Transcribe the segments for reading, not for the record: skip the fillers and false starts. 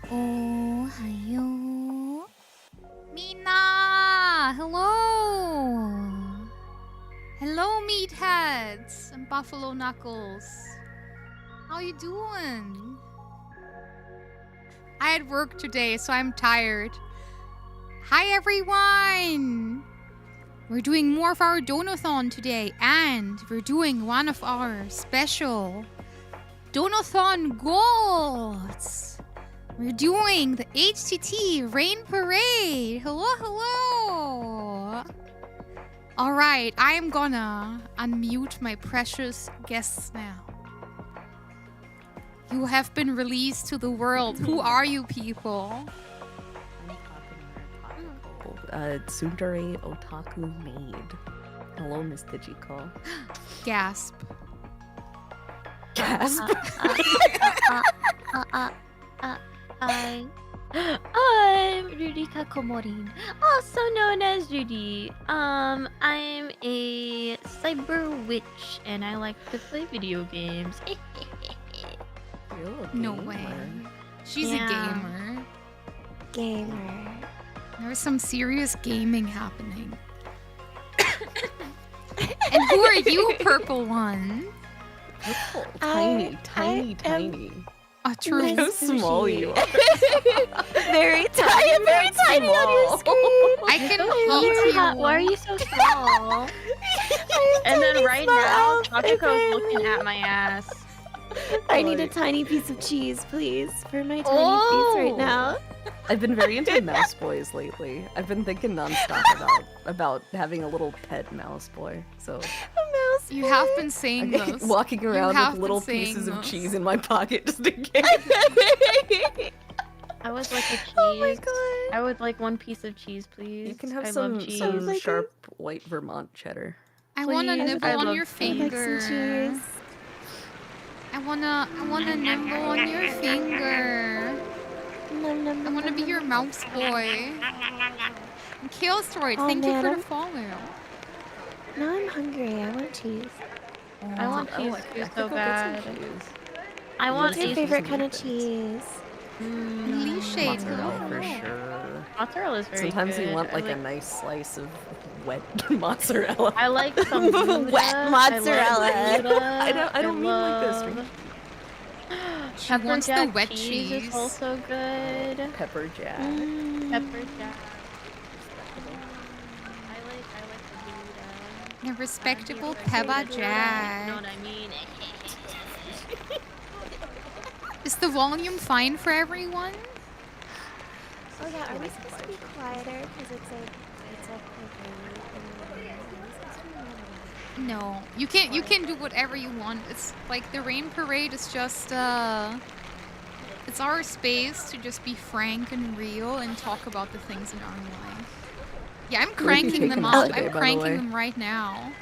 hello. meatheads and buffalo knuckles. How you doing? I had work today, so I'm tired. Hi everyone! We're doing more of our Donothon today, and we're doing one of our special Donothon goals. We're doing the HTT Rain Parade. Hello, hello. All right, I'm gonna unmute my precious guests now. You have been released to the world. Who are you people? Tsundere Otaku Maid. Hello, Miss Digiko. Gasp. Gasp. I'm Rurika Komorin, also known as Rudy. I'm a cyber witch, and I like to play video games. No way. She's a gamer. Gamer. There's some serious gaming happening. And who are you, purple one? Purple. Tiny. Oh, true. How small you are. Very tiny, very tiny on your screen. I can eat you. Why are you so small? And then right now, Takiko's looking at my ass. I need a tiny piece of cheese, please, for my tiny piece right now. I've been very into mouse boys lately. I've been thinking nonstop about having a little pet mouse boy. So A mouse. You have been saying this. walking around have with little been saying pieces of this. cheese in my pocket just in case. I would like a cheese. Oh my god. I would like one piece of cheese, please. You can have I some love cheese. Like sharp white Vermont cheddar. I wanna Please, nibble I on love your cheese. finger. Cheese. I wanna nibble on your finger. Nom, nom, I nom, wanna nom, be nom. your mouse boy. And Kalestoid, Oh, thank you for the madam. follow. Now I'm hungry. I want cheese. I want cheese too so bad. I want What's your cheese. favorite kind of cheese? Leashade, Mozzarella for hello. sure. Mozzarella is very Sometimes good. you want like a nice slice of wet mozzarella. I like some Gouda. Wet mozzarella. I don't mean like this. Right? She wants the Jack wet cheese is cheese. also good. Pepper jack. Pepper jack. I like the Gouda. A respectable Gouda. Peppa You know Jack. what I mean? Is the volume fine for everyone? Oh yeah, are we supposed to be quieter? Because it's a No. You can do whatever you want. It's like the Rain Parade is just it's our space to just be frank and real and talk about the things in our life. Yeah, I'm cranking them up. today, by I'm the cranking way? them right now.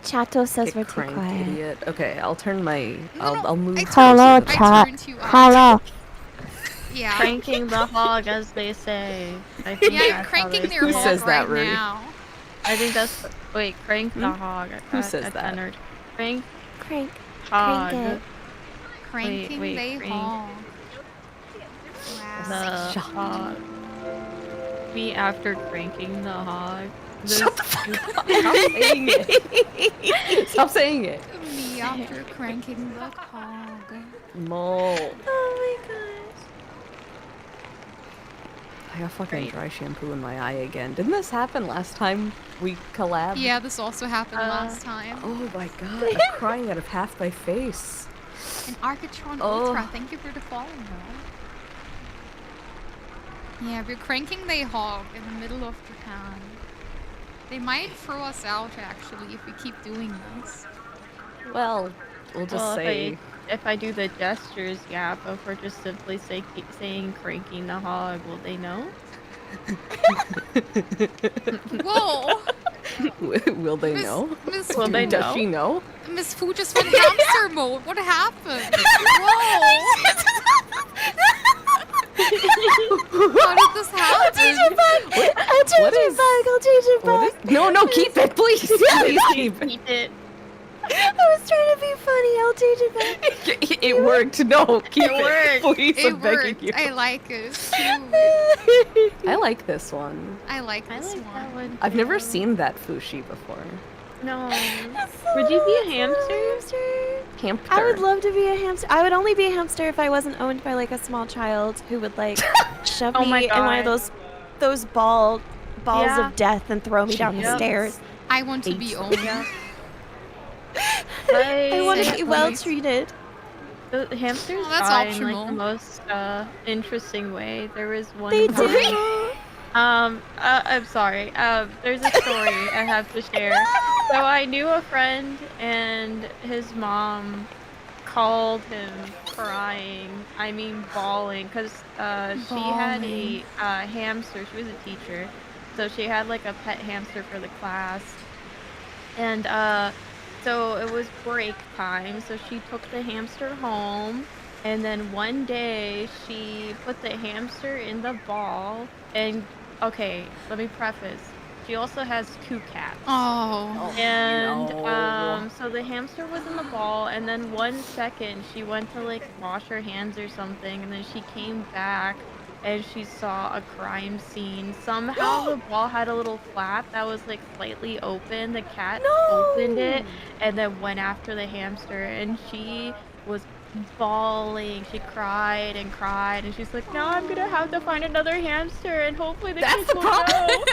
Chato says Get we're too cranked, quiet. idiot. Okay, I'll turn my. No, I'll move. I turned Hello, you- I chat. turned you up. Hello. Yeah. Cranking the hog, as they say. I think Yeah, I'm that's how cranking they their Who say it. hog says that, right Rudy? now. I think that's. Wait, crank the hog. Who says that? Nerd. Crank Crank. hog. Crank it. Cranking wait, they crank. hog. The Wow. hog. Me after cranking the hog. Shut the fuck up! Stop saying it. Stop saying it. Me after cranking the hog. Mole. Oh my gosh. I got fucking dry shampoo in my eye again. Didn't this happen last time we collabed? Yeah, this also happened last time. Oh my god, I'm crying out of half my face. And Architron Oh. Ultra, thank you for the follow. Yeah, we're cranking the hog in the middle of Japan. They might throw us out actually if we keep doing this. Well, we'll just Well, say. if I do the gestures, yeah, but if we're just simply saying cranking the hog, will they know? Whoa! Will they Miss- know? Miss Will they Fu- know? Does she know? Miss Fu just went hamster mode. What happened? Whoa! How did this happen? I'll change What it is- back. I'll change it What back. is- No, keep it, please. Please keep it. Keep it. I was trying to be funny. I'll change it back. It worked. No, keep It it. worked. Please, It I'm begging worked. you. I like it. It's cute. I like this one. I like I this like that one. one. I've never too. seen that Fushi before. No. Would you be a hamster? Hamster. I would love to be a hamster. I would only be a hamster if I wasn't owned by like a small child who would like shove Oh my me in one of God. those balls Yeah. of death and throw me down the Yep. stairs. I want to be owned. Yeah. I want to Say be it, well please. treated. The hamsters Well, that's die in optional. like the most interesting way. There was one They time. do. I'm sorry. There's a story I have to share. So I knew a friend, and his mom called him crying. I mean, bawling, because she had a hamster. She was a teacher, so she had like a pet hamster for the class, and so it was break time. So she took the hamster home. And then one day she put the hamster in the ball and okay, let me preface. She also has 2 cats. Oh. And No. so the hamster was in the ball and then 1 second she went to like wash her hands or something and then she came back and she saw a crime scene. Somehow the ball had a little flap that was like slightly open. The cat opened it and then went after the hamster and she was bawling. She cried and cried and she's like, now I'm gonna have to find another hamster and hopefully the That's kids the will problem. know.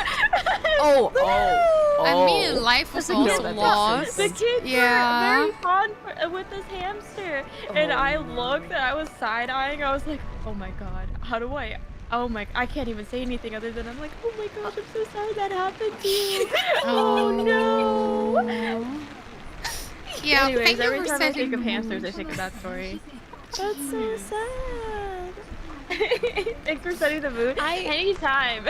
Oh. I mean, life was No, also that makes lost. The kids Yeah. were very fond with this hamster. And I looked and I was side-eyeing. I was like, oh my god, how do I... Oh my... I can't even say anything other than I'm like, oh my gosh, I'm so sorry that happened to you. Oh no. Yeah, Anyways, thank you every for time I setting think of the hamsters, I mood. think of that story. That's so sad. Thanks for setting the mood. I- Anytime.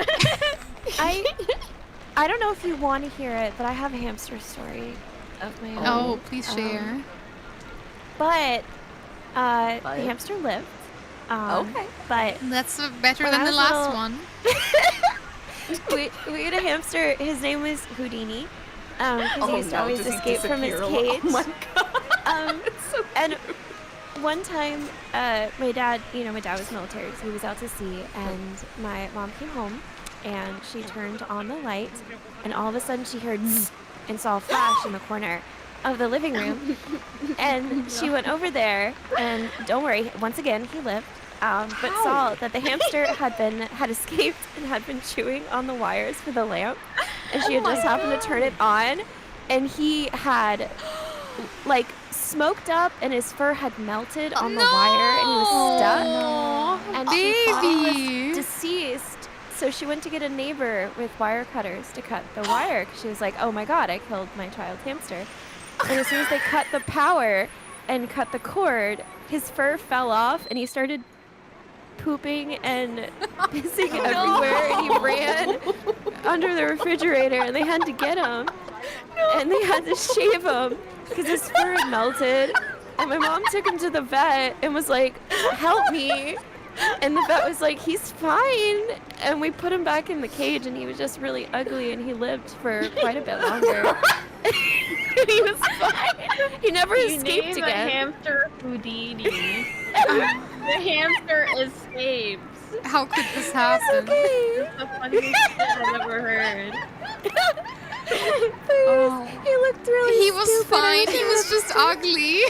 I don't know if you want to hear it, but I have a hamster story of my own. Oh, please share. But the But? hamster lived. Okay. But That's better When than I the was last little- one. we had a hamster. His name was Houdini. Because he used to always does he escape from his disappear? cage. Oh my god. It's so and one time, my dad was military, so he was out to sea, and my mom came home, and she turned on the light, and all of a sudden she heard zzz, and saw a flash in the corner of the living room, and she went over there, and don't worry, once again he lived, but saw that the hamster had escaped and had been chewing on the wires for the lamp, and she had just happened to turn it on, and he had like smoked up and his fur had melted on the wire and he was stuck and she thought he was deceased, so she went to get a neighbor with wire cutters to cut the wire because she was like, oh my god, I killed my child hamster. And as soon as they cut the power and cut the cord, his fur fell off and he started pooping and pissing everywhere, and he ran under the refrigerator and they had to get him and they had to shave him because his fur had melted, and my mom took him to the vet and was like, help me, and the vet was like, he's fine, and we put him back in the cage and he was just really ugly and he lived for quite a bit longer. He was fine. He never escaped You name a again. hamster Houdini. The hamster escapes. How could this happen? Okay. That's the funniest shit I've ever heard. Oh. He looked really He was stupid. fine. He was just ugly.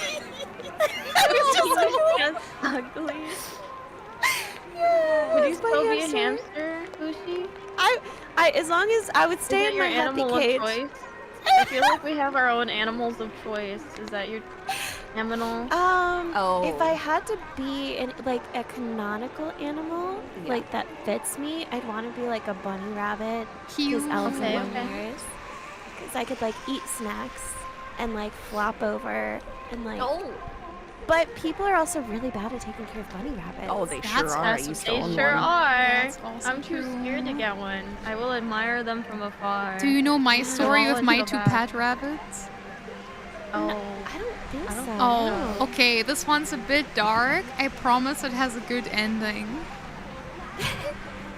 Just ugly. Yeah, Would you it's my still be a hamster. hamster, Bushi? I as long as I would stay Is that in your my happy animal cage. of choice? I feel like we have our own animals of choice. Is that your aminal? If I had to be in like a canonical animal, Yeah. like that fits me, I'd want to be like a bunny rabbit, Cute. because elephant Okay, one okay. years, because I could like eat snacks and like flop over and like. But people are also really bad at taking care of bunny rabbits. Oh, they That's- sure are. I that's used They to own sure one. are. That's also I'm too true. scared to get one. I will admire them from afar. Do you know my story Oh, with my so 2 bad. pet rabbits? Oh. I don't think I don't so. Oh, no. okay. This one's a bit dark. I promise it has a good ending.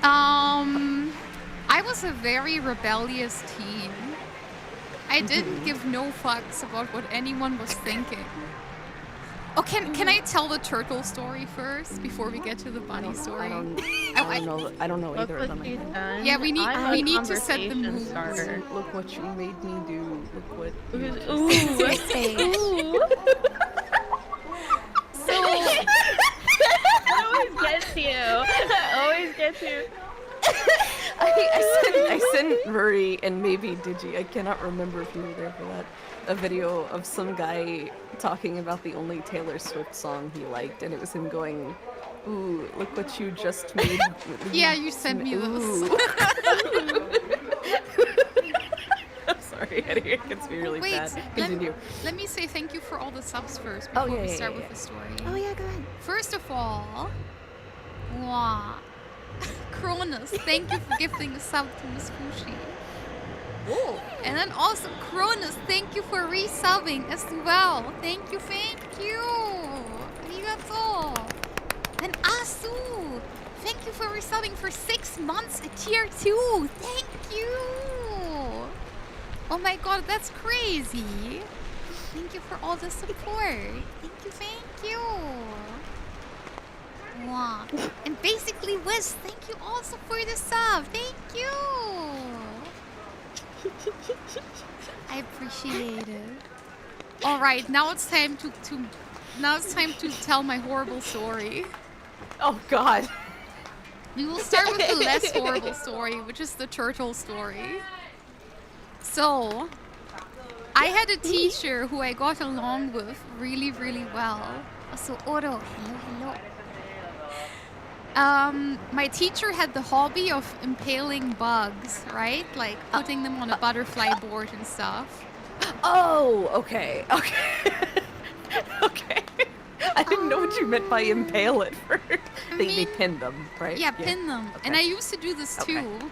I was a very rebellious teen. I didn't give no fucks about what anyone was thinking. Oh, can I tell the turtle story first before we get to the bunny story? I don't know either of them. I think. Yeah, we need to set the mood. starter. Look what you made me do. Look what. Ooh. So Always gets you. Always gets you. I sent Murray and maybe Digi, I cannot remember if you were there for that, a video of some guy talking about the only Taylor Swift song he liked, and it was him going, "Ooh, look what you just made." yeah, you sent me this. Ooh. I'm sorry, Eddie, it gets me really bad. Continue. Let me say thank you for all the subs first Oh, before yeah, we yeah, start yeah, with yeah. the story. Oh yeah, go ahead. First of all, wow. Cronus, thank you for gifting a sub to Miss Fushi. Ooh. And then also Cronus, thank you for resubbing as well. Thank you, thank you. Arigato. And Asu, thank you for resubbing for 6 months at tier 2. Thank you. Oh my god, that's crazy. Thank you for all the support. Thank you, thank you. Wow. And basically, Wiz, thank you also for the sub. Thank you. I appreciate it. All right, now it's time to tell my horrible story. Oh God. We will start with the less horrible story, which is the turtle story. So, I had a teacher who I got along with really, really well. So, Oro, hello. My teacher had the hobby of impaling bugs, right? Like putting them on a butterfly board and stuff. Oh, okay. Okay. I didn't know what you meant by impale at first. They pin them, right? Yeah, pin them. Okay. And I used to do this too. Okay.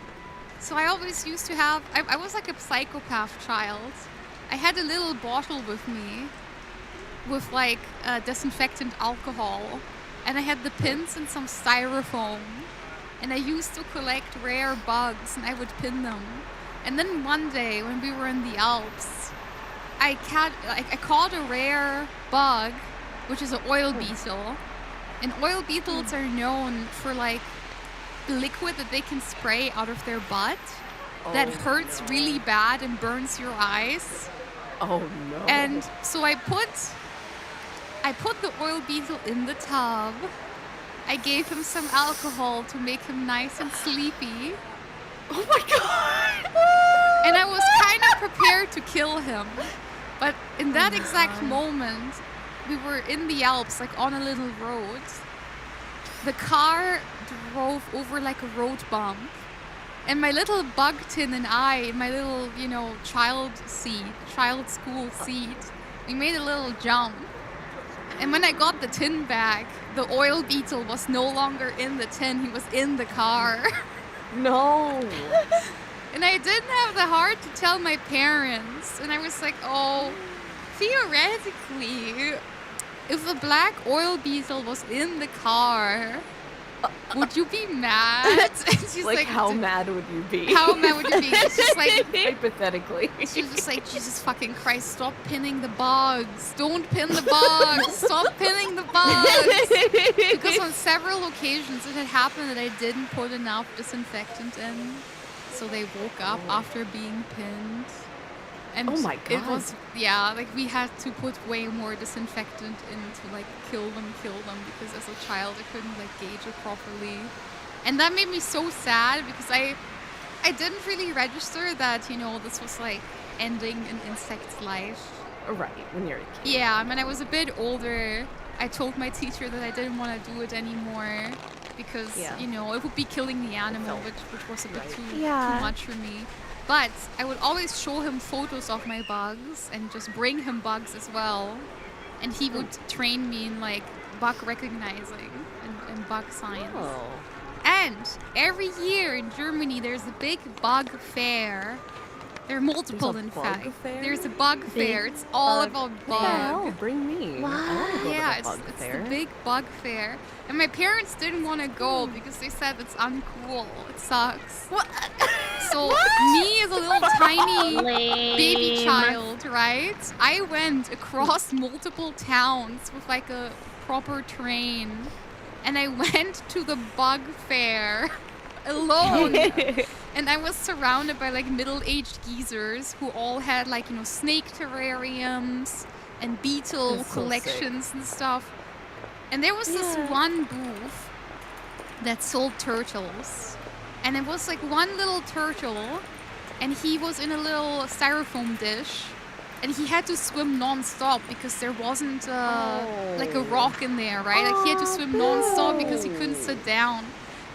So I always used to have, I was like a psychopath child. I had a little bottle with me with like disinfectant alcohol. And I had the pins and some styrofoam. And I used to collect rare bugs and I would pin them. And then one day when we were in the Alps, I caught a rare bug, which is an oil beetle. And oil beetles are known for like liquid that they can spray out of their butt that hurts really bad and burns your eyes. Oh no. And so I put the oil beetle in the tub. I gave him some alcohol to make him nice and sleepy. Oh my God. And I was kind of prepared to kill him. But in that exact moment, we were in the Alps, like on a little road. The car drove over like a road bump. And my little bug tin and I, my little, child school seat, we made a little jump. And when I got the tin back, the oil beetle was no longer in the tin, he was in the car. No. And I didn't have the heart to tell my parents. And I was like, oh, theoretically, if the black oil beetle was in the car, would you be mad? And she's like how mad would you be? How mad would you be? It's just like, hypothetically. she was just like, Jesus fucking Christ, stop pinning the bugs. Don't pin the bugs. Stop pinning the bugs. Because on several occasions it had happened that I didn't put enough disinfectant in. So they woke up after being pinned. And oh my God. it was, like we had to put way more disinfectant in to like kill them because as a child I couldn't like gauge it properly. And that made me so sad because I didn't really register that, this was like ending an insect's life. Right, when you're a kid. Yeah, when I was a bit older, I told my teacher that I didn't want to do it anymore because, it would be killing the animal, which was a bit too much for me. But I would always show him photos of my bugs and just bring him bugs as well. And he would train me in like bug recognizing and bug science. Oh. And every year in Germany there's a big bug fair. There are multiple, in fact. There's a bug fair. It's all about bugs. Oh, bring me. What? I want to go Yeah, to the bug it's fair. the big bug fair. And my parents didn't want to go because they said it's uncool. It sucks. So me as a little tiny baby Lame. child, right? I went across multiple towns with like a proper train, and I went to the bug fair alone. And I was surrounded by like middle-aged geezers who all had like, you know, snake terrariums and beetle That's so collections and stuff. And there was this one booth that sold turtles. And it was like one little turtle, and he was in a little styrofoam dish. And he had to swim non-stop because there wasn't like a rock in there, right? Like he had to swim non-stop because he couldn't sit down.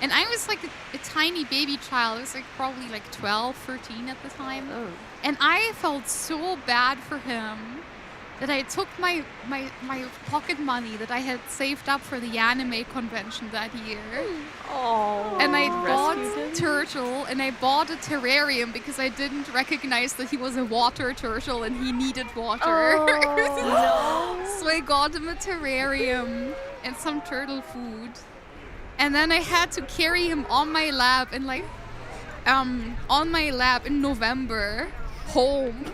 And I was like a tiny baby child. I was like probably like 12, 13 at the time. Oh. And I felt so bad for him that I took my pocket money that I had saved up for the anime convention that year. Oh. And I bought Rescued him? turtle, and I bought a terrarium because I didn't recognize that he was a water turtle and he needed water. No. So I got him a terrarium and some turtle food. And then I had to carry him on my lap in November home.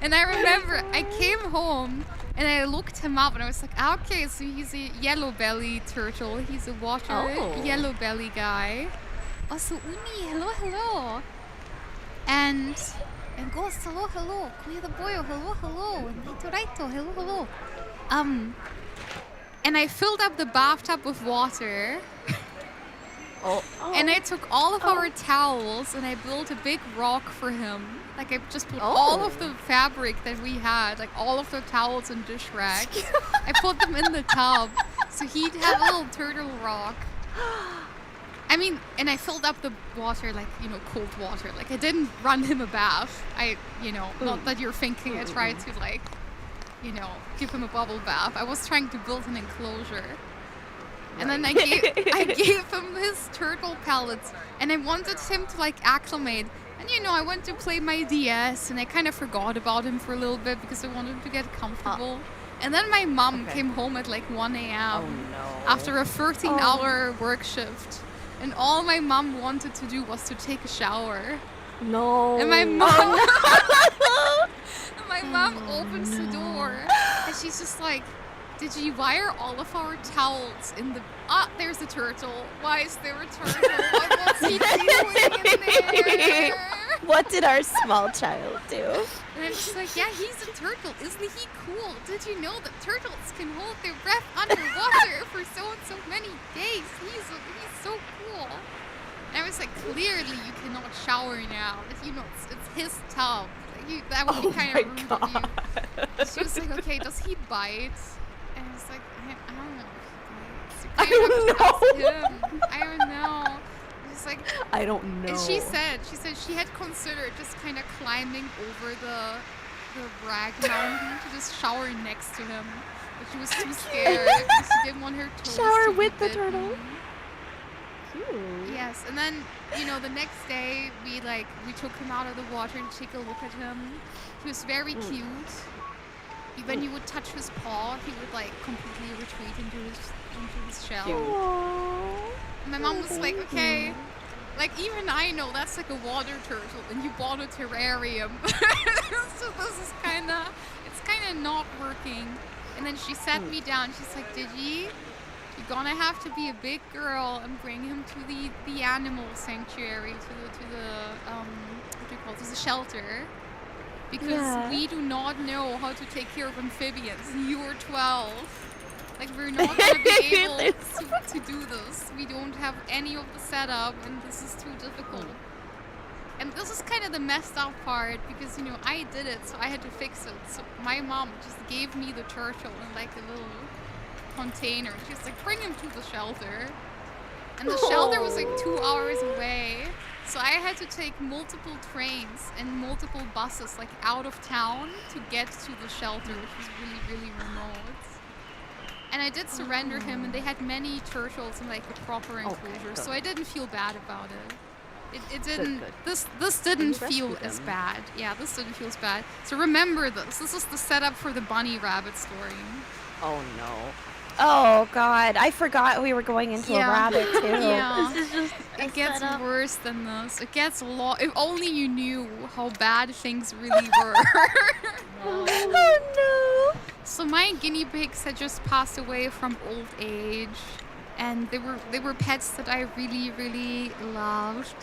And I remember I came home and I looked him up and I was like, okay, so he's a yellow belly turtle. He's a water yellow belly guy. Oh, so Uni, hello. And Ghost, hello. Cuida boyo, hello. And Raito, hello. And I filled up the bathtub with water. And I took all of our towels and I built a big rock for him. Like I just put all of the fabric that we had, like all of the towels and dish rags. I put them in the tub so he'd have a little turtle rock. I mean, and I filled up the water, like, you know, cold water. Like I didn't run him a bath. Not that you're thinking I tried to like, you know, give him a bubble bath. I was trying to build an enclosure. And then I gave him his turtle pellets, and I wanted him to like acclimate. And you know, I went to play my DS, and I kind of forgot about him for a little bit because I wanted him to get comfortable. And then my mom came home at like 1 a.m. Oh no. after a 13-hour work shift, and all my mom wanted to do was to take a shower. No. And my mom, opens the door, and she's just like, "Did why are all of our towels in the? There's a turtle. Why is there a turtle? What's he doing in there? What did our small child do? And I'm just like, yeah, he's a turtle. Isn't he cool? Did you know that turtles can hold their breath underwater for so and so many days? He's so cool. And I was like, clearly you cannot shower now. You know, it's his tub. That would be kind of rude of you. And she was like, okay, does he bite? And I was like, I don't know if he bites. I don't know. It's like, I don't know. And she said she had considered just kind of climbing over the rag mountain to just shower next to him, but she was too scared because she didn't want her toes Shower to be with the bitten. turtle? Yes, and then the next day we took him out of the water to take a look at him. He was very cute. When you would touch his paw, he would like completely retreat into his shell. And my mom was like, okay, like even I know that's like a water turtle, and you bought a terrarium. So this is kind of not working. And then she sat me down. She's like, Digi, you're gonna have to be a big girl and bring him to the animal sanctuary, to the shelter. Because we do not know how to take care of amphibians. You are 12. Like, we're not going to be able to do this. We don't have any of the setup, and this is too difficult. And this is kind of the messed up part, because, I did it, so I had to fix it. So my mom just gave me the turtle in, like, a little container. She was like, bring him to the shelter. And the shelter was, like, 2 hours away. So I had to take multiple trains and multiple buses, like, out of town to get to the shelter, which was really, really remote. And I did surrender him, and they had many turtles in, like, a proper enclosure, so I didn't feel bad about it. It didn't. Good. This didn't feel as bad. Yeah, this didn't feel as bad. So remember this. This is the setup for the bunny rabbit story. Oh no. Oh God, I forgot we were going into a Yeah. rabbit too. Yeah. This is just a It gets setup. worse than this. It gets a lot. If only you knew how bad things really were. Oh no. So my guinea pigs had just passed away from old age, and they were pets that I really, really loved.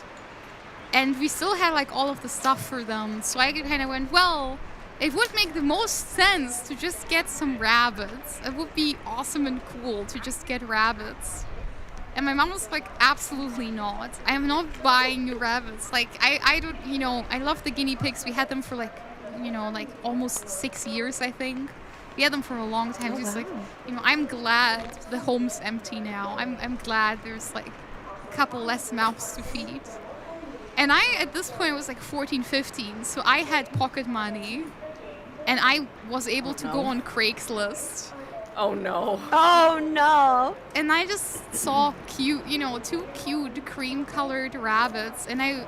And we still had like all of the stuff for them. So I kind of went, well, it would make the most sense to just get some rabbits. It would be awesome and cool to just get rabbits. And my mom was like, absolutely not. I am not buying new rabbits. Like, I don't, I love the guinea pigs. We had them for like, like almost 6 years, I think. We had them for a long time. Oh, Just wow. like, I'm glad the home's empty now. I'm glad there's like a couple less mouths to feed. And I, at this point, was like 14, 15. So I had pocket money. And I was able to go on Craigslist. Oh no. Oh no. And I just saw cute, 2 cute cream-colored rabbits. And I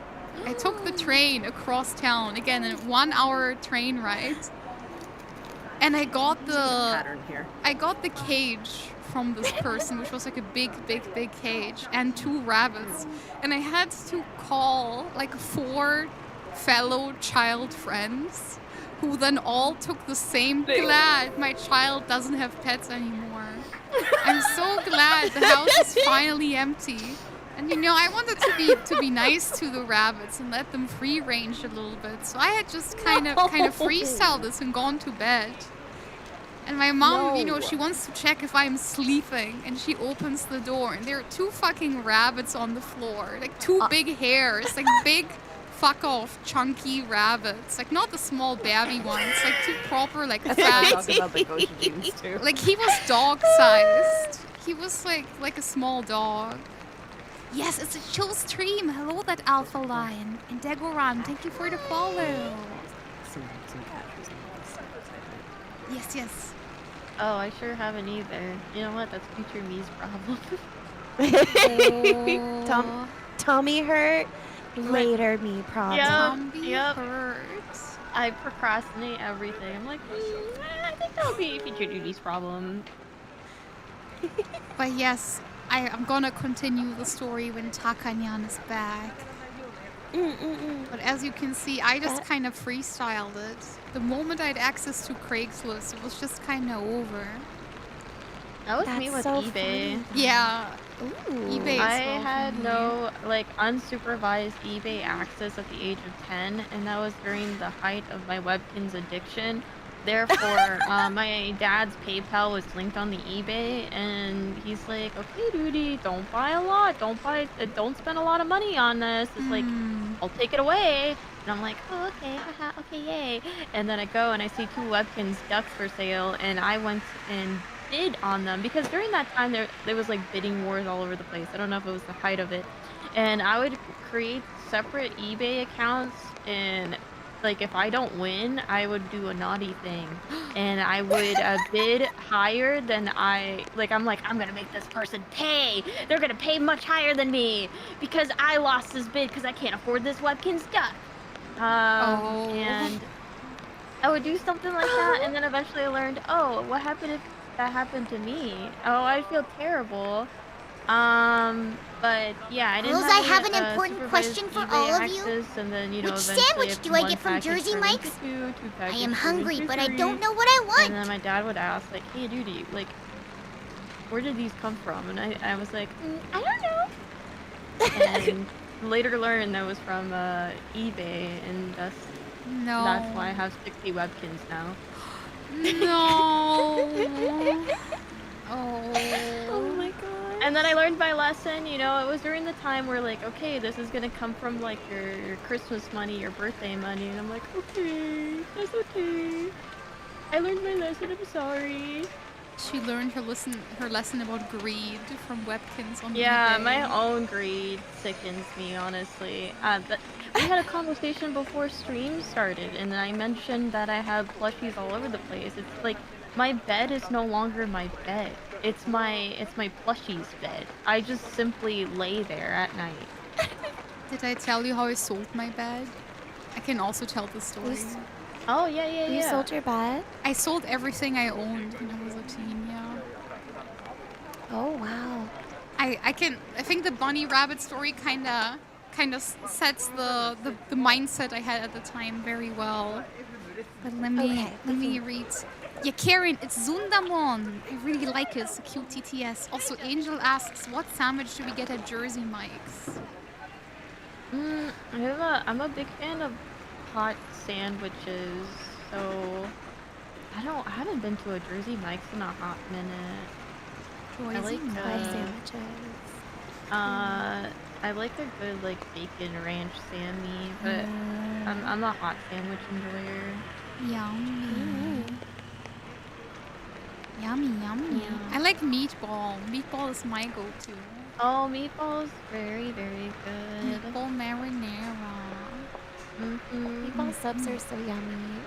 took the train across town. Again, a 1-hour train ride. And I got Pattern here. the cage from this person, which was like a big, big, big cage, and 2 rabbits. And I had to call like 4 fellow child friends, who then all took the same. Glad my child doesn't have pets anymore. I'm so glad the house is finally empty. And I wanted to be nice to the rabbits and let them free range a little bit. So I had just kind of freestyled this and gone to bed. And my mom, No. she wants to check if I'm sleeping, and she opens the door, and there are 2 fucking rabbits on the floor, like 2 big hairs, like big fuck off chunky rabbits, like not the small babby ones, like 2 proper like I fat. talk about the goji jeans too. Like he was dog sized. He was like a small dog. Yes, it's a chill stream. Hello, that alpha lion. And Degoran, thank you for the follow. Some catchers. Yes, yes. Oh, I sure haven't either. You know what? That's future me's problem. Oh, Tommy hurt. Later me problem. Yeah. Tomby Yep. hurts. I procrastinate everything. I'm like, I think that'll be future duty's problem. But yes, I'm gonna continue the story when Takanyan is back. But as you can see, I just kind of freestyled it. The moment I had access to Craigslist, it was just kind of over. That was me That's with so eBay. funny. Yeah, Ooh. eBay. I well for had me. no unsupervised eBay access at the age of 10, and that was during the height of my Webkins addiction. Therefore, my dad's PayPal was linked on the eBay, and he's like, "Okay, duty, don't buy a lot. Don't spend a lot of money on this. It's like, I'll take it away." And I'm like, "Oh, okay, haha, okay, yay." And then I go and I see 2 Webkins ducks for sale, and I went and bid on them because during that time there was like bidding wars all over the place. I don't know if it was the height of it, and I would create separate eBay accounts, and like if I don't win, I would do a naughty thing, and I would bid higher than I'm gonna make this person pay. They're gonna pay much higher than me because I lost this bid because I can't afford this Webkins duck. Oh. And I would do something like that, and then eventually I learned, oh, what happened if that happened to me? Oh, I'd feel terrible. But yeah, I didn't Rose, have I have an any, important supervised question for eBay all of you. access, and then, Which eventually sandwich if do I one get from package Jersey turned into Mike's? 2 I packages am turned hungry, into but I 3, don't know what I And then want. my dad would ask, like, "Hey, Judy, like, where did these come from?" And I was like, "I don't know." And later learned that was from eBay, and that's No. why I have 60 Webkins now. No. Oh Oh. my god. And then I learned my lesson, it was during the time where like, okay, this is gonna come from like your Christmas money, your birthday money, and I'm like, okay, that's okay. I learned my lesson, I'm sorry. She learned her lesson about greed from Webkins on Yeah, eBay. my own greed sickens me, honestly. We had a conversation before stream started, and I mentioned that I have plushies all over the place. It's like, my bed is no longer my bed. It's my plushies bed. I just simply lay there at night. Did I tell you how I sold my bed? I can also tell the story. Oh, yeah. You sold your bed? I sold everything I owned when I was a teen, yeah. Oh wow. I think the bunny rabbit story kind of sets the mindset I had at the time very well. But let me read. Yeah, Karen, it's Zundamon. I really like it. It's a cute TTS. Also, Angel asks, what sandwich do we get at Jersey Mike's? I'm a big fan of hot sandwiches, so I haven't been to a Jersey Mike's in a hot minute. I like sandwiches. I like a good like bacon ranch Sammy, but I'm a hot sandwich enjoyer. Yummy. Yummy. Yeah. I like meatball. Meatball is my go-to. Oh, meatballs, very very good. Meatball marinara. Meatball subs are so yummy.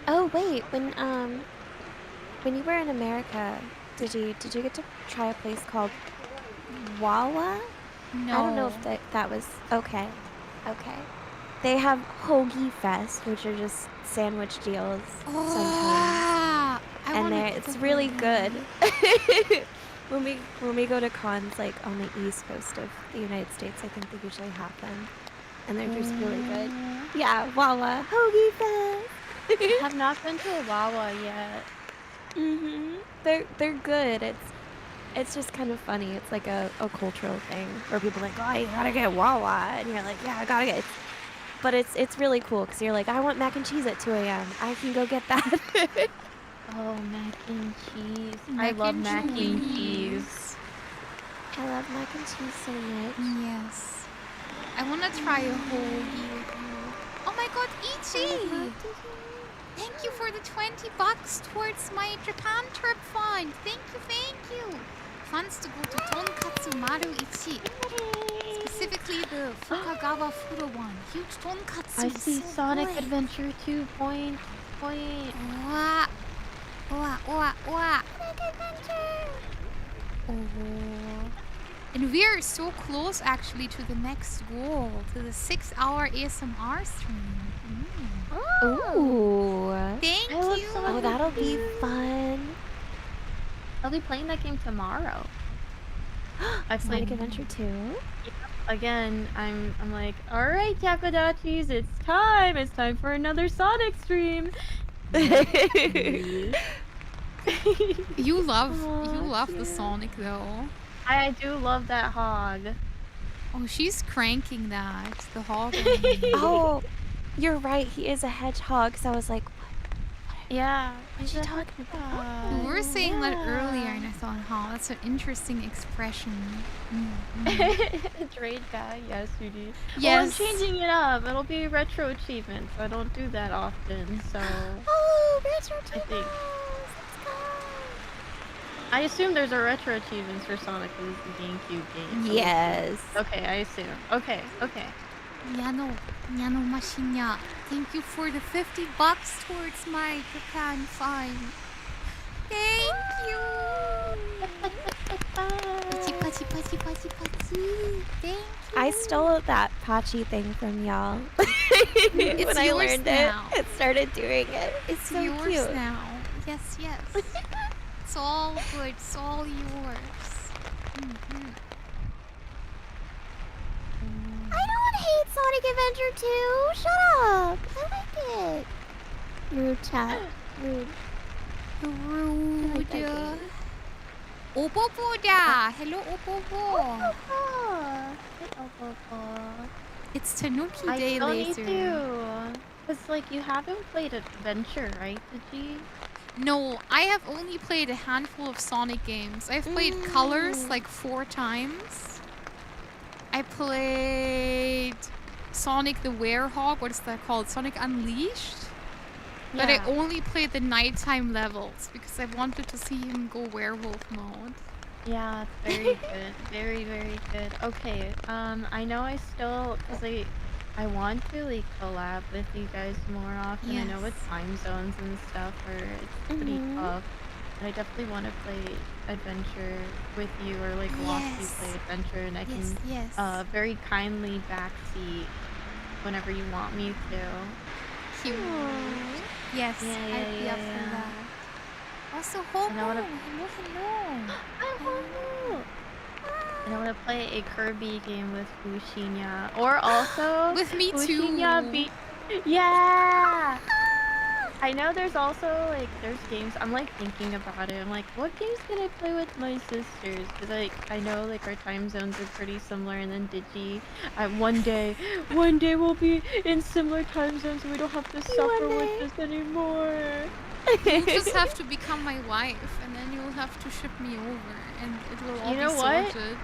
Oh wait, when you were in America, did you get to try a place called Wawa? No. I don't know if that was okay. They have Hoagie Fest, which are just sandwich deals sometimes, and it's really good. When we go to cons like on the East Coast of the United States, I think they usually have them, and they're just really good. Yeah, Wawa Hoagie Fest. I have not been to a Wawa yet. They're good. It's just kind of funny. It's like a cultural thing where people are like, oh, you gotta get Wawa, and you're like, yeah, I gotta get. But it's really cool because you're like, I want mac and cheese at 2 a.m. I can go get that. Oh, mac and cheese. I love mac and cheese. I love mac and cheese so much. Yes. I want to try a hoagie with you. Oh my god, Ichi! Thank you for the $20 towards my Japan trip fund. Thank you. Funds to go to Tonkatsu Maru Ichi. Specifically the Fukagawa Furo one. Huge tonkatsu. I see so Sonic good. Adventure 2 point. Owa. Sonic Adventure. Oh. And we are so close actually to the next goal, to the 6-hour ASMR stream. Ooh. Thank I love you. Sonic Oh, that'll be fun. I'll be playing that game tomorrow. I Sonic played Adventure 2? again. I'm like, all right, Takodachis, it's time for another Sonic stream. You love the Sonic though. I do love that hog. Oh, she's cranking that. The hog. Oh, you're right. He is a hedgehog. So I was like, Yeah. what are you talking about? We were saying that earlier, and I thought, that's an interesting expression. Trade guy, yes, you do. Yes. Well, I'm changing it up. It'll be retro achievements. I don't do that often, so Oh, retro I think. Let's go. I assume there's a retro achievements for Sonic because it's a GameCube game. So Yes. okay, I assume. Okay. Yano Mashinya, thank you for the $50 towards my Japan fine. Thank you. Pachi. Thank you. I stole that Pachi thing from y'all. It's when I yours learned now. it, started doing it. It's so yours cute. now. Yes. It's all good. It's all yours. I don't hate Sonic Adventure 2. Shut up. I like it. Rude chat. Rude. Rude. that game. Opopoda. Hello, Opopo. Oh, It's Tanuki I Day still later. need to. Cause like you haven't played Adventure, right? Did you? No, I have only played a handful of Sonic games. I've played Colors like 4 times. I played Sonic the Werehog. What is that called? Sonic Unleashed? But I only played the nighttime levels because I wanted to see him go werewolf mode. Yeah, it's very good. Very, very good. Okay, I know I still, cause I want to like collab with you guys more often. I know with time zones and stuff it's pretty tough. But I definitely want to play Adventure with you or like watch you play Adventure, and I can very kindly backseat whenever you want me to. Cute. Yes, I'd be up for that. Also, Homo. And I wanna- Hello. And I want to play a Kirby game with Fushinya. Or also With me Fushinya too. Yeah! I know there's also like there's games I'm like thinking about it. I'm like, what games can I play with my sisters? Because like I know like our time zones are pretty similar, and then Digi, one day we'll be in similar time zones and we don't have to suffer with this anymore. You'll just have to become my wife, and then you'll have to ship me over, and it will all You know be what? sorted.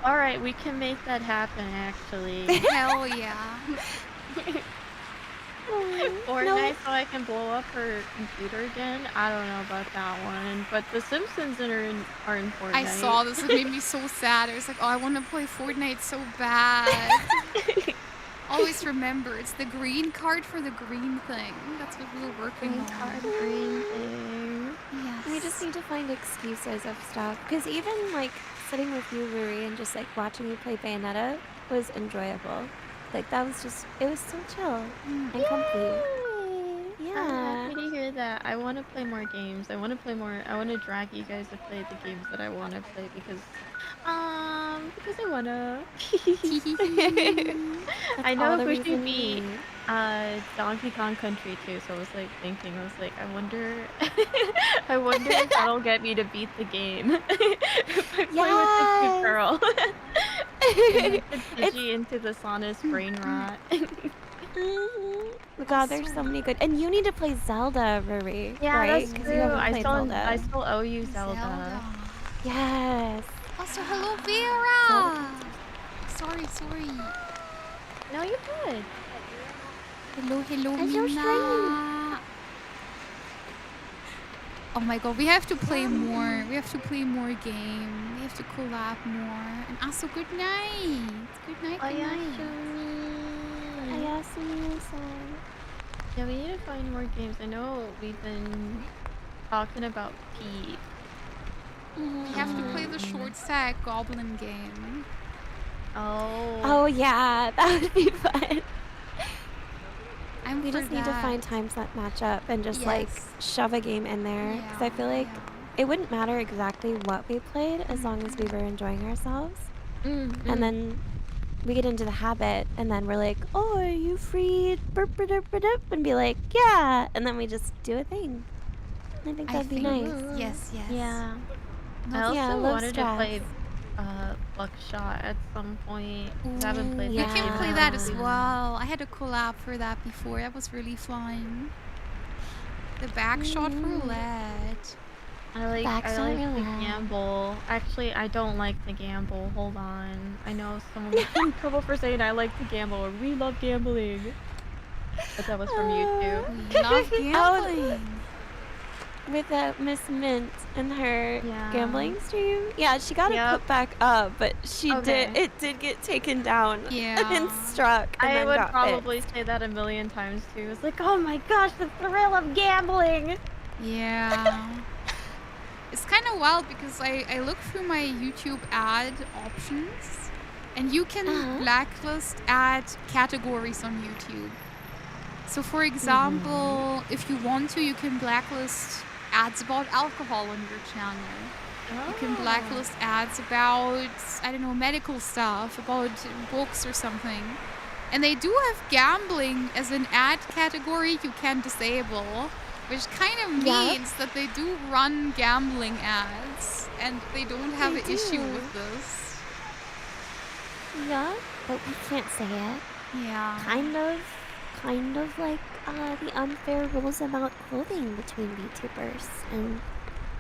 All right, we can make that happen actually. Hell yeah. Fortnite so I can blow up her computer again. I don't know about that one, but The Simpsons are in Fortnite. I saw this. It made me so sad. I was like, oh, I want to play Fortnite so bad. Always remember, it's the green card for the green thing. That's what we were working on. Green thing. Yes. We just need to find excuses of stuff. Because even like sitting with you, Ruri, and just like watching you play Bayonetta was enjoyable. Like that was just, it was so chill and comfy. I'm Yeah. happy to hear that. I want to play more games. I want to play more. I want to drag you guys to play the games that I want to play because I wanna. I know all the we should reason beat we- Donkey Kong Country too. So I was like thinking, I was like, I wonder if that'll get me to beat the game. If I play with the cute girl. And get Digi into the Sauna's brain rot. Oh God, there's so many good. And you need to play Zelda, Ruri. Yeah, right? that's 'Cause true. you haven't I played still Zelda. owe you Zelda. Yes. Also, hello, Vera. Sorry. No, you're good. Hello, Hello, Mina. Oh my god, we have to play more. We have to play more game. We have to collab more. And also, good night. Good night, good night. Ayasumi-san. Yeah, we need to find more games. I know we've been talking about Pete. We have to play the short stack goblin game. Oh. Oh yeah, that would be fun. I'm We for just need to that. find times that match up and just like Yes. shove a game in there. Because I feel like it wouldn't matter exactly what we played as long as we were enjoying ourselves. And then we get into the habit, and then we're like, "Oh, are you free?" Burp, burp, burp, burp, and be like, "Yeah," and then we just do a thing. I think that'd be nice. Yes. Yeah. I No, also yeah, low wanted to play stress. Buckshot at some point. 'Cause I haven't played We that can game play in a that while. as well. I had a collab for that before. That was really fun. The backshot roulette. I like Backshot the roulette. gamble. Actually, I don't like the gamble. Hold on. I know someone was in trouble for saying I like the gamble or we love gambling. But that was from YouTube. We love gambling. With Miss Mint and her Yeah. gambling stream. Yeah, she got it Yep. put back up, but Okay. it did get taken down Yeah. and struck. And I then would got probably say that a million times too. It's like, oh my gosh, the thrill of gambling. Yeah. It's kind of wild because I look through my YouTube ad options and you can blacklist ad categories on YouTube. So for example, if you want to, you can blacklist ads about alcohol on your channel. You can blacklist ads about, I don't know, medical stuff, about books or something. And they do have gambling as an ad category you can disable, which kind of means that they do run gambling ads and they don't have They an issue do. with this. Yeah, but we can't say it. Yeah. Kind of like the unfair rules about clothing between VTubers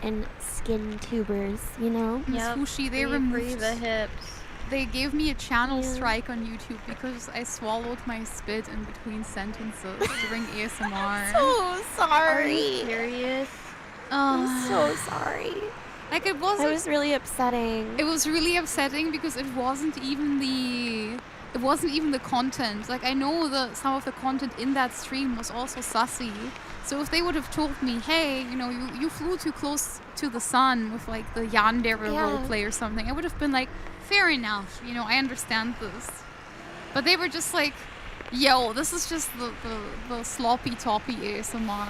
and skin tubers, you know? Miss Fushi, they Free removed the hips. They gave me a channel Yeah. strike on YouTube because I swallowed my spit in between sentences during ASMR. So Are you sorry. serious? I'm so sorry. Like it That wasn't. was really upsetting. It was really upsetting because it wasn't even the content. Like I know some of the content in that stream was also sussy. So if they would have told me, hey, you know, you flew too close to the sun with like the yandere roleplay or something, I would have been like, fair enough, you know, I understand this. But they were just like, Yo, this is just the sloppy toppy ASMR.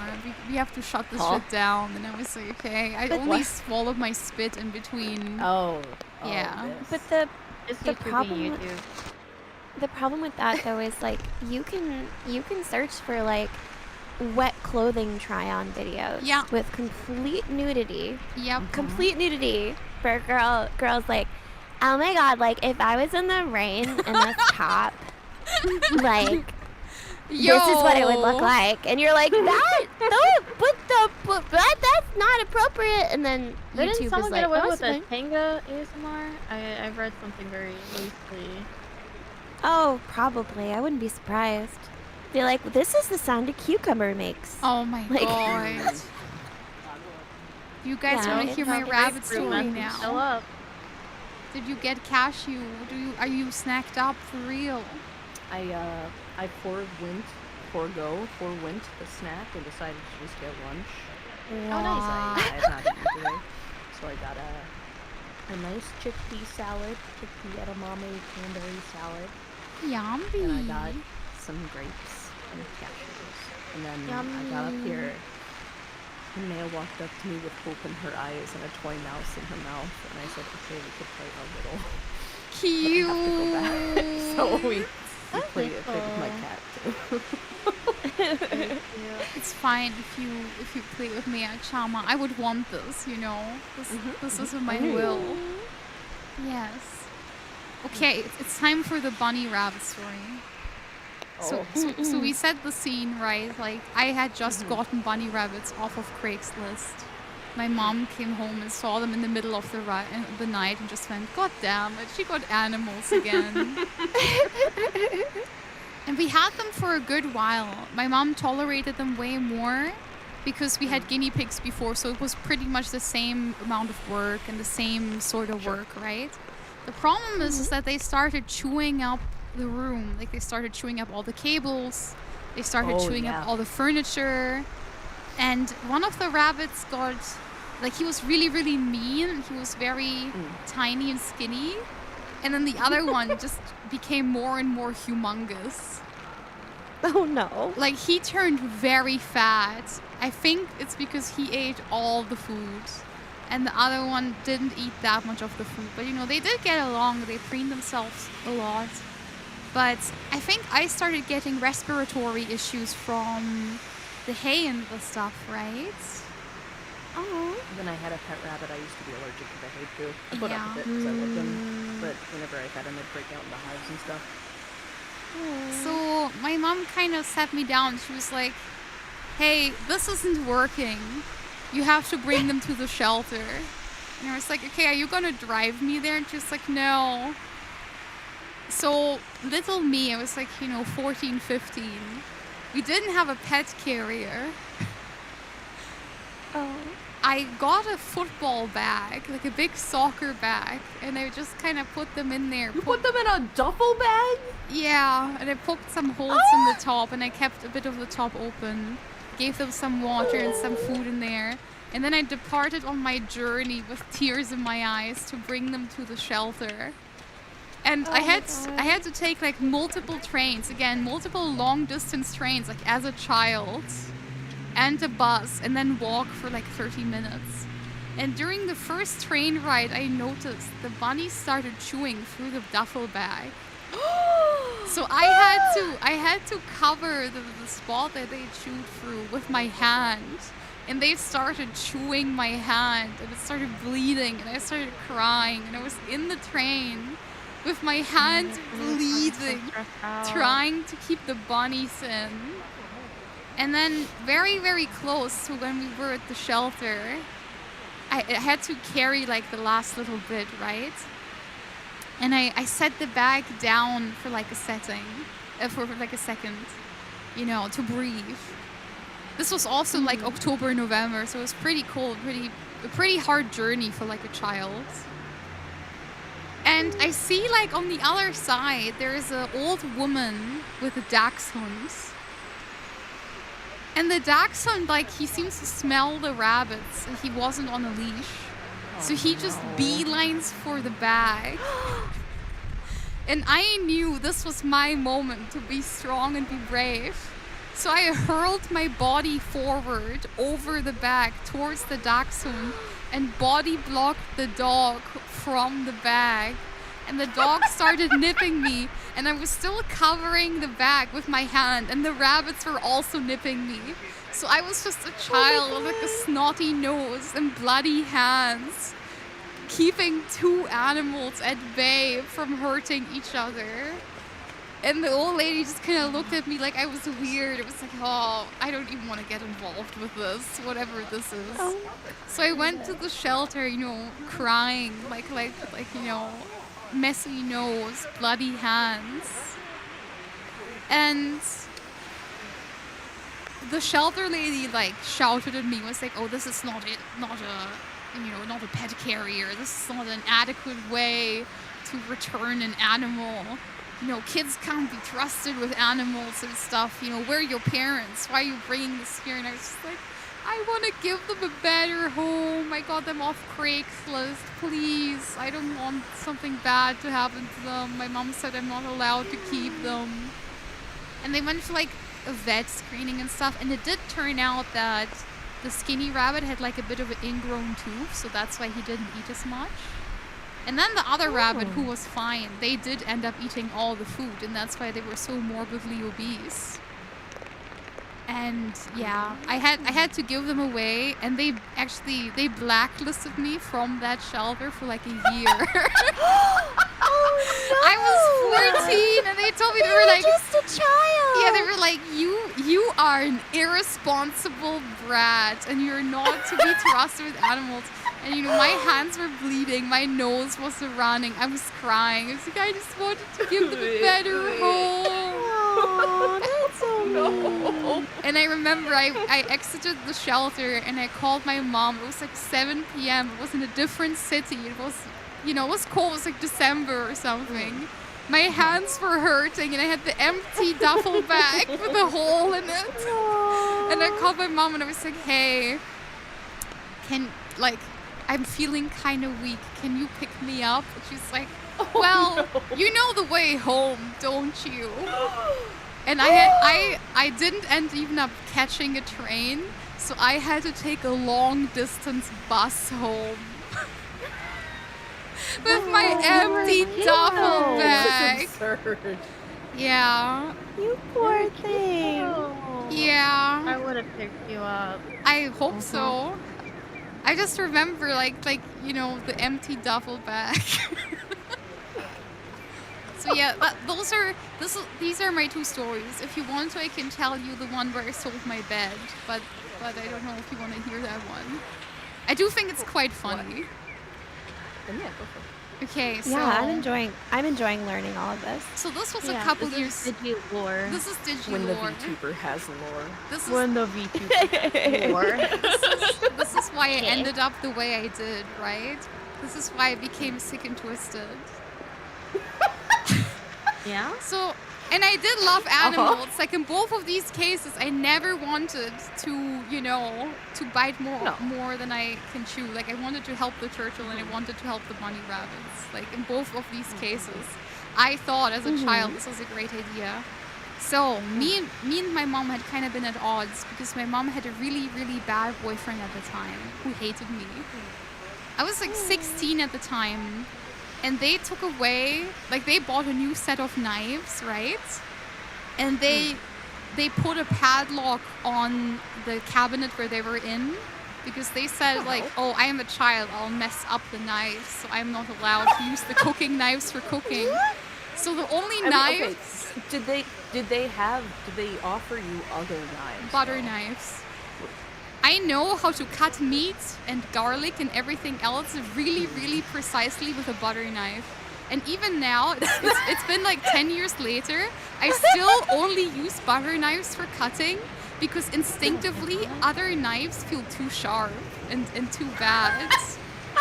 We have to shut this shit down. And I was like, okay. I only swallowed my spit in between. Oh. Yeah. This. But Just the YouTube problem and with- YouTube. the problem with that though is like you can search for like wet clothing try-on videos Yeah. with complete nudity. Yep. Complete nudity for a girls like, oh my god, like if I was in the rain in this top, like this is what it would look like, and you're like that. No, but that's not appropriate. And then Didn't YouTube someone is like, get away oh, with it's a fine. Tenga ASMR? I've read something very loosely. Oh, probably. I wouldn't be surprised. They're like, this is the sound a cucumber makes. Oh my Like- god. You guys Yeah, want to it's hear my Sounds rabbit like story fruit message. Show now? up. Did you get cashew? Are you snacked up for real? I forewent the snack and decided to just get lunch. Oh, nice. I have not eaten today. So I got a nice chickpea salad, chickpea edamame cranberry salad, Yummy. and I got some grapes and cashews. And then I got up here, and Maya walked up to me with hope in her eyes and a toy mouse in her mouth, and I said, okay, we could play a little. Cute. I have to go back. So we played with my cat too. It's fine if you play with me at Chama. I would want this, you know. This is in my will. Yes. Okay, it's time for the bunny rabbit story. So we set the scene, right? Like I had just gotten bunny rabbits off of Craigslist. My mom came home and saw them in the middle of the night and just went, God damn it, she got animals again. And we had them for a good while. My mom tolerated them way more because we had guinea pigs before, so it was pretty much the same amount of work and the same sort of work, right? The problem is that they started chewing up the room. Like they started chewing up all the cables. They started chewing up all the furniture. And one of the rabbits got, like he was really, really mean. He was very tiny and skinny. And then the other one just became more and more humongous. Oh no. Like he turned very fat. I think it's because he ate all the food. And the other one didn't eat that much of the food. But you know, they did get along. They preened themselves a lot. But I think I started getting respiratory issues from the hay and the stuff, right? Oh. When I had a pet rabbit, I used to be allergic to the hay too. I put up with it because I loved them. But whenever I had them, they'd break out in the hives and stuff. So my mom kind of sat me down. She was like, hey, this isn't working. You have to bring them to the shelter. And I was like, okay, are you going to drive me there? And she was like, no. So little me, I was like, 14, 15. We didn't have a pet carrier. Oh. I got a football bag, like a big soccer bag, and I just kind of put them in there. You put them in a duffel bag? Yeah, and I poked some holes in the top, and I kept a bit of the top open. Gave them some water and some food in there. And then I departed on my journey with tears in my eyes to bring them to the shelter. And I had to take like multiple trains, again, multiple long distance trains, like as a child. And a bus, and then walk for like 30 minutes. And during the first train ride, I noticed the bunny started chewing through the duffel bag. So I had to cover the spot that they chewed through with my hand. And they started chewing my hand, and it started bleeding, and I started crying, and I was in the train with my hand bleeding, trying to keep the bunnies in. And then very, very close to when we were at the shelter, I had to carry like the last little bit, right? And I set the bag down for like a second, to breathe. This was also like October, November, so it was pretty cold, a pretty hard journey for like a child. And I see like on the other side, there is an old woman with a dachshund. And the dachshund, like, he seems to smell the rabbits, and he wasn't on a leash. So he just beelines for the bag. And I knew this was my moment to be strong and be brave. So I hurled my body forward over the bag towards the dachshund and body blocked the dog from the bag. And the dog started nipping me, and I was still covering the bag with my hand, and the rabbits were also nipping me. So I was just a child with like a snotty nose and bloody hands, keeping two animals at bay from hurting each other. And the old lady just kind of looked at me like I was weird. It was like, oh, I don't even want to get involved with this, whatever this is. Oh. So I went to the shelter, crying, like messy nose, bloody hands. And the shelter lady shouted at me, was like, oh, this is not a pet carrier. This is not an adequate way to return an animal. Kids can't be trusted with animals and stuff. Where are your parents? Why are you bringing this here? And I was just like, I want to give them a better home. I got them off Craigslist. Please. I don't want something bad to happen to them. My mom said I'm not allowed to keep them. And they went to a vet screening and stuff. And it did turn out that the skinny rabbit had a bit of an ingrown tooth. So that's why he didn't eat as much. And then the other rabbit, who was fine, they did end up eating all the food. And that's why they were so morbidly obese. And yeah, I had to give them away, and they blacklisted me from that shelter for a year. Oh, I was 14, and they told me they were just a child. yeah, they were like, you are an irresponsible brat, and you're not to be trusted with animals. And my hands were bleeding, my nose was running, I was crying. I was like, I just wanted to give them a better home. Oh, that's so No. And I remember I exited the shelter and I called my mom. It was 7 p.m. It was in a different city. It was, it was cold. It was December or something. My hands were hurting and I had the empty duffel bag with a hole in it. And I called my mom and I was like, hey, I'm feeling kind of weak. Can you pick me up? And she's like, well, you know the way home, don't you? And I didn't end even up catching a train, so I had to take a long distance bus home. With my empty duffel bag. This is absurd. Yeah. You poor thing. Yeah. I would have picked you up. I hope so. I just remember the empty duffel bag. So yeah, these are my two stories. If you want to, I can tell you the one where I sold my bed, but I don't know if you want to hear that one. I do think it's quite funny. And yeah, go for it. Okay, so Yeah, I'm enjoying learning all of this. So this was a couple years. Digi lore. This is Digi When the lore. VTuber has lore. This is When the VTuber lore. this is why I ended up the way I did, right? This is why I became sick and twisted. Yeah? So, and I did love animals. In both of these cases, I never wanted to, to bite more than I can chew. I wanted to help the turtle and I wanted to help the bunny rabbits. In both of these cases, I thought as a child this was a great idea. So me and my mom had kind of been at odds because my mom had a really, really bad boyfriend at the time who hated me. I was 16 at the time. And they took away, they bought a new set of knives, right? And they put a padlock on the cabinet where they were in because they said, oh, I am a child, I'll mess up the knives, so I'm not allowed to use the cooking knives for cooking. So the only knives... Okay. Did they offer you other knives? Butter knives. I know how to cut meat and garlic and everything else really, really precisely with a butter knife. And even now, it's been 10 years later, I still only use butter knives for cutting because instinctively other knives feel too sharp and too bad.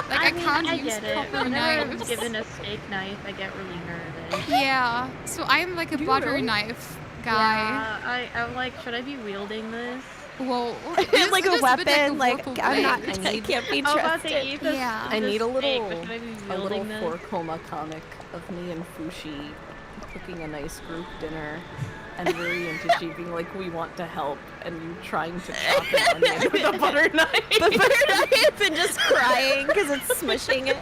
I can't use proper Whenever knives. I'm given a steak knife, I get really nervous. Yeah, so I'm a butter knife guy. Yeah, I'm should I be wielding this? Whoa. like a weapon. Like I'm not. I I need- can't be Oh, about to trusted. eat this. Yeah. I need a steak, little, but should I be a little building this? 4-coma comic of me and Fushi cooking a nice group dinner, and Ruri and Tachi being like, "We want to help," and you trying to chop an onion with a butter knife. The butter knife and just crying because it's smushing it.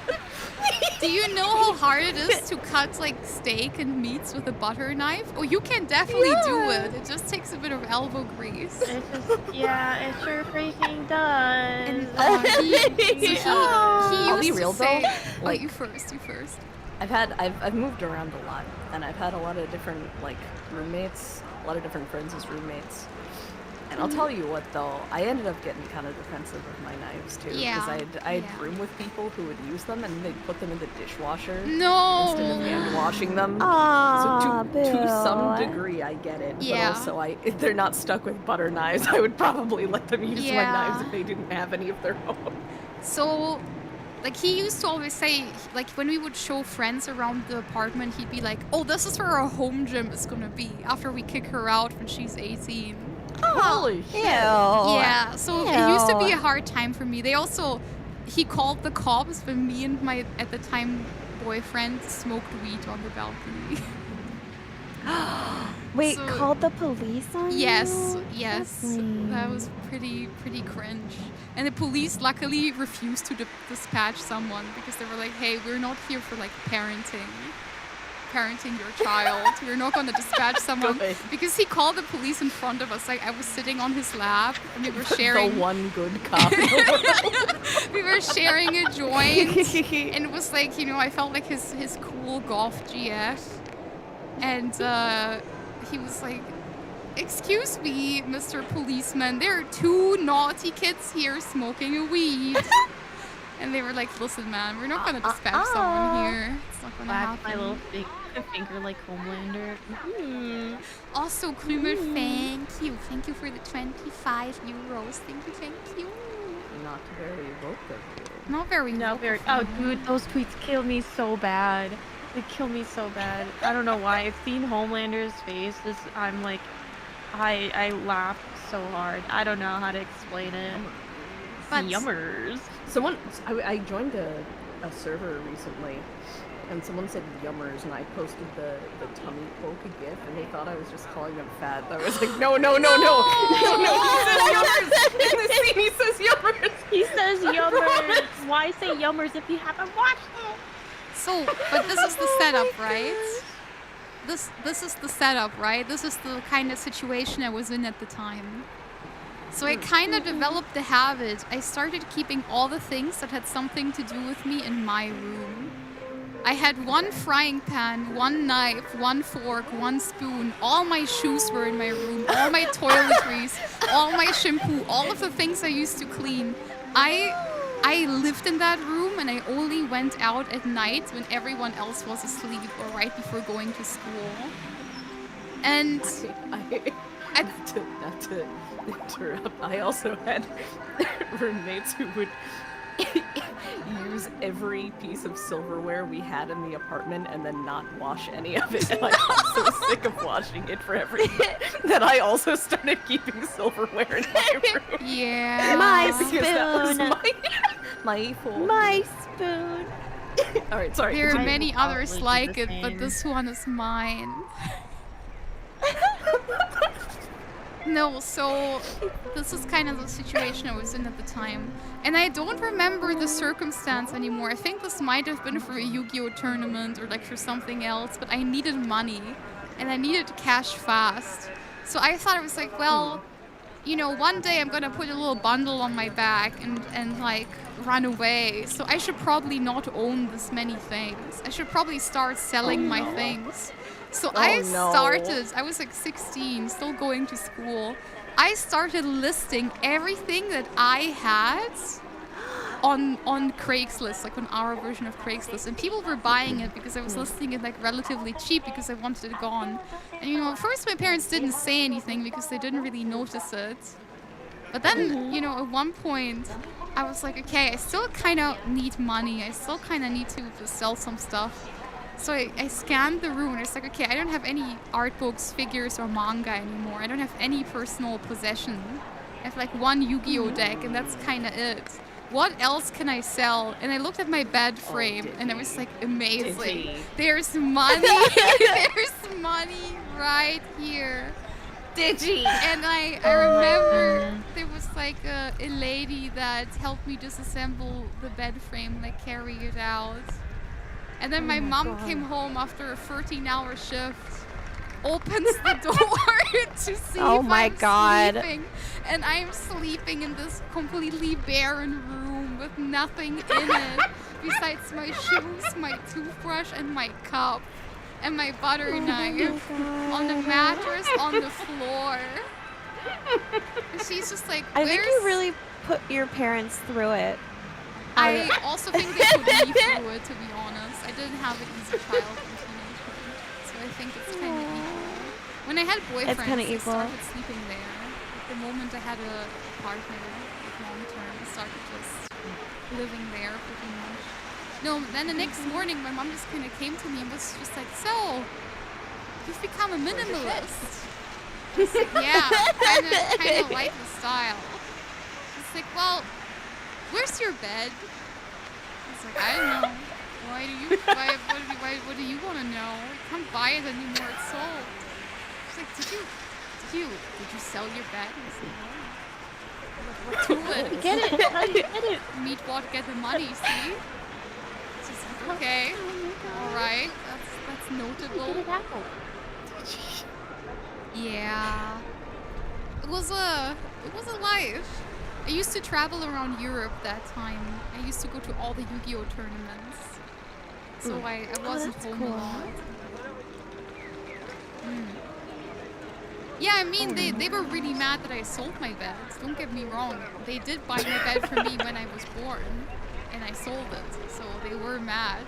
Do you know how hard it is to cut like steak and meats with a butter knife? Oh, you can definitely do Yeah. it. It just takes a bit of elbow grease. It's just, yeah, it sure freaking does. And he I'll be used real to say, though, oh, like- you first. I've moved around a lot, and I've had a lot of different like roommates, a lot of different friends as roommates. And I'll tell you what though, I ended up getting kind of defensive with my knives too, Yeah, because I'd yeah. room with people who would use them and they'd put them in the dishwasher No. instead of hand washing them. Aw, So to some Bill. degree, I get it. Yeah. But also, if they're not stuck with butter knives, I would probably let them use my Yeah. knives if they didn't have any of their own. So, like, he used to always say, like, when we would show friends around the apartment, he'd be like, oh, this is where our home gym is gonna be after we kick her out when she's 18. Holy shit! Ew. Yeah, so it used to be Ew. a hard time for me. He called the cops when me and my, at the time, boyfriend smoked weed on the balcony. Wait, So- called the police on you? Yes, That's that lame. was pretty cringe. And the police luckily refused to dispatch someone because they were like, hey, we're not here for like parenting your child. We're not going to dispatch someone. Good. Because he called the police in front of us. Like, I was sitting on his lap and we were The sharing one good cop in the world. we were sharing a joint. And it was like, you know, I felt like his cool golf GF. And he was like, excuse me, Mr. Policeman, there are 2 naughty kids here smoking a weed. And they were like, listen, man, we're not going to dispatch someone here. It's not going to Whack my happen. little finger like Homelander. Mm. Also, Klumer, thank you. Thank you for the 25 euros. Thank you. Not very vocal. Not very No, vocal very. from Oh, you. dude, those tweets kill me so bad. They kill me so bad. I don't know why. I've seen Homelander's face. I'm like, I laughed so hard. I don't know how to explain it. But- Yummers. I joined a server recently, and someone said yummers, and I posted the tummy poke gif, and they thought I was just calling them fat. I was like, no, he says yummers. In the scene, he says yummers. He says yummers. Why say yummers if you haven't watched it? So, but this is the setup, right? This is the setup, right? This is the kind of situation I was in at the time. So I kind of developed the habit. I started keeping all the things that had something to do with me in my room. I had 1 frying pan, 1 knife, 1 fork, 1 spoon. All my shoes were in my room. All my toiletries, all my shampoo, all of the things I used to clean. I lived in that room and I only went out at night when everyone else was asleep or right before going to school. And Not to interrupt, I also had roommates who would use every piece of silverware we had in the apartment and then not wash any of it. And I got so sick of washing it for everyone that I also started keeping silverware in my room. yeah. My Because that was spoon. my fault. My spoon. Alright, sorry. There are continue. many probably others do the like it, but same. this one is mine. No, so this is kind of the situation I was in at the time. And I don't remember the circumstance anymore. I think this might have been for a Yu-Gi-Oh tournament or like for something else, but I needed money and I needed cash fast. So I thought it was like, well, you know, one day I'm gonna put a little bundle on my back and like run away. So I should probably not own this many things. I should probably start selling my things. So I was like 16, still going to school. I started listing everything that I had on Craigslist, like on our version of Craigslist. And people were buying it because I was listing it like relatively cheap because I wanted it gone. And you know, at first my parents didn't say anything because they didn't really notice it. But then, you know, at one point I was like, okay, I still kind of need money. I still kind of need to sell some stuff. So I scanned the room and it's like, okay, I don't have any art books, figures, or manga anymore. I don't have any personal possession I have like one Yu-Gi-Oh deck, and that's kind of it. What else can I sell? And I looked at my bed frame, and I was like, amazing. Digi. There's money. There's money right here. Digi. And I remember there was like a lady that helped me disassemble the bed frame, like carry it out. And then my mom came home after a 13-hour shift, opens the door to see if I'm sleeping. And I'm sleeping in this completely barren room with nothing in it besides my shoes, my toothbrush, and my cup. And my butter knife on the mattress on the floor. And she's just like, I think you really put your parents through it. I also think they put me through it, to be honest. I didn't have an easy childhood and teenagehood, so I think it's kind of equal. When I had boyfriends, I started sleeping there. Like, the moment I had a partner, like long-term, I started just living there pretty much. No, then the next morning, my mom just kind of came to me and was just like, so, you've become a minimalist. I was like, yeah, kind of like the style. She's like, well, where's your bed? I was like, I don't know. What do you want to know? I can't buy it anymore, it's sold. She's like, did you sell your bed? I was like, no. What to it? Get it? How do you get it? Meet what, get the money, see? She's like, okay, alright, that's notable. Yeah. It was a life. I used to travel around Europe that time. I used to go to all the Yu-Gi-Oh tournaments. So I wasn't home a lot. Yeah, I mean, they were really mad that I sold my bed. Don't get me wrong. They did buy my bed for me when I was born, and I sold it. So they were mad.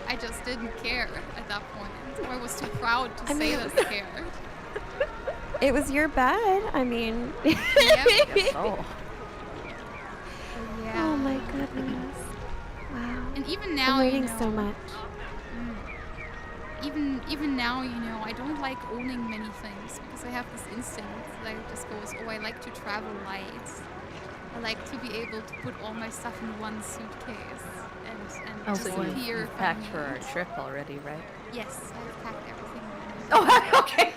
I just didn't care at that point. I was too proud to say that I cared. It was your bed. I mean. Yep. Oh. Yeah. Oh my goodness. Wow. And even now, I'm learning so much. Even now, I don't like owning many things because I have this instinct that just goes, oh, I like to travel light. I like to be able to put all my stuff in one suitcase and So disappear. you've packed for our trip already, right? Yes, I've packed everything. Oh, okay.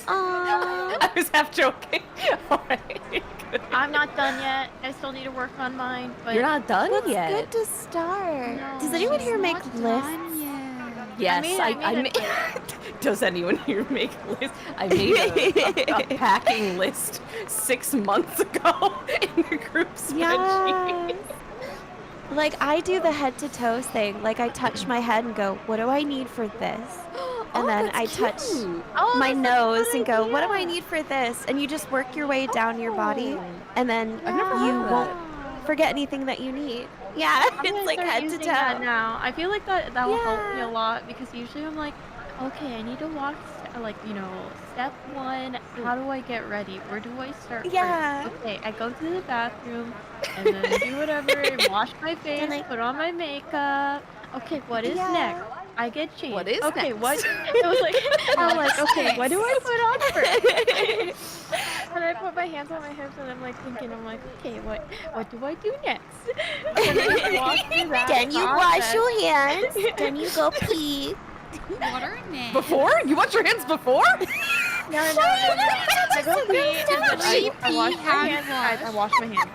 I was half joking. Alright. I'm not done yet. I still need to work on mine. But You're not done That's yet. good to start. No. Does anyone here make lists? Yes, I made Does anyone here make lists? I made a packing list 6 months ago in the group spreadsheet. Yes. Like, I do the head to toe thing. Like, I touch my head and go, what do I need for this? And then I touch my nose and go, what do I need for this? And you just work your way down your body, and then you won't forget anything that you need. Yeah, it's like head to toe. That now. I feel like that will help me a lot because usually I'm like, okay, I need to walk, step one, how do I get ready? Where do I start Yeah. first? Okay, I go to the bathroom and then do whatever, wash my face, put on my makeup. Okay, what is next? I get changed. What is okay, next? what? It was like, I'm like, okay, what do I put on first? And I put my hands on my hips and I'm like thinking, okay, what do I do next? And then I walk through that Then you wash process. your hands. Then you go pee. Water next. Before? You wash your hands before? No. I go pee and then I wash my hands. Guys, I wash my hands.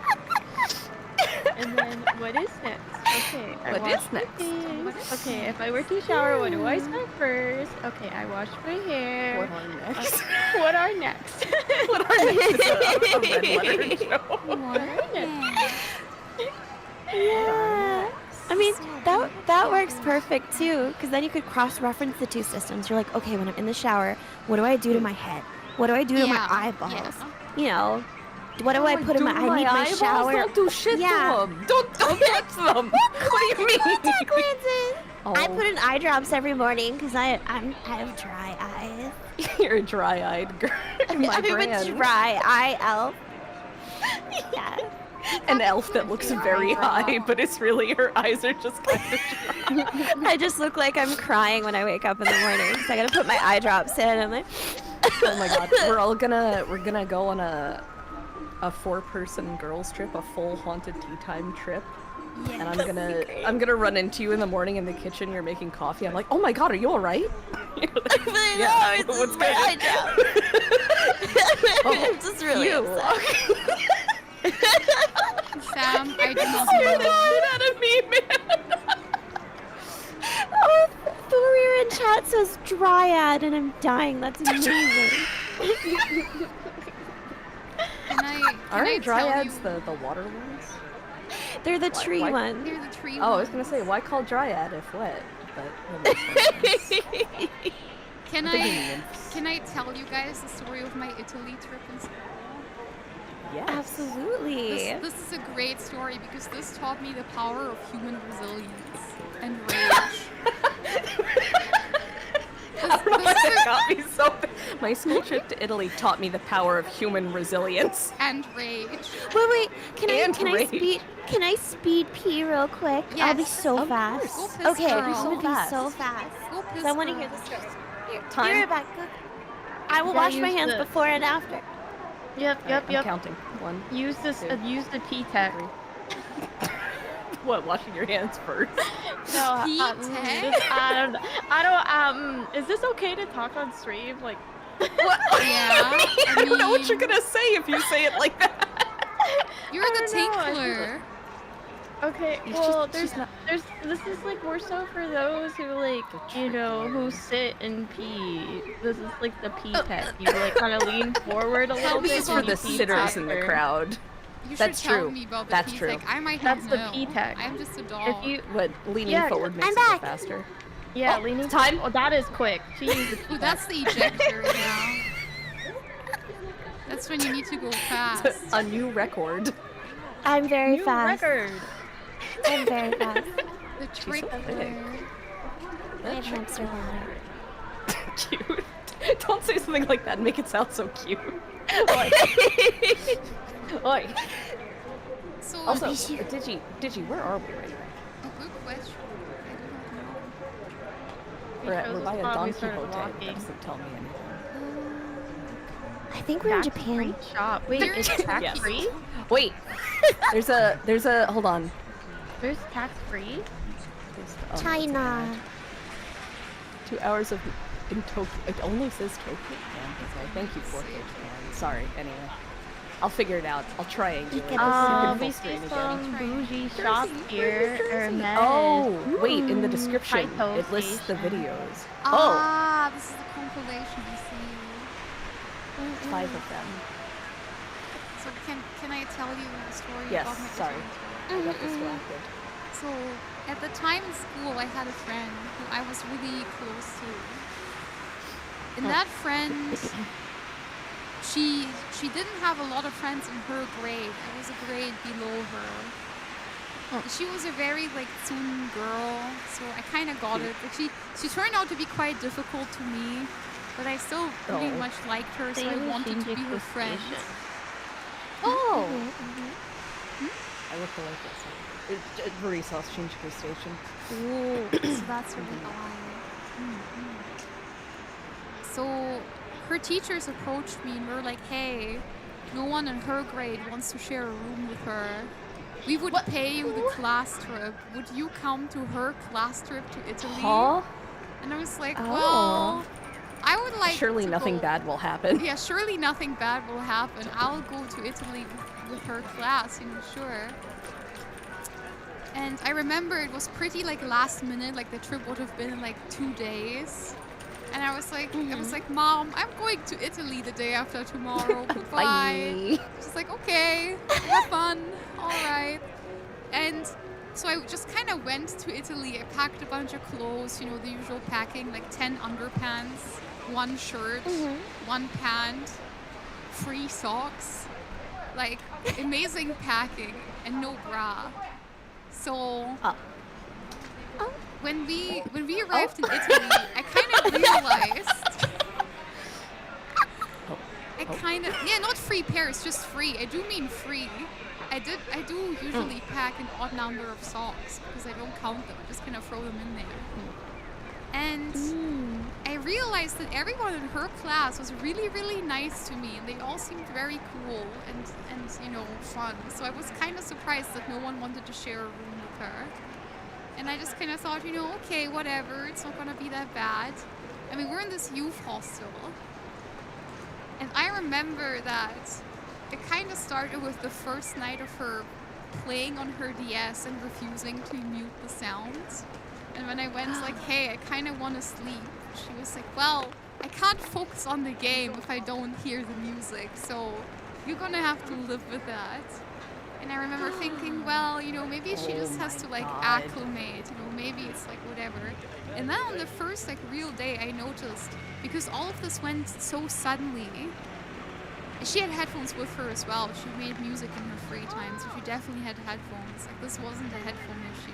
And then what is next? Okay, What is next? Okay, if I were to shower, what do I start first? Okay, I wash my hair. What are next? What are next? What are next? Is a red letter show. Water next. Yeah. I mean, that works perfect too, because then you could cross-reference the two systems. You're like, okay, when I'm in the shower, what do I do to my head? What do I do to my eyeballs? Yeah. What do I put in my? I need my eyeballs? shower. Don't do shit to them. Don't touch them. What do you mean? Contact lenses. Oh. I put in eye drops every morning because I have dry eyes. You're a dry-eyed girl. My I'm brand. a dry eye elf. Yeah. An elf that looks very high, but it's really her eyes are just kind of dry. I just look like I'm crying when I wake up in the morning. So I gotta put my eye drops in. I'm like, Oh my god, we're gonna go on a a 4-person girls trip, a full haunted tea time trip. Yeah. And I'm gonna run into you in the morning in the kitchen. You're making coffee. I'm like, oh my god, are you all right? You're like, yeah, what's good? I'm just really upset. Sam, I do not You're know. the shit out of me, man. Oh, Thorir in chat says dryad, and I'm dying. That's amazing. Can I Aren't tell dryads you? the water ones? They're the tree why- one. They're the tree Oh, I was ones. gonna say, why call dryad if wet? But that makes no sense. Can I'm thinking I nymphs. can I tell you guys the story of my Italy trip in school? Yes. Absolutely. This is a great story because this taught me the power of human resilience and rage. I don't know why that got me so bad. My school trip to Italy taught me the power of human resilience. And rage. Wait. Can And I rage. speed? Can I speed pee real quick? I'll be Yes, so of fast. course. Go piss, Okay, girl. I'm gonna be fast. so fast. Go piss, I want to hear girl. the story. Here, Time. be right back. I will You gotta wash my use hands the- before and after. Yep, Alright, yep, I'm yep. counting. 1. Use this. two, Use the P tech. What? Washing your hands first? No, P-tech? I don't. Is this okay to talk on stream? Like, What? Yeah, I don't know what you're gonna say if you say it like that. You're I the don't know, I tinkler. okay, It's well, just not- this is like more so for those who like, you know, who sit and pee. This is like the pee tech. You like kind of lean forward a little bit. This is when for you the pee sitters in the faster. crowd. You That's should tell true. me about the That's P-tech. true. I might That's not the know. P-tech. I'm just a dog. If you, What? Leaning Yeah, forward makes I'm it go back. faster. yeah, Oh, leaning. time. Oh, that is quick. She used the Ooh, P-tech. that's the ejector now. That's when you need to go fast. A new record. I'm very New fast. record. I'm very fast. The trick so big. there. I have hamster bladder. Cute. Don't say something like that and make it sound so cute. Oi. Oi. So, Also, Digi, where are we right now? a good question. We're Because by it's a probably Don started Quixote. That walking. doesn't tell me anything. I think we're in Tax Japan. free shop. Wait, There it's is tax Yes. free? Wait. There's a. Hold on. There's tax free? China. 2 hours of in Tokyo. It only says Tokyo. Yeah, thank you for Japan. Sorry. Anyway, I'll figure it out. I'll triangulate. Ikebusu. We see some bougie shops here. Hermes. Oh, wait. In the description, Taito it lists the station. videos. Ah, this is the compilation you see. 5 of them. So can I tell you a story Yes, about my sorry. Italy trip? I got distracted. So at the time in school, I had a friend who I was really close to. And that friend, she didn't have a lot of friends in her grade. I was a grade below her. She was a very like Tsun girl, so I kind of got it. But she turned out to be quite difficult to me, but I still really Oh. much liked her, so I Same wanted to be Shinjuku her friend. Station. Oh! Hmm? I look like this. Varisos Shinjuku Station. Oh, so that's really odd. So her teachers approached me and were like, hey, no one in her grade wants to share a room with her. We would pay you the class trip. Would you come to her class trip to Italy? Huh? And I was like, Oh. well, I would like Surely to nothing go. bad will happen. Yeah, surely nothing bad will happen. I'll go to Italy with her class, sure. And I remember it was pretty like last minute, like the trip would have been in like 2 days. And I was like, Mom, I'm going to Italy the day after tomorrow. Goodbye. Bye. She's like, okay, have fun. All right. And so I just kind of went to Italy. I packed a bunch of clothes, you know, the usual packing, like 10 underpants, 1 shirt, 1 pant, 3 socks. Like, amazing packing and no bra. So when we arrived in Italy, I kind of realized not free pairs, just free. I do mean free. I do usually pack an odd number of socks because I don't count them. I just kind of throw them in there. And I realized that everyone in her class was really, really nice to me, and they all seemed very cool and you know, fun. So I was kind of surprised that no one wanted to share a room with her. And I just kind of thought, you know, okay, whatever, it's not gonna be that bad. I mean, we're in this youth hostel, and I remember that it kind of started with the first night of her playing on her DS and refusing to mute the sounds. And when I went like, hey, I kind of want to sleep, she was like, well, I can't focus on the game if I don't hear the music, so you're gonna have to live with that. And I remember thinking, well, you know, maybe she just has to like acclimate, you know, maybe it's like whatever. And then on the first like real day, I noticed, because all of this went so suddenly, she had headphones with her as well. She made music in her free time, so she definitely had headphones. Like, this wasn't a headphone issue.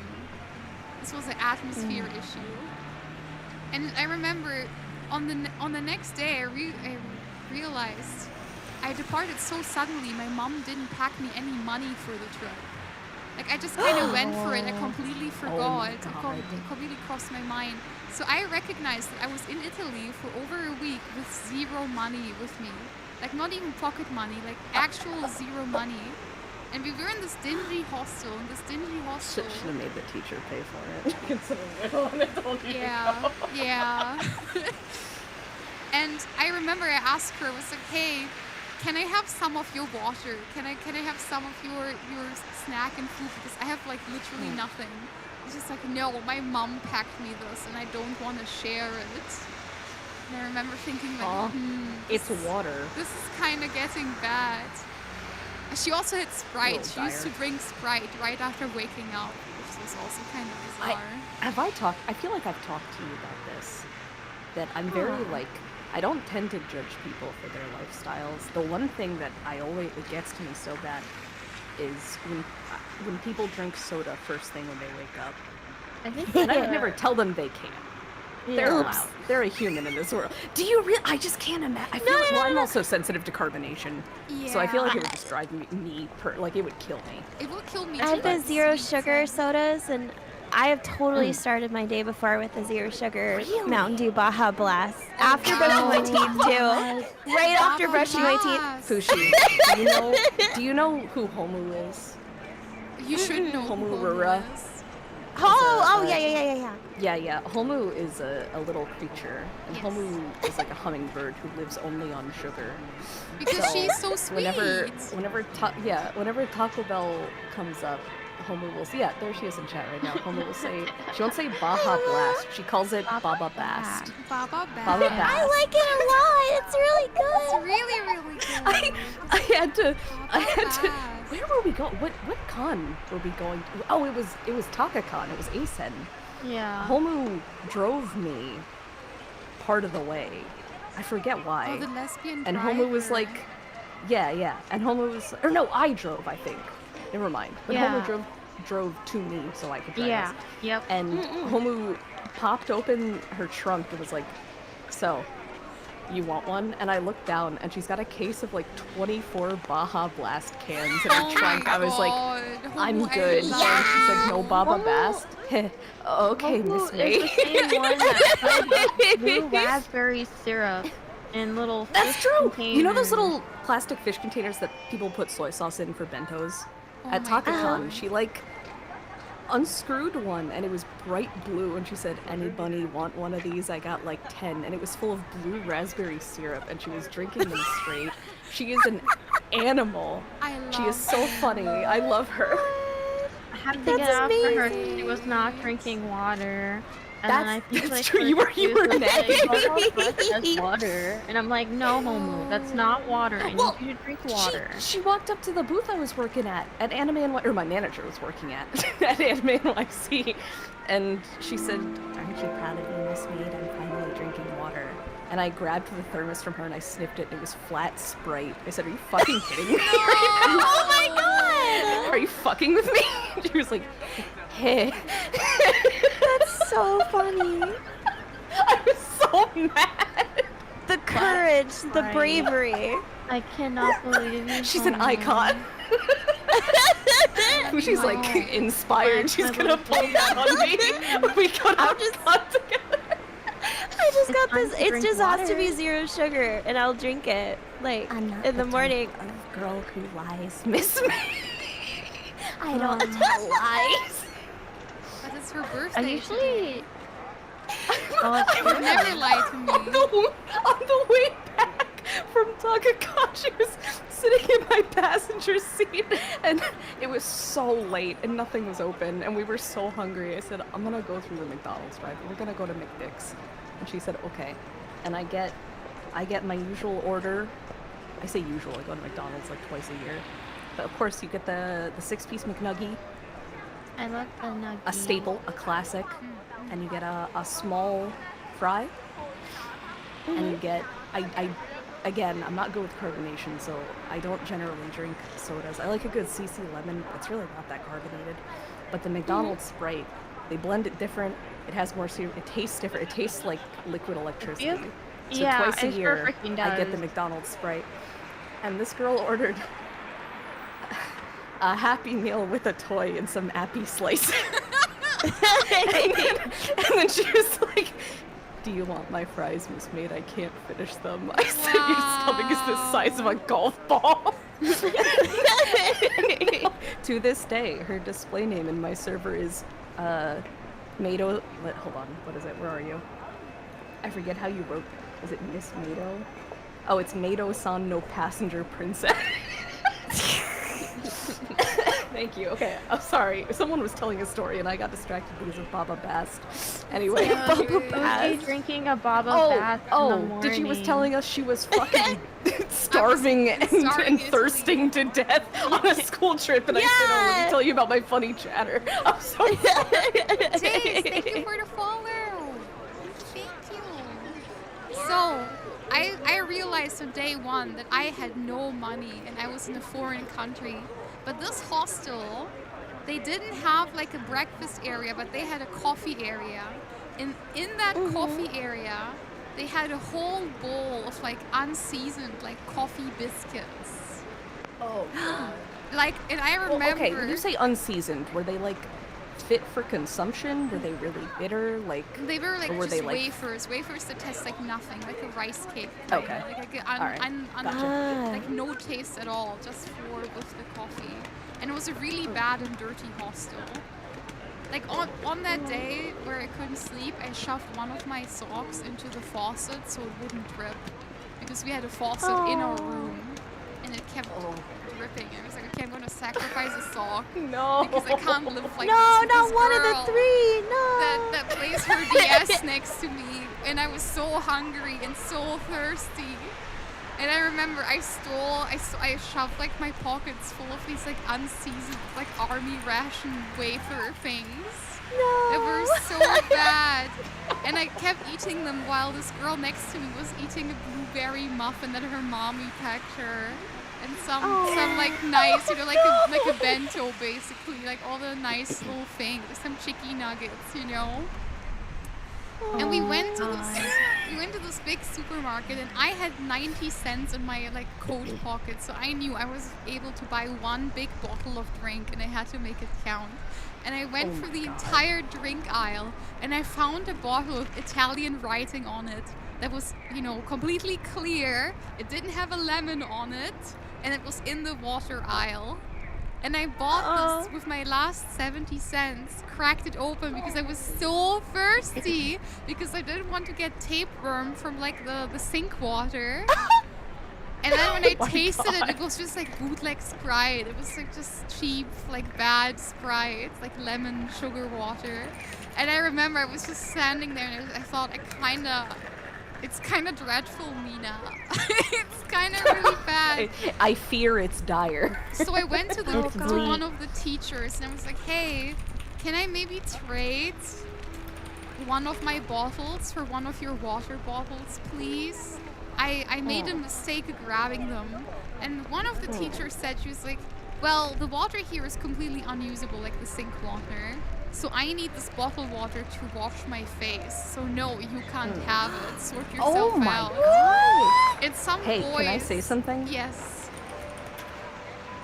This was an atmosphere issue. And I remember on the next day, I realized I departed so suddenly. My mom didn't pack me any money for the trip. Like, I just kind of went for it. I completely forgot. It completely crossed my mind. So I recognized that I was in Italy for over a week with zero money with me. Like, not even pocket money, like actual zero money. And we were in this dingy hostel, Should have made the teacher pay for it. Considering I don't Yeah, yeah. And I remember I asked her, I was like, hey, can I have some of your water? Can I have some of your snack and food? Because I have like literally nothing. It's just like, no, my mom packed me this and I don't want to share it. And I remember thinking like, it's water. This is kind of getting bad. She also had Sprite. She used to drink Sprite right after waking up, which was also kind of bizarre. I feel like I've talked to you about this. That I'm very like, I don't tend to judge people for their lifestyles. The one thing that it gets to me so bad is when people drink soda first thing when they wake up. And I would never tell them they can't. They're allowed. They're a human in this world. Do you really? I just can't imagine. I feel I'm also sensitive to carbonation. Yeah. So I feel like it would just drive me like it would kill me. It would kill me I too. have the zero sugar sodas, and I have totally started my day before with the zero sugar Mountain Dew Baja Blast. After brushing my teeth too. Right after brushing my teeth. Fushi, do you know who Homu is? You should know Homu who Rura. Homu is. Yeah. Homu is a little creature, and Yes. Homu is like a hummingbird who lives only on sugar. Because she's so sweet. Whenever Taco Bell comes up, Homu will say, there she is in chat right now. Homu will say, she won't say Baja Blast, she calls it Baba Bast. Baba Bast. Baba Bast. I like it a lot. It's really good. It's really, really good. I had to. Bast. Where were we going? What con were we going to? Oh, it was TakaCon. It was Asen. Yeah. Homu drove me part of the way. I forget why. Oh, the lesbian And Homu was driver. like, yeah. And Homu was, or no, I drove, I think. Never mind. But Homu drove to me so I could drive. Yeah. Yep. And Homu popped open her trunk and was like, so, you want one? And I looked down and she's got a case of like 24 Baja Blast cans in her trunk. I was like, I'm good. And she said, no Baba Bast. Okay, Miss May. It's the same one that sells blue raspberry syrup in little That's fish true! containers. You know those little plastic fish containers that people put soy sauce in for bentos? At my TakaCon, she like unscrewed one and it was bright blue and she said, anybody want one of these? I got like 10 and it was full of blue raspberry syrup and she was drinking them straight. She is an animal. She is so funny. I love her. I have to get off for her. She was not drinking water. And then I think That's true. You were nagging. That's water. And I'm like, no, Homu, that's not water. I need you to drink water. She walked up to the booth I was working at Anime NYC, or my manager was working at Anime NYC, and she said, aren't you proud of me, Miss Mead? I'm finally drinking water. And I grabbed the thermos from her and I sniffed it and it was flat Sprite. I said, are you fucking kidding me right now? Oh my god! Are you fucking with me? She was like, hey. That's so funny. I was so mad. The courage, the bravery. I cannot believe you. She's an icon. She's like inspired. She's gonna pull that on me. We go out together. just It's got fun this. to It drink just has to be water. 0 sugar, and I'll drink it like I'm not in the morning. type of girl who lies, Miss May. I don't tell lies. But it's her birthday. I today. usually. Oh, it's You would never lie to me. On the way back from Takakashi, I was sitting in my passenger seat, and it was so late, and nothing was open, and we were so hungry. I said, I'm gonna go through the McDonald's drive. We're gonna go to McDick's. And she said, okay. And I get my usual order. I say usual, I go to McDonald's like twice a year. But of course, you get the 6-piece McNugget, I love the nugget. a staple, a classic, and you get a small fry, and you get, again, I'm not good with carbonation, so I don't generally drink sodas. I like a good CC lemon, but it's really not that carbonated. But the McDonald's Sprite, they blend it different, it has more syrup, it tastes different, it tastes like liquid electricity. Yep. So Yeah, twice a it sure year, freaking I get the does. McDonald's Sprite. And this girl ordered a Happy Meal with a toy and some appy slices. and then she was like, do you want my fries, Miss Maid? I can't finish them. I said, your stomach is the size of a golf ball. To this day, her display name in my server is Mado. Hold on, what is it? Where are you? I forget how you wrote. Is it Miss Mado? Oh, it's Mado-san no passenger princess. Thank you. Okay, I'm sorry. Someone was telling a story and I got distracted because of Baba Bast. Anyway, Baba Usually Bast. drinking a Baba bath in the Oh, morning. did she was telling us she was fucking starving and starving thirsting to death on a school trip, and I said, "Oh, let me tell you about my funny chatter." I'm so sorry. Jace, thank you for the follow. Thank you. So, I realized on day one that I had no money and I was in a foreign country. But this hostel, they didn't have like a breakfast area, but they had a coffee area. And in that coffee area, they had a whole bowl of like unseasoned like coffee biscuits. Oh God. Like, and I remember. Well, okay, when you say unseasoned, were they like fit for consumption? Were they really bitter? Like They were like or were just they, like- wafers that taste like nothing, like a rice cake. Okay. Like a Alright, gotcha. like no taste at all, just for with the coffee. And it was a really bad and dirty hostel. Like on that day where I couldn't sleep, I shoved one of my socks into the faucet so it wouldn't drip. Because we had a faucet in our room and it kept dripping. And I was like, okay, I'm gonna sacrifice a sock. No. Because I can't live like No, this with not this one of girl the three. No. that plays her DS next to me, and I was so hungry and so thirsty. And I remember I shoved like my pockets full of these like unseasoned like army ration wafer things. No. They were so bad. And I kept eating them while this girl next to me was eating a blueberry muffin that her mommy packed her. And some like nice, you know, like a bento basically, like all the nice little things, some chicky nuggets, you know. And we went to this big supermarket, and I had 90 cents in my like coat pocket, so I knew I was able to buy one big bottle of drink, and I had to make it count. And I went for the entire drink aisle, and I found a bottle with Italian writing on it that was, you know, completely clear. It didn't have a lemon on it, and it was in the water aisle. And I bought this with my last 70 cents, cracked it open because I was so thirsty, because I didn't want to get tapeworm from like the sink water. And then when I tasted it, it was just like bootleg Sprite. It was like just cheap, like bad Sprite, like lemon sugar water. And I remember I was just standing there and I thought, it's kind of dreadful, Mina. It's kind of really bad. I fear it's dire. So I went to one of the teachers and I was like, hey, can I maybe trade one of my bottles for one of your water bottles, please? I made a mistake grabbing them. And one of the teachers said, she was like, well, the water here is completely unusable, like the sink water. So I need this bottled water to wash my face. So no, you can't have it. Sort yourself Oh my out. God. It's some Hey, boys. can I say something? Yes.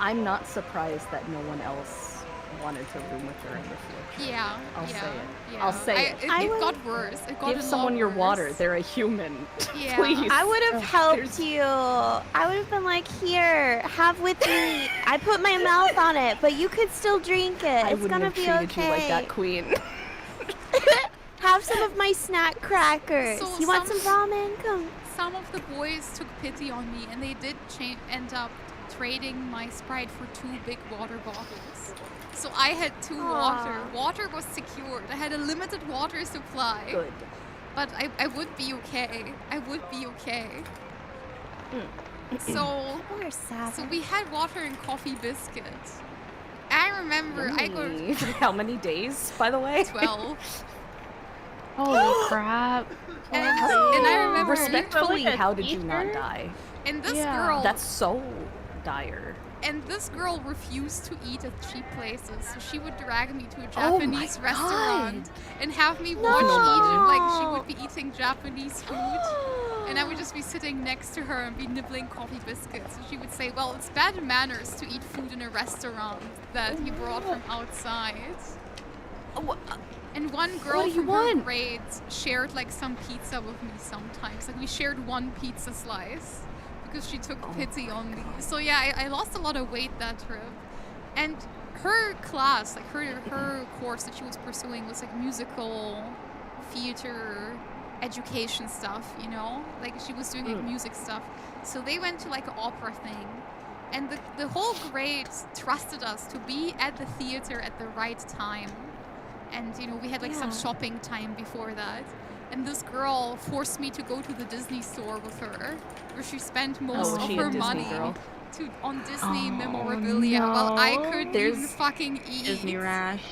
I'm not surprised that no one else wanted to room with her in the future. Yeah. I'll yeah, say it. Yeah. I'll say it. It got worse. It got Give a lot someone your worse. water. They're a human. Yeah. Please. I would have helped there's- you. I would have been like, here, have with me. I put my mouth on it, but you could still drink it. I It's wouldn't gonna have be treated okay. you like that, queen. Have some of my snack crackers. So You want some ramen? Come. Some of the boys took pity on me, and they did end up trading my Sprite for 2 big water bottles. So I had 2 water. Aw. Water was secured. I had a limited water supply. Good. But I would be okay. I would be okay. So People are savage. so we had water and coffee biscuits. I remember I got Yummy. How many days, by the way? 12. Holy crap. And I remember Respectfully, Like a how did you not teacher? die? and this Yeah. girl That's so dire. and this girl refused to eat at cheap places, so she would drag me to a Oh my Japanese restaurant God. and have me watch No. like she would be eating Japanese food. And I would just be sitting next to her and be nibbling coffee biscuits. And she would say, well, it's bad manners to eat food in a restaurant that you brought from outside. And one girl do you from her want? grade shared like some pizza with me sometimes. Like we shared one pizza slice because she took pity on me. So yeah, I lost a lot of weight that trip. And her class, like her course that she was pursuing was like musical theater education stuff, you know? Like she was doing like music stuff. So they went to like an opera thing. And the whole grade trusted us to be at the theater at the right time. And you know, we had like some Yeah. shopping time before that. And this girl forced me to go to the Disney store with her, where she spent most was of she a her Disney money girl? on Disney Oh, memorabilia, while I no. couldn't There's even fucking eat. Disney rash.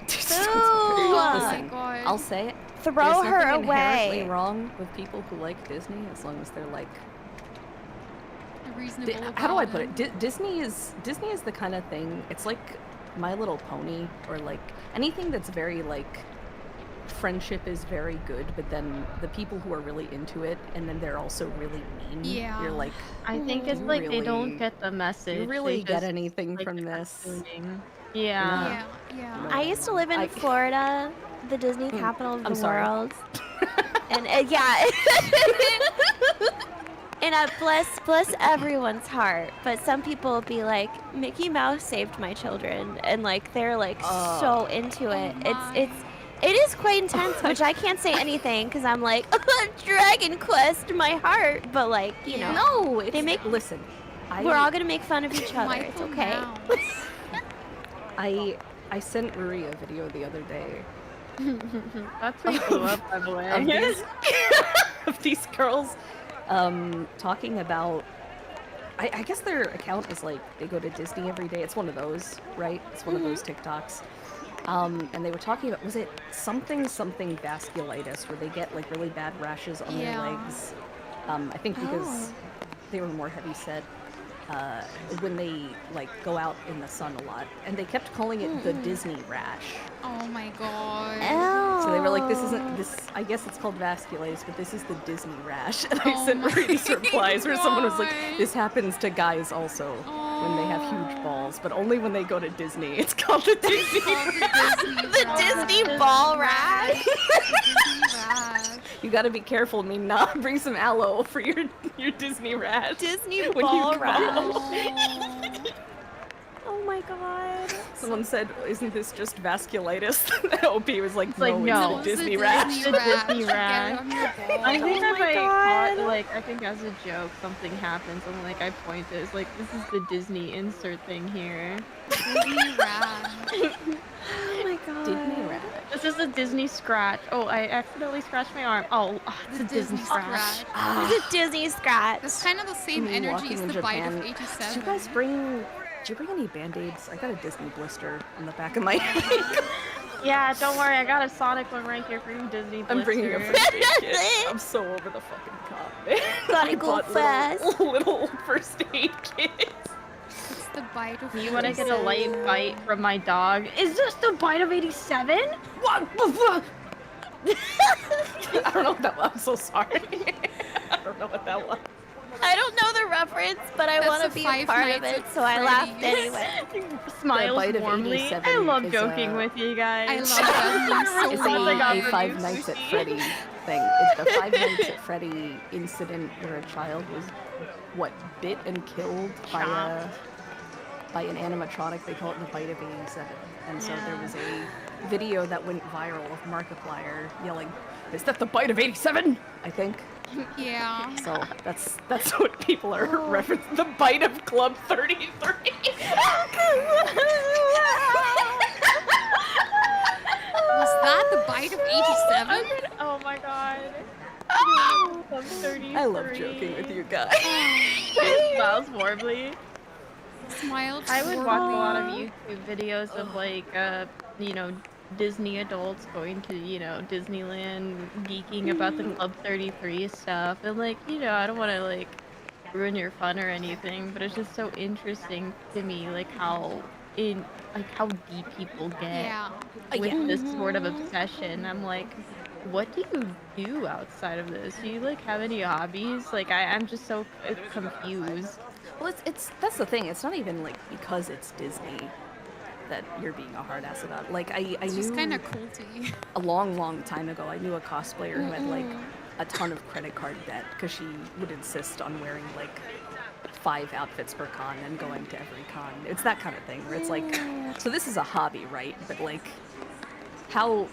Oh Listen, my god. I'll say it. Throw There's her nothing inherently away. wrong with people who like Disney, as long as they're like. Reasonable How do I about put it? Disney is the kind of thing. It's like My Little Pony, or like anything that's very like. Friendship is very good, but then the people who are really into it, and then they're also really mean. Yeah. You're like, I think it's You like they really- don't get the message. you They really get just, anything like, from this? cartooning. Yeah. Yeah, yeah. No. I used to live in I- Florida, the Disney capital of I'm the sorry. world. And yeah. And bless everyone's heart, but some people will be like, Mickey Mouse saved my children, and like they're like so into it. my. It is quite intense, which I can't say anything because I'm like Dragon Quest, my heart. But like you know, no, it's, They make- listen. we're all gonna make fun of each other. It's Michael okay. Mouse. I sent Ruri a video the other day That's what blew up, by the way. of these, of these girls talking about. I guess their account is like they go to Disney every day. It's one of those, right? It's one of those TikToks. And they were talking about, was it something vasculitis, where they get like really bad rashes on their Yeah. legs? I think because they were more heavy set when they like go out in the sun a lot, and they kept calling it the Disney rash. Oh my god. So they were like, this isn't this. I guess it's called vasculitis, but this is the Disney rash. And I Oh sent my Ruri these replies where someone was like, God. this happens to guys also when they have huge balls, but only when they go to Disney. It's called the Disney. The Disney ball rash. Disney rash. You gotta be careful, Mina. Bring some aloe for your Disney rash. Disney When you ball go. rash. Oh. Oh my god. Someone said, isn't this just vasculitis? OP was like, like, no, no. it's the It's a Disney rash. Disney Get it rash. on your balls. I think Oh if my I God. caught, like, I think as a joke something happens and like I point it, it's like, this is the Disney insert thing here. Disney rash. Oh my god. Disney rash. This is a Disney scratch. Oh, I accidentally scratched my arm. Oh, it's a Disney scratch. It's a Disney scratch. That's kind of the same Me energy walking as in the bite Japan. of Did 87. you guys bring any band-aids? I got a Disney blister on the back of my head. Yeah, don't worry, I got a Sonic one right here for you, Disney I'm bringing a blister. first aid kit. I'm so over the fucking top, man. Gotta I go bought fast. little first aid kits. It's the bite of You want to get a 87. light bite from my dog? Is this the bite of 87? What? I don't know what that was. I'm so sorry. I don't know what that was. I don't know the reference, but I That's want the to be a Five part Nights of it, at so I laughed Freddy's. anyway. Smiles Bite of warmly. 87 I love is, joking with you guys. I love that so It's much. a Five Nights at Freddy thing. It's the Five Nights at Freddy incident where a child was, what, bit and killed by an animatronic. They call it the Bite of 87. And so there was a video that went viral of Markiplier yelling, "Is that the Bite of 87?" I think. Yeah. So that's what people are referencing. The Bite of Club 33. Was that the Bite of 87? Oh my god. I love joking with you guys. Smiles warmly. Smiled. I would watch a lot of warmly. YouTube videos of like, you know, Disney adults going to, you know, Disneyland, geeking about the Club 33 stuff, and like, you know, I don't want to like ruin your fun or anything, but it's just so interesting to me, like how how deep people get Yeah. with this sort of obsession. I'm like, what do you do outside of this? Do you like have any hobbies? Like I'm just so confused. Well, that's the thing. It's not even like because it's Disney that you're being a hard ass about. Like I It's knew just kind of culty. a long time ago. I knew a cosplayer who had like a ton of credit card debt because she would insist on wearing like 5 outfits per con and going to every con. It's that kind of thing where it's like, so this is a hobby, right? But like, how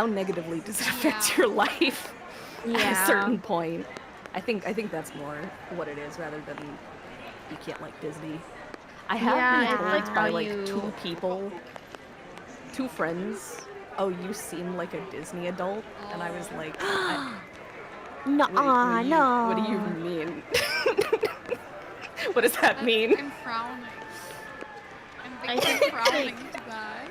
negatively does it affect your life at a certain point? I think that's more what it is rather than you can't like Disney. I have been told like by how like you- 2 people, 2 friends, "Oh, you seem like a Disney adult," and I was like, No, no. What do you mean? What does that mean? I'm frowning. I I'm think frowning to that.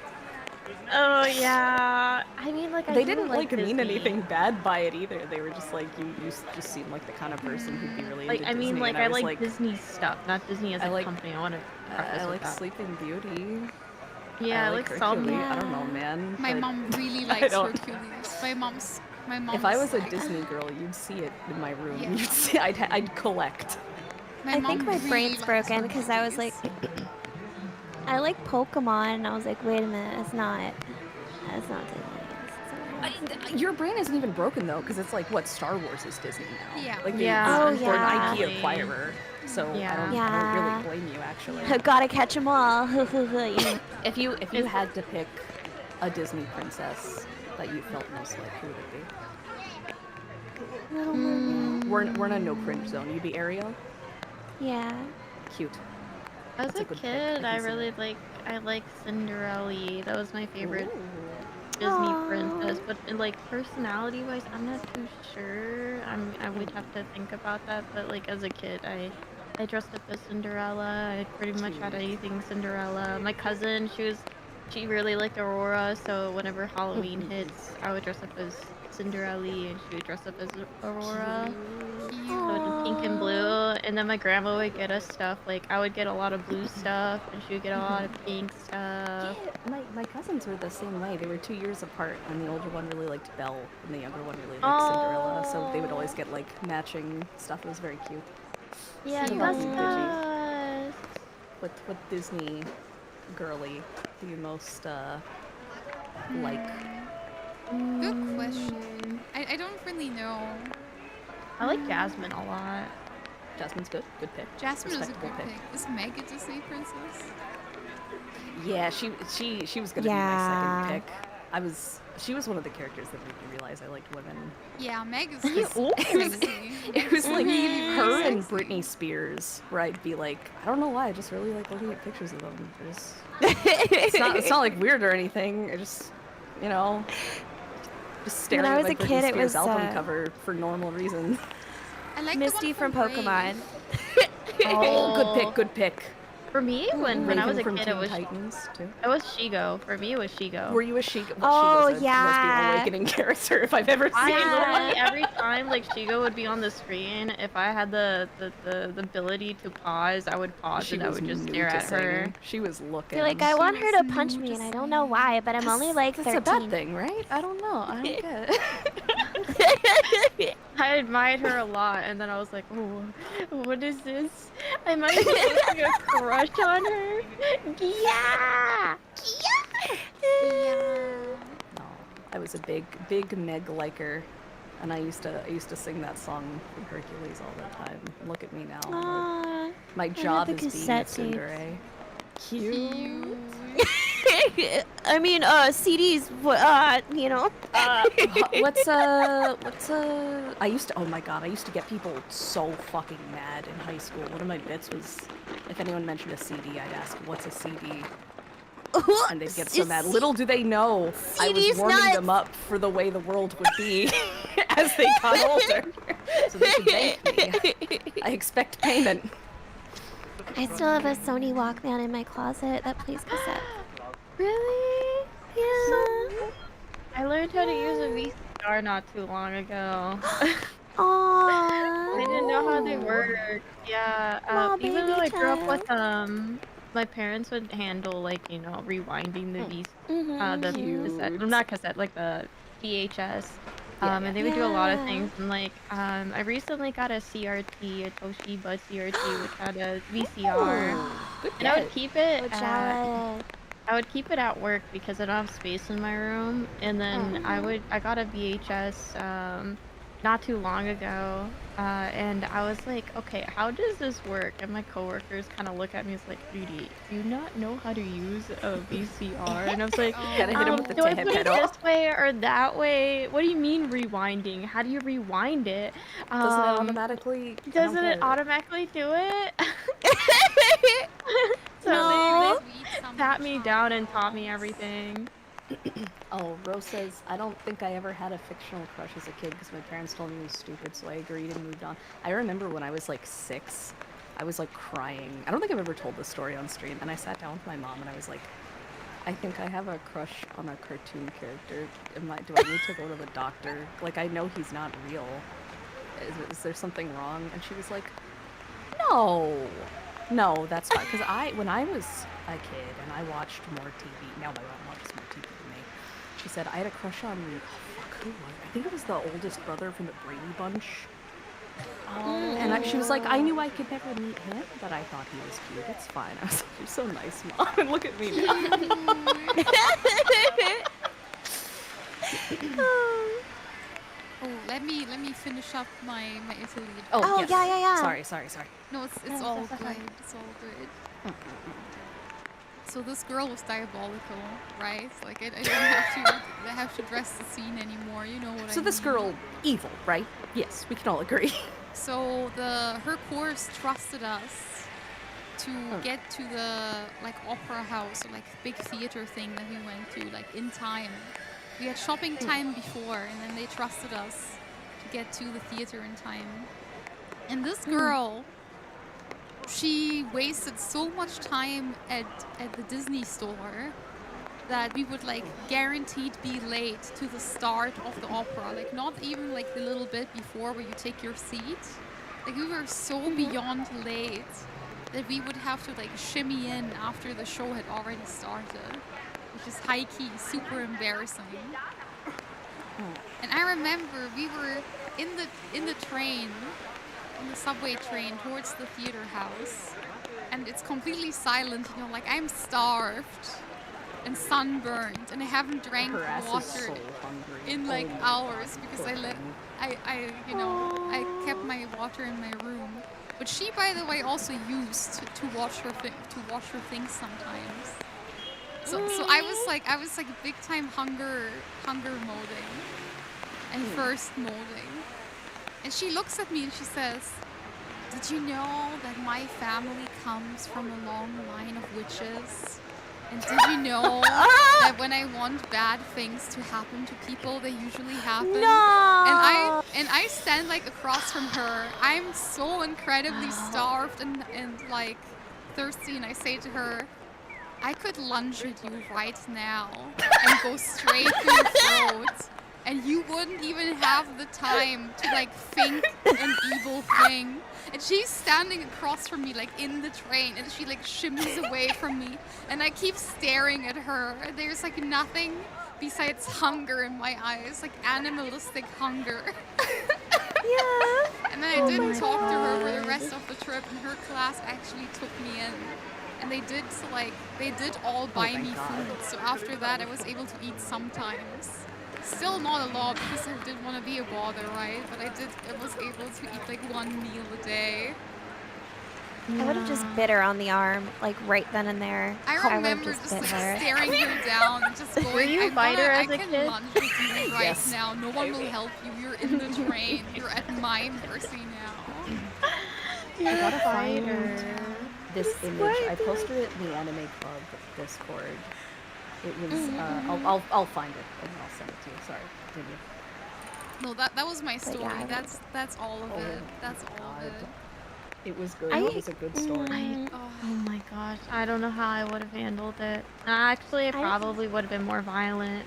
Oh yeah. I mean, like They do didn't like mean Disney. anything bad by it either. They were just like, you just seem like the kind of person who'd be really Like into I mean, Disney. like And I was like Disney stuff, not Disney as I a like- company. I want to preface I with like that. Sleeping Beauty. Yeah, I like Hercules. some. I don't know, man. My but mom really likes don't- Hercules. My mom's If I was a like- Disney girl, you'd see it in my room. Yeah. You'd see. I'd collect. My I mom think my really brain's likes broken because I was like, Hercules. I like Pokemon, and I was like, wait a minute, it's not Disney. Your brain isn't even broken though, because it's like what Star Wars is Disney now. Yeah. Like Yeah. Oh, an yeah. IP acquirer. So Yeah. I don't Yeah. really blame you actually. Gotta catch them all. You know. If you had to pick a Disney princess that you felt most like, who would it be? Little Mermaid. We're in a no cringe zone. You'd be Ariel. Yeah. Cute. As That's a a good pick. kid, I I can see really I like Cinderella. That was my favorite Ooh. Disney Aw. princess. But like personality wise, I'm not too sure. I would have to think about that. But like as a kid, I dressed up as Cinderella. I pretty much had anything Cinderella. My cousin, she really liked Aurora. So whenever Halloween hits, I would dress up as Cinderella, and she would dress up as Aurora. So it'd be pink and blue, and then my grandma would get us stuff. Like I would get a lot of blue stuff, and she would get a lot of pink stuff. Yeah, my cousins were the same way. They were 2 years apart, and the older one really liked Belle, and the younger one really liked Cinderella. So they would always get like matching stuff. It was very cute. Yeah, What that's about you, us. What Disney girly do you most like? Good question. I don't really know. I like Jasmine a lot. Jasmine's good. Good pick. Jasmine is a Respectable good pick. Is Meg a Disney princess? Yeah, she was gonna be Yeah. my second pick. She was one of the characters that made me realize I liked women. Yeah, Meg is Ooh. crazy. It was like her and Britney Spears, where I'd be like, I don't know why, I just really like looking at pictures of them. It's not like weird or anything. I just, you know, just staring I at was like a Britney kid, it Spears was, album cover for normal reasons. I like Misty the one from Brave. Pokemon. Oh, good pick. For me, when I was a Raven from kid, Teen it was Titans too. Shigo. For me, it was Shigo. Were you a Shigo? Oh, Shigo's a yeah. lesbian awakening character if I've ever seen I one. literally every time like Shigo would be on the screen, if I had the ability to pause, I would pause She and I was would just stare at her. noticing. She was looking. You're like, I want her to was punch me, and I don't know why, but I'm only like That's 13. a bad thing, right? I don't know. I don't get it. I admired her a lot, and then I was like, oh, what is this? Am I having a crush on her? Yeah! No, I was a big Meg liker, and I used to sing that song from Hercules all the time. Look at me now. Aw, My I had job the is being cassette a tapes. tsundere. Cute. I mean, CDs, you know. I used to, oh my god, I used to get people so fucking mad in high school. One of my bits was, if anyone mentioned a CD, I'd ask, what's a CD? And they'd get so mad. Little do they know, I was CD's warming nuts. them up for the way the world would be as they got older. So they should thank me. I expect payment. I still have a Sony Walkman in my closet that plays cassette. Really? Yeah. I learned how to use a VCR not too long ago. Aww. I didn't know how they work. Yeah, Aw, even though I baby grew up with child. my parents would handle like rewinding the Mhm. cassette, well, not cassette, like the VHS. Yeah, And they would do a lot of Yeah. things. And like, I recently got a CRT, a Toshiba CRT, which had a VCR, Good and I would get. keep it. So jealous. I would keep it at work because I don't have space in my room. And then I got a VHS not too long ago, and I was like, okay, how does this work? And my coworkers kind of look at me as like, Rudy, do you not know how to use a VCR? And I was like, Gotta hit him with the do I tip put it pedal. this way or that way? What do you mean rewinding? How do you rewind it? Doesn't it automatically? I don't Doesn't get it automatically do it? So No. they sat me down and taught me everything. Oh, Rose says, I don't think I ever had a fictional crush as a kid because my parents told me it was stupid, so I agreed and moved on. I remember when I was like 6, I was like crying. I don't think I've ever told this story on stream, and I sat down with my mom and I was like, I think I have a crush on a cartoon character. Do I need to go to the doctor? Like, I know he's not real. Is there something wrong? And she was like, no, that's fine. Because when I was a kid and I watched more TV, now my mom watches more TV than me. She said I had a crush on, who was it? I think it was the oldest brother from the Brady Bunch. And she was like, I knew I could never meet him, but I thought he was cute. It's fine. I was like, you're so nice, Mom. And look at me now. Oh, let me finish up my Italy. Oh, yes. yeah. Sorry. No, it's all good. It's all good. So this girl was diabolical, right? Like I don't have to dress the scene anymore. You know what I mean? So this girl, evil, right? Yes, we can all agree. So her course trusted us to get to the like opera house or like big theater thing that we went to like in time. We had shopping time before, and then they trusted us to get to the theater in time. And this girl, she wasted so much time at the Disney store that we would like guaranteed be late to the start of the opera. Like not even like the little bit before where you take your seat. Like we were so beyond late that we would have to like shimmy in after the show had already started. Which is high-key, super embarrassing. And I remember we were in the train, in the subway train towards the theater house, and it's completely silent. You know, like I'm starved and sunburned, and I haven't drank Her ass is water so hungry. in like hours because I kept my water in my room. But she, by the way, also used to wash her things sometimes. So I was like big time hunger molding and thirst molding. And she looks at me and she says, "Did you know that my family comes from a long line of witches? And did you know that when I want bad things to happen to people, they usually happen?" No. And I stand like across from her. I'm so incredibly starved and like thirsty, and I say to her, I could lunge at you right now and go straight through your throat, and you wouldn't even have the time to like think an evil thing. And she's standing across from me like in the train, and she like shimmies away from me, and I keep staring at her. There's like nothing besides hunger in my eyes, like animalistic hunger. Yeah. And then I didn't talk to her for the rest of the trip, and her class actually took me in. And they did all buy me food. So after that, I was able to eat sometimes. Still not a lot because I didn't want to be a bother, right? But I was able to eat like one meal a day. I would have just bit her on the arm, like right then and there. I remember just like staring her down and just going, Were you a biter as a I can kid? lunge with you right now. No one will help you. You're in the train. You're at my mercy now. You're gotta a find fighter. this image. I posted it in the Anime Club Discord. It was I'll find it and I'll send it to you. Sorry, continue. No, that was my story. yeah, That's all of it. That's all of it. It was good. It was a good story. Oh my gosh, I don't know how I would have handled it. Actually, I probably would have been more violent.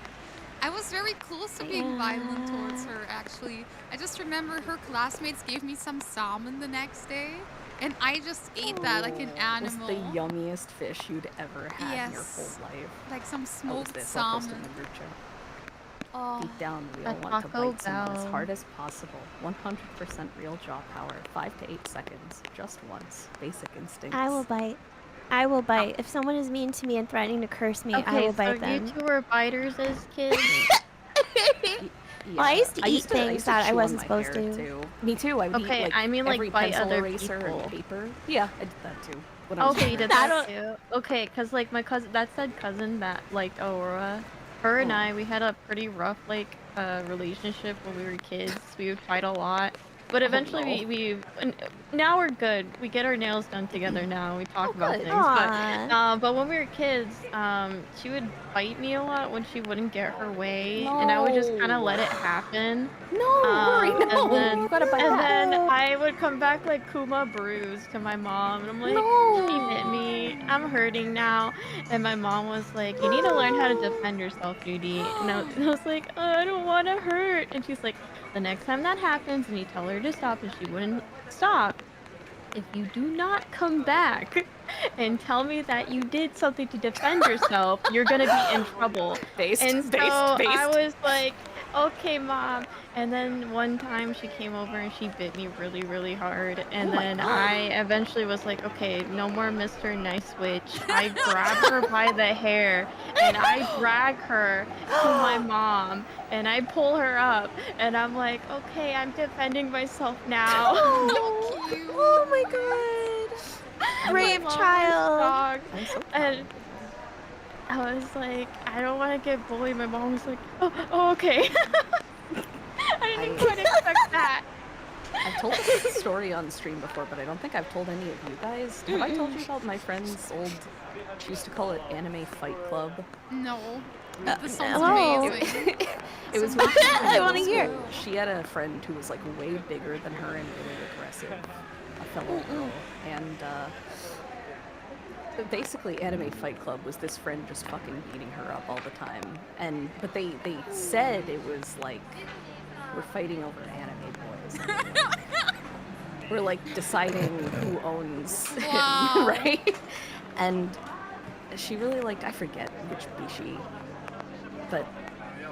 I was very close to being violent towards her, actually. I just remember her classmates gave me some salmon the next day, and I just ate that like an animal. It was the yummiest fish you'd ever had in your whole life. Like some smoked I'll post it in salmon. the group chat. Oh, Deep down, we A all want to Taco bite someone as Bell. hard as possible. 100% real jaw power. 5 to 8 seconds. Just once. Basic instincts. I will bite. I will bite. If someone is mean to me and threatening to curse me, I will bite them. You two were biters as kids? Yeah. Well, I used to eat I things used that I chew on wasn't my supposed hair, to. Too. Me too. I would eat, Okay, I mean, like, every bite pencil other eraser people. and paper. Yeah, I did that too. When I was Okay, you younger. did that too. Okay, because like my cousin, that said cousin that liked Aurora. Her and I, we had a pretty rough like relationship when we were kids. We would fight a lot, but eventually we now we're good. We get our nails done together now. We talk about good. things, but when we were kids, she would bite me a lot when she wouldn't get her way, and I would just kind of let it happen. No, Rory, no. And then, You gotta bite and back. then I would come back like Kuma bruised to my mom, and I'm like, No. she hit me. I'm hurting now. And my mom was like, you need to learn how to defend yourself, Judy. And I was like, oh, I don't want to hurt. And she's like, the next time that happens and you tell her to stop and she wouldn't stop, if you do not come back and tell me that you did something to defend yourself, you're gonna be in trouble. Based. I was like, okay, Mom. And then one time she came over and she bit me really, really hard. And then I eventually was like, okay, no more Mr. Nice Witch. I grab her by the hair and I drag her to my mom and I pull her up and I'm like, okay, I'm defending myself now. so cute. Oh my god. Brave My mom was child. shocked. I'm so And I was like, I don't want to get bullied. My mom was like, oh okay. I didn't quite expect that. I've told this story on stream before, but I don't think I've told any of you guys. Have I told you about my friend's old, she used to call it Anime Fight Club? No. This sounds no. amazing. It was when she was in I wanna middle hear. school. She had a friend who was like way bigger than her and really aggressive, a fellow girl. And basically Anime Fight Club was this friend just fucking beating her up all the time. But they said it was like, we're fighting over anime boys. We're like deciding who owns him, Wow. right? And she really liked, I forget which bishi, but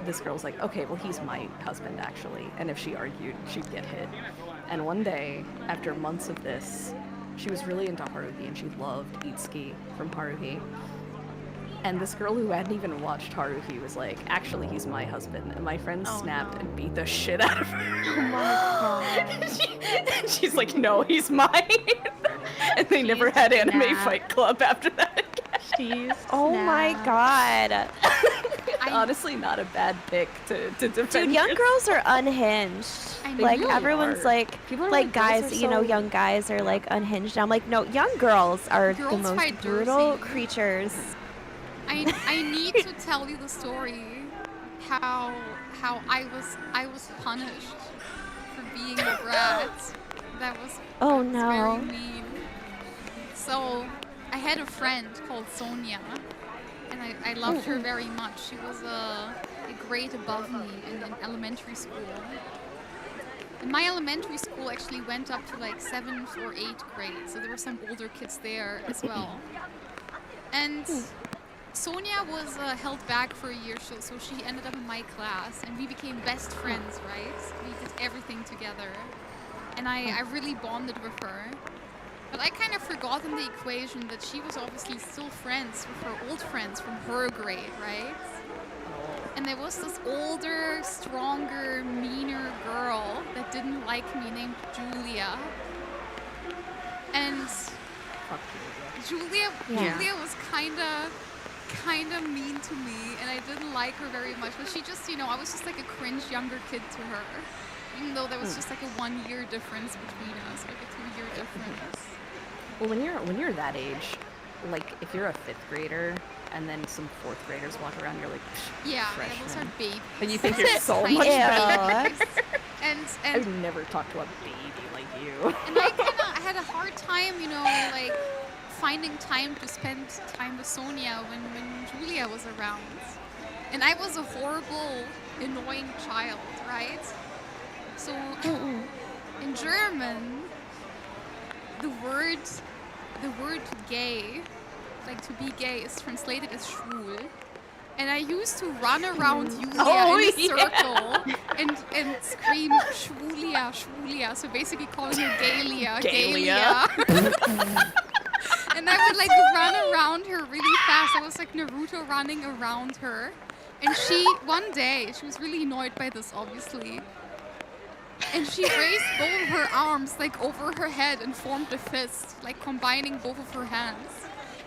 this girl's like, okay, well he's my husband actually, and if she argued, she'd get hit. And one day, after months of this, she was really into Haruhi and she loved Itsuki from Haruhi. And this girl who hadn't even watched Haruhi was like, actually he's my husband. And my friend snapped and beat the shit out of her. Oh my god. She's like, no, he's mine. And they never had Anime snapped. Fight Club after that again. She's Oh my god. Honestly, not a bad pick to defend. Dude, young girls are unhinged. I know. Like really everyone's are. like, People are like like, girls guys, are you know, so- young guys are like unhinged. I'm like, no, young girls are the Girls most fight brutal dirty. creatures. I need to tell you the story how I was punished for being a brat. That was Oh, that was no. very mean. So I had a friend called Sonia, and I loved her very much. She was a grade above me in elementary school. And my elementary school actually went up to like 7th or 8th grade, so there were some older kids there as well. And Sonia was held back for a year, so she ended up in my class, and we became best friends, right? We did everything together, and I really bonded with her. But I kind of forgot in the equation that she was obviously still friends with her old friends from her grade, right? And there was this older, stronger, meaner girl that didn't like me named Julia. And Julia was kinda mean to me, and I didn't like her very much. But she just, I was just like a cringe younger kid to her, even though there was just like a 1 year difference between us, like a 2 year difference. Well, when you're that age, like if you're a 5th grader and then some 4th graders walk around, you're like, yeah, freshman. those are babies. And you think you're so Tiny much better. babies. And I would never talk to a baby like you. And I had a hard time, like finding time to spend time with Sonia when Julia was around. And I was a horrible, annoying child, right? So in German, the word gay, like to be gay, is translated as schwul. And I used to run around Julia in a circle and scream Schwulia, Schwulia. So basically calling her Galia, Galia. And I would like run around her really fast. I was like Naruto running around her. And one day, she was really annoyed by this, obviously. And she raised both of her arms like over her head and formed a fist, like combining both of her hands.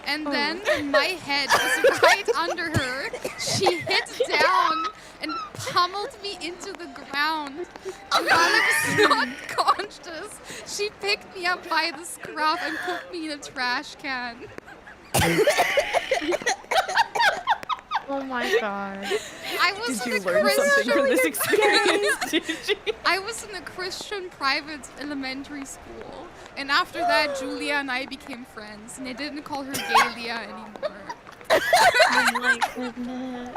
And then my head was right under her. She hit down and pummeled me into the ground. And while I was not conscious, she picked me up by the scruff and put me in a trash can. Oh my god. I was Did you learn something from this experience? Did you? I was in a Christian private elementary school. And after that, Julia and I became friends. And I didn't call her Galia anymore. Oh my goodness.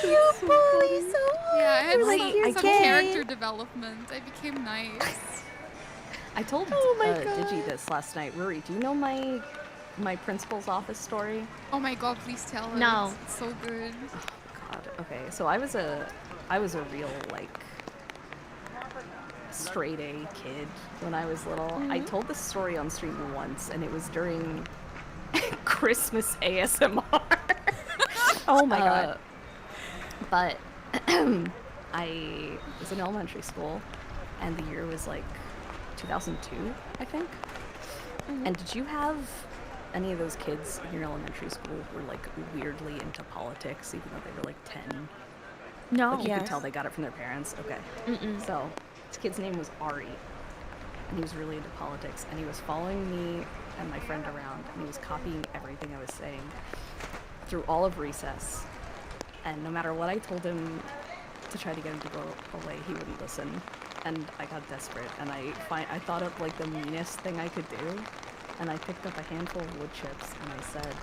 You bully so hard. Yeah, I had You're some gay. character development. I became nice. I told Digi this last night. Rory, do you know my principal's office story? Oh my god, please tell us. No. It's so good. Oh god. Okay, so I was a real like straight A kid when I was little. I told this story on stream once, and it was during Christmas ASMR. Oh my god. But I was in elementary school, and the year was like 2002, I think. And did you have any of those kids in your elementary school who were like weirdly into politics, even though they were like 10? No. Like you could tell they got it from their parents. Okay. So this kid's name was Ari, and he was really into politics, and he was following me and my friend around, and he was copying everything I was saying through all of recess. And no matter what I told him to try to get him to go away, he wouldn't listen. And I got desperate, and I thought of like the meanest thing I could do, and I picked up a handful of wood chips, and I said,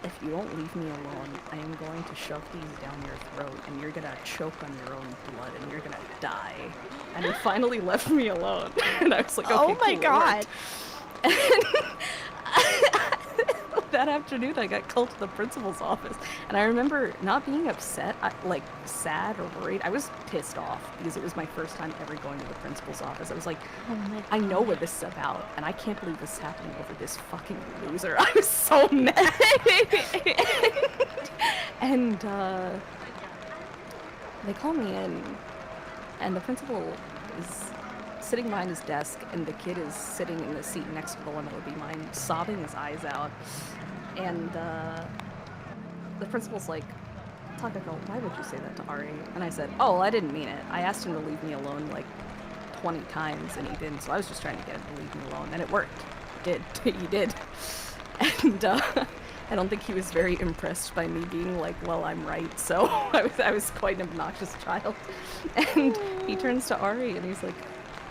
if you don't leave me alone, I am going to shove these down your throat, and you're gonna choke on your own blood, and you're gonna die. And he finally left me alone, and I was like, okay, Oh my cool, it god. worked. That afternoon, I got called to the principal's office, and I remember not being upset, like sad or worried. I was pissed off because it was my first time ever going to the principal's office. I was like, I know what this is about, and I can't believe this is happening over this fucking loser. I was so mad. And they call me in, and the principal is sitting behind his desk, and the kid is sitting in the seat next to the one that would be mine, sobbing his eyes out. And the principal's like, Takako, why would you say that to Ari? And I said, oh, I didn't mean it. I asked him to leave me alone like 20 times, and he didn't, so I was just trying to get him to leave me alone, and it worked. It did. He did. And I don't think he was very impressed by me being like, well, I'm right, so I was quite an obnoxious child. And he turns to Ari, and he's like,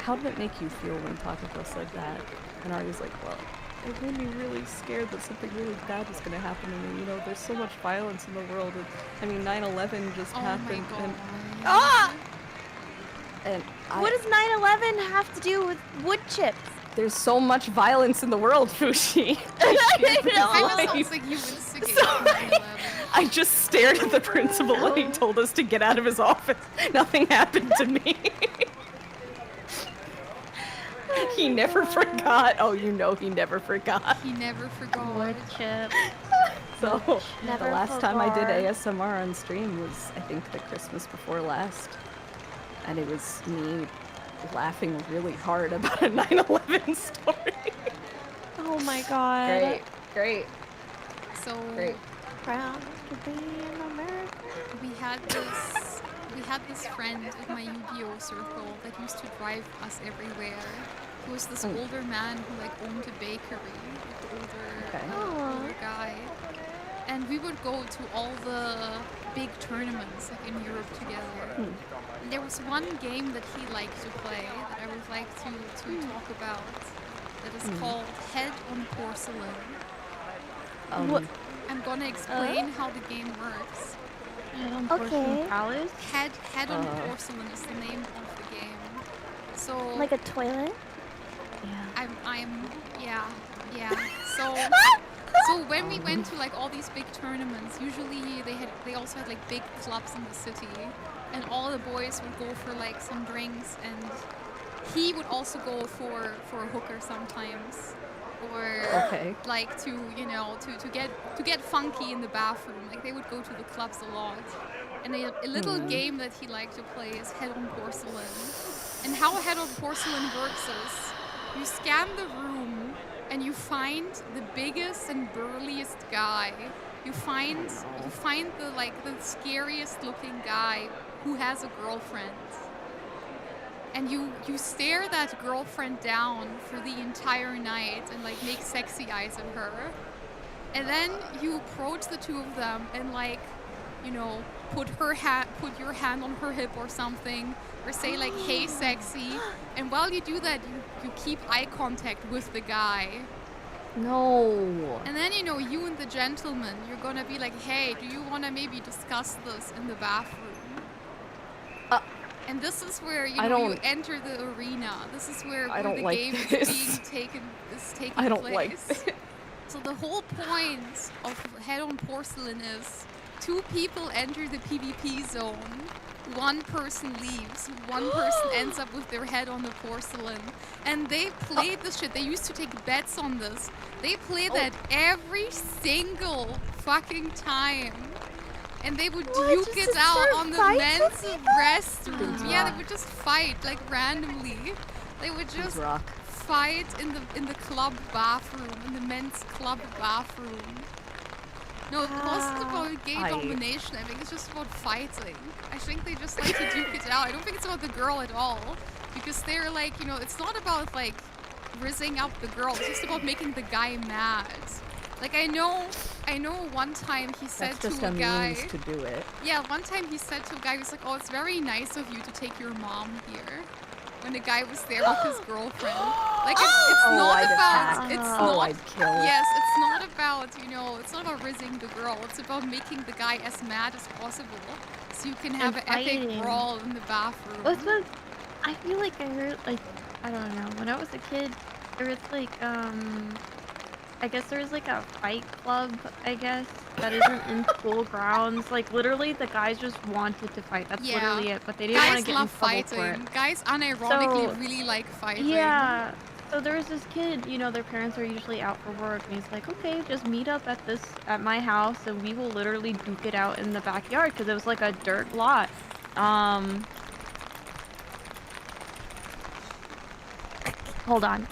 how did it make you feel when Takako said that? And Ari was like, well, it made me really scared that something really bad was going to happen to me. You know, there's so much violence in the world. And, I mean, 9/11 just happened. Oh my god. Ah! And What does 9/11 have to do with wood chips? There's so much violence in the world, Fushi. It kind of sounds like you instigated 9/11. I just stared at the principal when he told us to get out of his office. Nothing happened to me. He never forgot. Oh, you know he never forgot. He never forgot. Wood chip. So, Never the last time I did forgot. ASMR on stream was, I think, the Christmas before last. And it was me laughing really hard about a 9/11 story. Oh my god. Great. So Proud to be an American. we had this friend in my Yu-Gi-Oh circle that used to drive us everywhere. He was this older man who like owned a bakery, like older guy. And we would go to all the big tournaments like in Europe together. And there was one game that he liked to play that I would like to talk about. That is called Head on Porcelain. I'm gonna explain how the game works. Okay. Palace? Head on Porcelain is the name of the game. So Like a toilet? yeah. So when we went to like all these big tournaments, usually they also had like big clubs in the city, and all the boys would go for like some drinks, and he would also go for a hooker sometimes, or like to get funky in the bathroom. Like they would go to the clubs a lot. And a little game that he liked to play is Head on Porcelain. And how Head on Porcelain works is you scan the room and you find the biggest and burliest guy. You find the scariest looking guy who has a girlfriend. And you stare that girlfriend down for the entire night and like make sexy eyes at her. And then you approach the two of them and like, you know, put your hand on her hip or something, or say like, "Hey, sexy." And while you do that, you keep eye contact with the guy. No. And then, you know, you and the gentleman, you're gonna be like, "Hey, do you wanna maybe discuss this in the bathroom?" And this is where you enter the arena. This is where the like game this. is taking I don't place. like this. So the whole point of Head on Porcelain is 2 people enter the PvP zone, 1 person leaves, 1 person ends up with their head on the porcelain. And they played this shit. They used to take bets on this. They play that every single fucking time. And they would duke it out on the men's restroom. Yeah, they would just fight like randomly. They would just fight in the club bathroom, in the men's club bathroom. No, it wasn't about gay domination. I think it's just about fighting. I think they just like to duke it out. I don't think it's about the girl at all, because they're like, you know, it's not about like rizzing up the girl. It's just about making the guy mad. Like I know one time he said That's just to a guy, means to do it. yeah, one time he said to a guy, he was like, "Oh, it's very nice of you to take your mom here." When the guy was there with his girlfriend. Like it's not about, it's not, I'd kill. yes, it's not about, you know, it's not about rizzing the girl. It's about making the guy as mad as possible, so you can have an epic brawl in the bathroom. I feel like I heard, like, I don't know, when I was a kid, there was like, I guess there was like a fight club, I guess, that isn't in school grounds. Like literally the guys just wanted to fight. That's literally it, but they didn't want to get in trouble for it. Guys unironically really like fighting. Yeah. So there was this kid, you know, their parents are usually out for work, and he's like, "Okay, just meet up at my house, and we will literally duke it out in the backyard," because it was like a dirt lot. Hold on.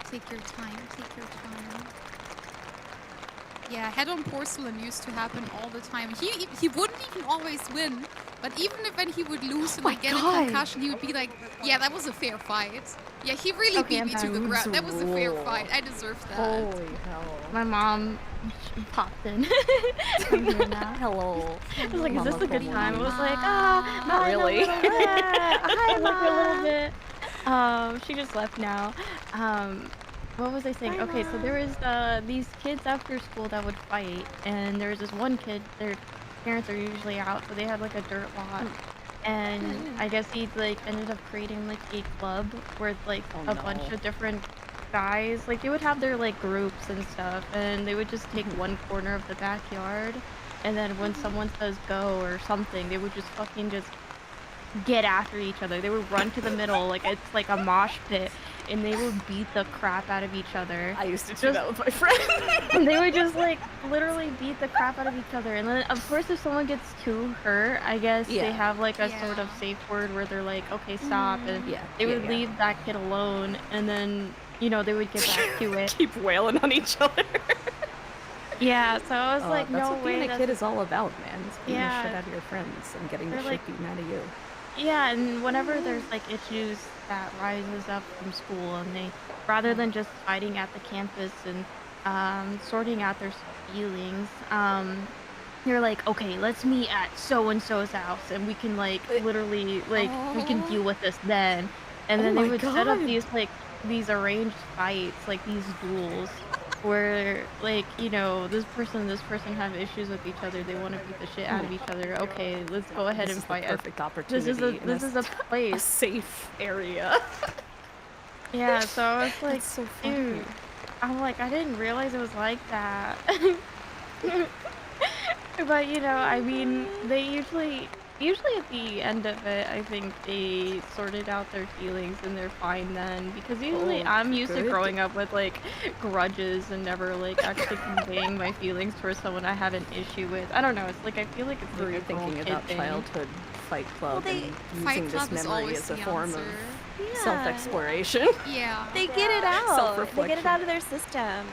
Take your time, take your time. Yeah, Head on Porcelain used to happen all the time. He wouldn't even always win, but even if when he would lose and like get a concussion, he would be like, "Yeah, that was a fair fight. Yeah, he really beat me to the ground. That was a fair fight. I deserved that." Holy hell. My mom popped in. I'm here now. Hello. I was like, "Is this a good time?" I was like, Not really. Hi, Mom. A little bit. She just left now. What was I saying? Okay, so there was these kids after school that would fight, and there was this one kid, their parents are usually out, so they had like a dirt lot. and I guess he like ended up creating like a club where like Oh, a bunch no. of different guys, like they would have their like groups and stuff, and they would just take one corner of the backyard, and then when someone says go or something, they would just fucking just get after each other. They would run to the middle like it's like a mosh pit, and they would beat the crap out of each other. I used to do that with my friend. And they would just like literally beat the crap out of each other. And then of course if someone gets too hurt, I guess Yeah. they have like a sort of Yeah. safe word where they're like, okay, stop, and Yeah, they yeah, would yeah. leave that kid alone, and then you know they would get back to it. Keep wailing on each other. Yeah, so I was like, that's no what way. being a That's... kid is all about, man. It's beating the Yeah. shit out of your friends and getting the They're shit like- beaten out of you. Yeah, and whenever there's like issues that rises up from school, and they rather than just fighting at the campus and sorting out their feelings, they're like, okay, let's meet at so and so's house, and we can like literally like we can deal with this then. And Oh then they my would set up God. these arranged fights, like these duels, where like you know this person and this person have issues with each other. They want to beat the shit out of each other. Okay, let's go ahead This and is fight. the at- perfect opportunity. This is a a place. safe area. Yeah, so I was like, That's so funny. dude, I'm like, I didn't realize it was like that. But you know, I mean, they usually at the end of it, I think they sorted out their feelings and they're fine then. Because usually Oh, I'm used to good. growing up with like grudges and never like actually conveying my feelings towards someone I have an issue with. I don't know. It's like I feel like it's Were like you a girl thinking kid about thing. childhood Fight Club they- and Fight using Club this is memory always as a the form of answer. Yeah. self-exploration? Yeah. They get it out. They get Self-reflection. it out of their system.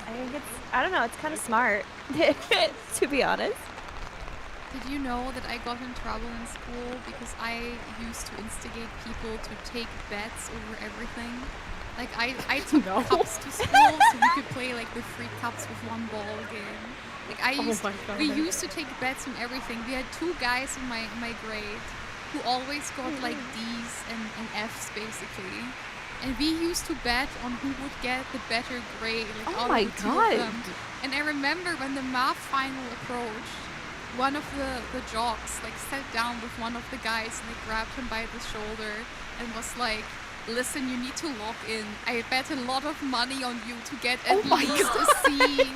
I think it's, I don't know, it's kind of smart, to be honest. Did you know that I got in trouble in school because I used to instigate people to take bets over everything? Like I took No. cups to school so we could play like the free cups with one ball game. Like we used to take bets on everything. We had two guys in my grade who always got like D's and F's basically. And we used to bet on who would get the better grade. Like, Oh out my of the two of God. them. And I remember when the math final approached, one of the jocks like sat down with one of the guys and they grabbed him by the shoulder and was like, listen, you need to lock in. I bet a lot of money on you to get at least a C.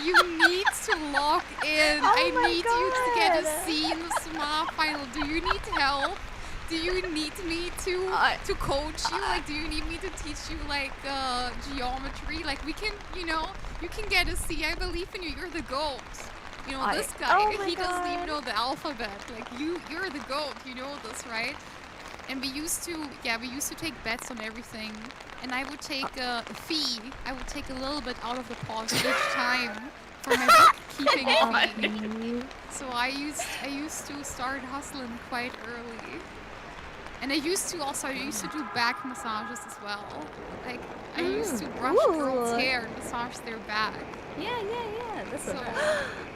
You need to lock in. I my need you to get a God. C in the math final. Do you need help? Do you need me to coach you? Like, do you need me to teach you like geometry? Like, we can, you know, you can get a C. I believe in you. You're the GOAT. You know, this guy, Oh my he doesn't even God. know the alphabet. Like, you're the GOAT. You know this, right? And we used to take bets on everything. And I would take a fee. I would take a little bit out of the pot each time for my bookkeeping fee. So I used to start hustling quite early. And I used to do back massages as well. Like I used to brush girls' Ooh. hair and massage their back. Yeah. That's So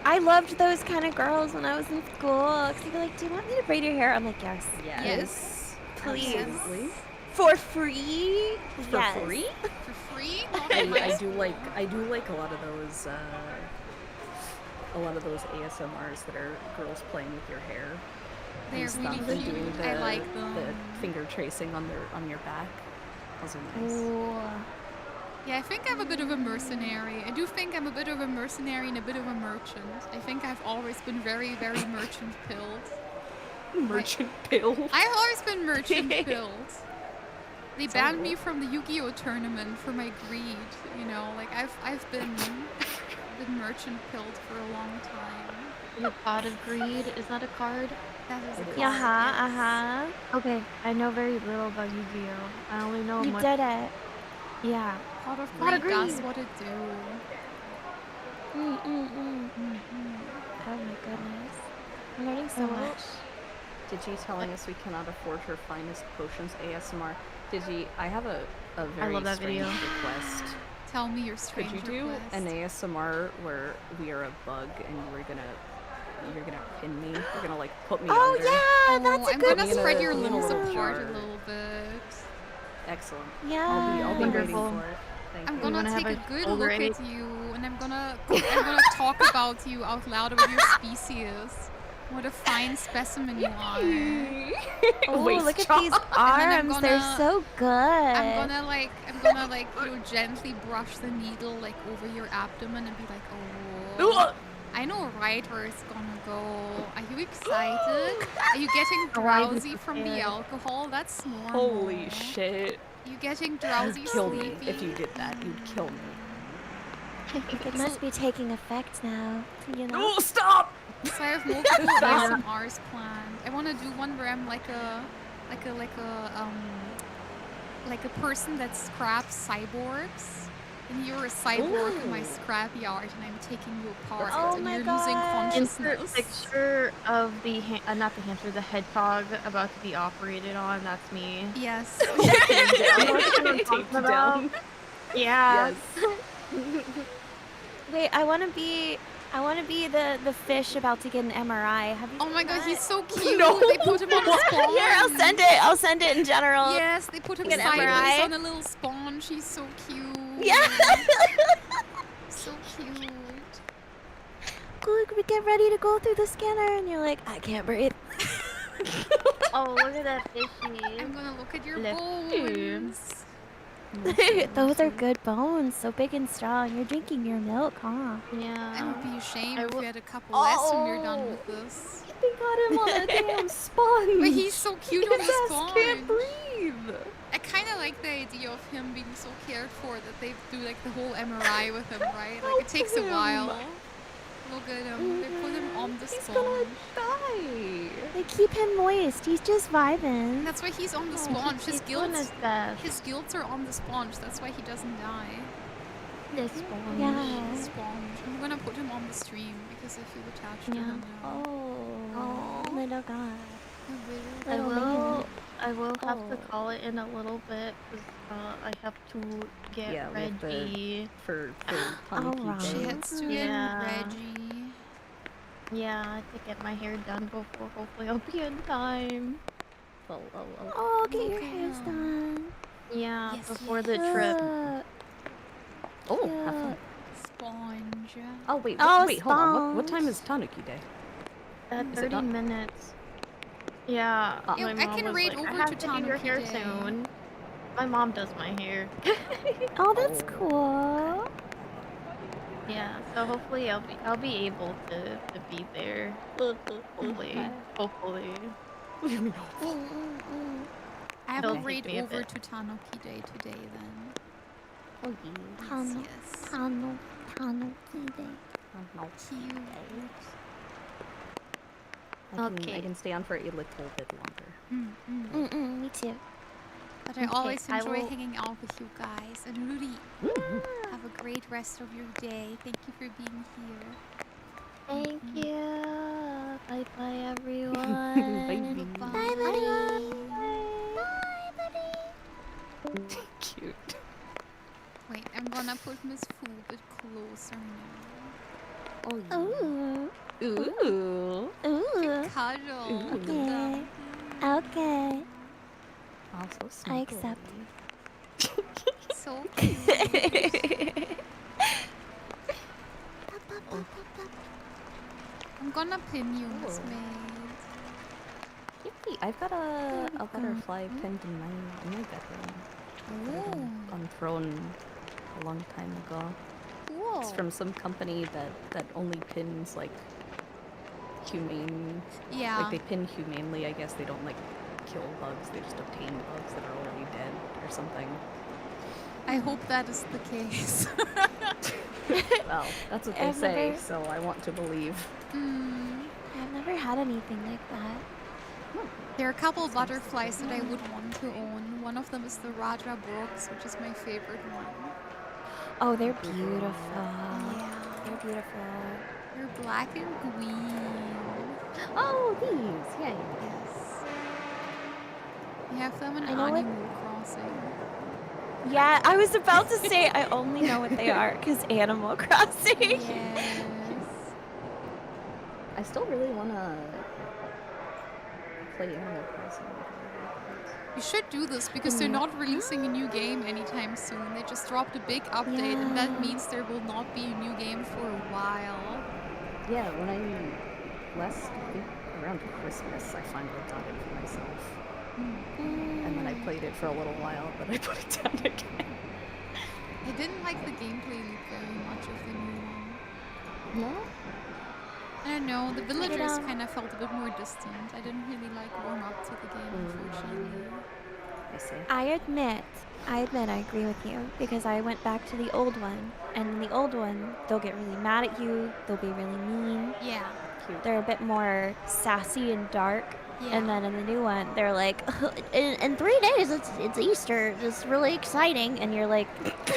I loved those kind of girls when I was in school. Cause they'd be like, do you want me to braid your hair? I'm like, yes. yes, Please. Absolutely. For free? For Yes. free? for free. Not I advice. do like a lot of those ASMRs that are girls playing with your hair. They're and stuff, really and cute. doing I like the them. finger tracing on your back. Those are nice. Ooh. Yeah, I think I'm a bit of a mercenary. I do think I'm a bit of a mercenary and a bit of a merchant. I think I've always been very, very merchant pilled. Merchant pill. I've always been merchant pilled. They Sounds banned good. me from the Yu-Gi-Oh tournament for my greed. You know, like I've been merchant pilled for a long time. The Pot of Greed, is that a card? That is a card, Uh-huh, yes. Okay, I know very little about Yu-Gi-Oh. I only know You much. did it. Yeah. Pot of Pot of greed does greed. what it do. Oh my goodness. I'm learning so Oh. much. Digi telling us we cannot afford her finest potions ASMR. Digi, I have a very love that strange video. request. Tell me your Could strange you do request. an ASMR where we are a bug and you're gonna pin me? You're gonna like put me Oh under. yeah, that's a I'm good gonna one. spread your I'm gonna limbs lean a little apart a hard. little bit. Excellent. Yeah. I'll be waiting Wonderful. for it. Thank I'm you. gonna wanna take have a a good over look eight? at you, and I'm gonna talk about you out loud about your species. What a fine specimen you are. Oh, Waist look at chop. these I'm arms. They're gonna- so good. I'm gonna like, you know, gently brush the needle like over your abdomen and be like, oh. I know right where it's gonna go. Are you excited? Are you getting drowsy from the alcohol? That's normal. Holy shit. You getting drowsy, Kill me sleepy? if you did that. You'd kill me. It must be taking effect now. You know. No, stop! So I have multiple ASMRs planned. I want to do one where I'm like a person that scraps cyborgs, and you're a cyborg in my scrapyard, and I'm taking you apart, Oh and my you're losing God. Insert consciousness. picture of the not the hamster, the hedgehog about to be operated on. That's me. Yes. Taped down. Yeah. Yes. Wait, I want to be the fish about to get an MRI. Have you? Oh my seen God, that? he's so cute. No. They put him on a sponge. Here, I'll send it in general. Yes, they put him Get an sideways MRI. on a little sponge. He's so cute. Yeah. So cute. Look, we get ready to go through the scanner, and you're like, I can't breathe. Oh, look at that fishy. I'm gonna look at your Left bones. Those are good bones, so big and strong. You're drinking your milk, huh? I Yeah. would be ashamed I if will- we had a couple less when you're done Oh. with this. They got him on a damn sponge. But he's so cute on His the ass sponge. can't breathe. I kind of like the idea of him being so cared for that they do like the whole MRI with him, right? Like it takes a him. while. Look at him. They put him on the He's sponge. gonna die. They keep him moist. He's just vibing. That's why he's on the sponge. His He's doing gills, his best. his gills are on the sponge. That's why he doesn't die. This one. Yeah. Sponge. I'm gonna put him on the stream because I feel attached to Yeah. him now. Oh, little guy. I Little will. man. I will have to Oh. call it in a little bit because I have to get Yeah, we have to- ready. For Alright. Punky She Day. has to get Yeah. Reggie. Yeah, to get my hair done before hopefully I'll be in time. Oh, get your hairs done. Yeah, Yes, before the trip. Oh, have fun. Sponge. Oh, wait, Oh, wait, hold on. What sponge. time is Tanuki Day? Is it 30 done? minutes. Yeah, Oh. Yeah, my I mom can was raid like, over I have to to do your Tanuki hair Day." soon. My mom does my hair. Oh, that's Oh. cool. Yeah, so hopefully I'll be able to be there. Hopefully. Hopefully. What do you mean? I It'll will take raid me a over bit. to Tanuki Day today then. Oh, yeah. Tano, Yes. Tano, Kide. Cute. I Okay. can stay on for a little bit longer. Me too. But I Okay, always I enjoy will- hanging out with you guys. And Rudy, have a great rest of your day. Thank you for being here. Thank you. Bye bye Bye. everyone. Bye, buddy. Bye, buddy. Cute. Wait, I'm gonna put Miss Fu a bit closer now. Oh, Ooh. Ooh. Ooh. Cuddle. Ooh. Okay. Okay. Also I accept. So cute. I'm gonna pin you, Miss Oh. Maid. Yippee, I've got a butterfly pinned in my bedroom. that Ooh. I unthrown a long time ago. Cool. It's from some company that only pins like humane. Yeah. Like they pin humanely. I guess they don't like kill bugs. They just obtain bugs that are already dead or something. I hope that is the case. Well, that's what they I've say. never- So I want to believe. I've never had anything like that. There are a couple butterflies that I would want to own. One of them is the Raja Brooks, which is my favorite one. Oh, they're beautiful. Yeah. They're beautiful. They're black and green. Oh, these! Yay! Yes. We have them in I know what- Animal Crossing. Yeah, I was about to say I only know what they are because Animal Crossing. Yes. I still really want to play Animal Crossing. You should do this because they're not releasing a new game anytime soon. They just dropped a big update, and that Yeah. means there will not be a new game for a while. Yeah, last week, around Christmas, I finally got it for myself. And then I played it for a little while, but I put it down again. I didn't like the gameplay loop very much of the new one. No? I don't know, the villagers kind of felt a bit more distant. I didn't really like warm up to the game, unfortunately. I see. I admit, I agree with you, because I went back to the old one, and in the old one, they'll get really mad at you, they'll be really mean, Yeah. Cute. they're a bit more sassy and dark, Yeah. and then in the new one, they're like, in 3 days, it's Easter, it's really exciting, and you're like,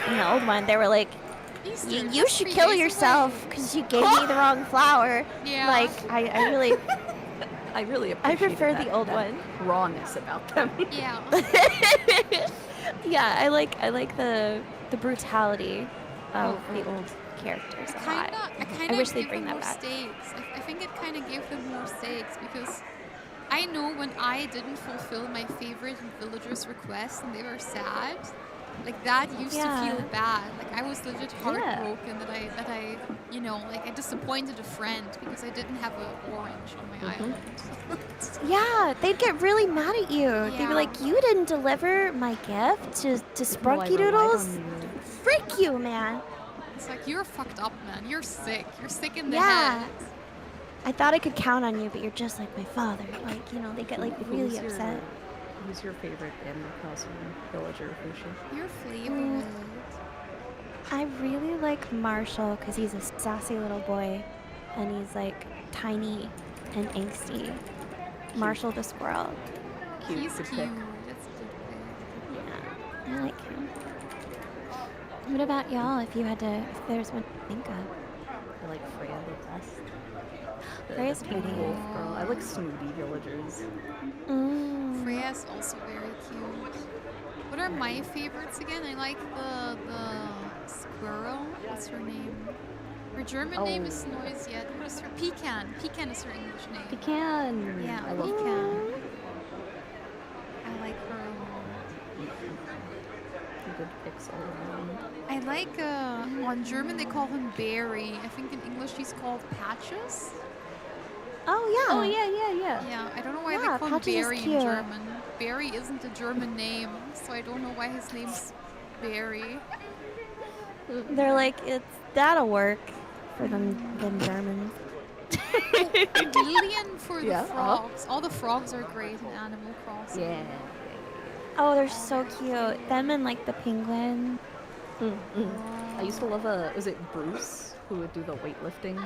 in the old one, they were like, Easter, you that's should 3 kill days yourself, away." because you gave me the wrong flower. Yeah. Like, I really, I really I appreciate prefer the old that one. rawness about them. Yeah. Yeah, I like the brutality of the old characters a lot. I kind of wish they'd gave bring them that more back. stakes. I think it kind of gave them more stakes because I know when I didn't fulfill my favorite villagers' request and they were sad, like that used to feel bad. Like I was legit heartbroken that I like I disappointed a friend because I didn't have an orange on my island. Yeah, they'd get really mad at you. They'd Yeah. be like, "You didn't deliver my gift to Sprunky Doodles. Frick you, man." It's like you're fucked up, man. You're sick. You're sick in the Yeah. head. I thought I could count on you, but you're just like my father. Like, they get like really Who's upset. Who's your favorite Animal Crossing villager, Fushi? Your favorite. I really like Marshall because he's a sassy little boy, and he's like tiny and angsty. Marshall the squirrel. He's good cute. pick. That's a good pick. Yeah, I like him. What about y'all? If there's one to think of. I like Freya the best. Freya's the pink pretty. wolf girl. I like snooty villagers. Freya's also very cute. What are my favorites again? I like the squirrel. What's her name? Her German name is Noisiet. What is her? Pecan. Pecan is her English name. Pecan. Yeah, I love Pecan. I like her a lot. good picks all around. I like, on German they call him Barry. I think in English he's called Patches. Oh yeah. Oh yeah. Yeah, I don't know why Yeah, they call him Patches is Barry in cute. German. Barry isn't a German name, so I don't know why his name's Barry. They're like, that'll work for them Germans. And Lillian for the Yeah, frogs. All the frogs are great in Animal Crossing. Yeah. Oh, they're so cute. Them and like the penguin. I used to love was it Bruce who would do the weightlifting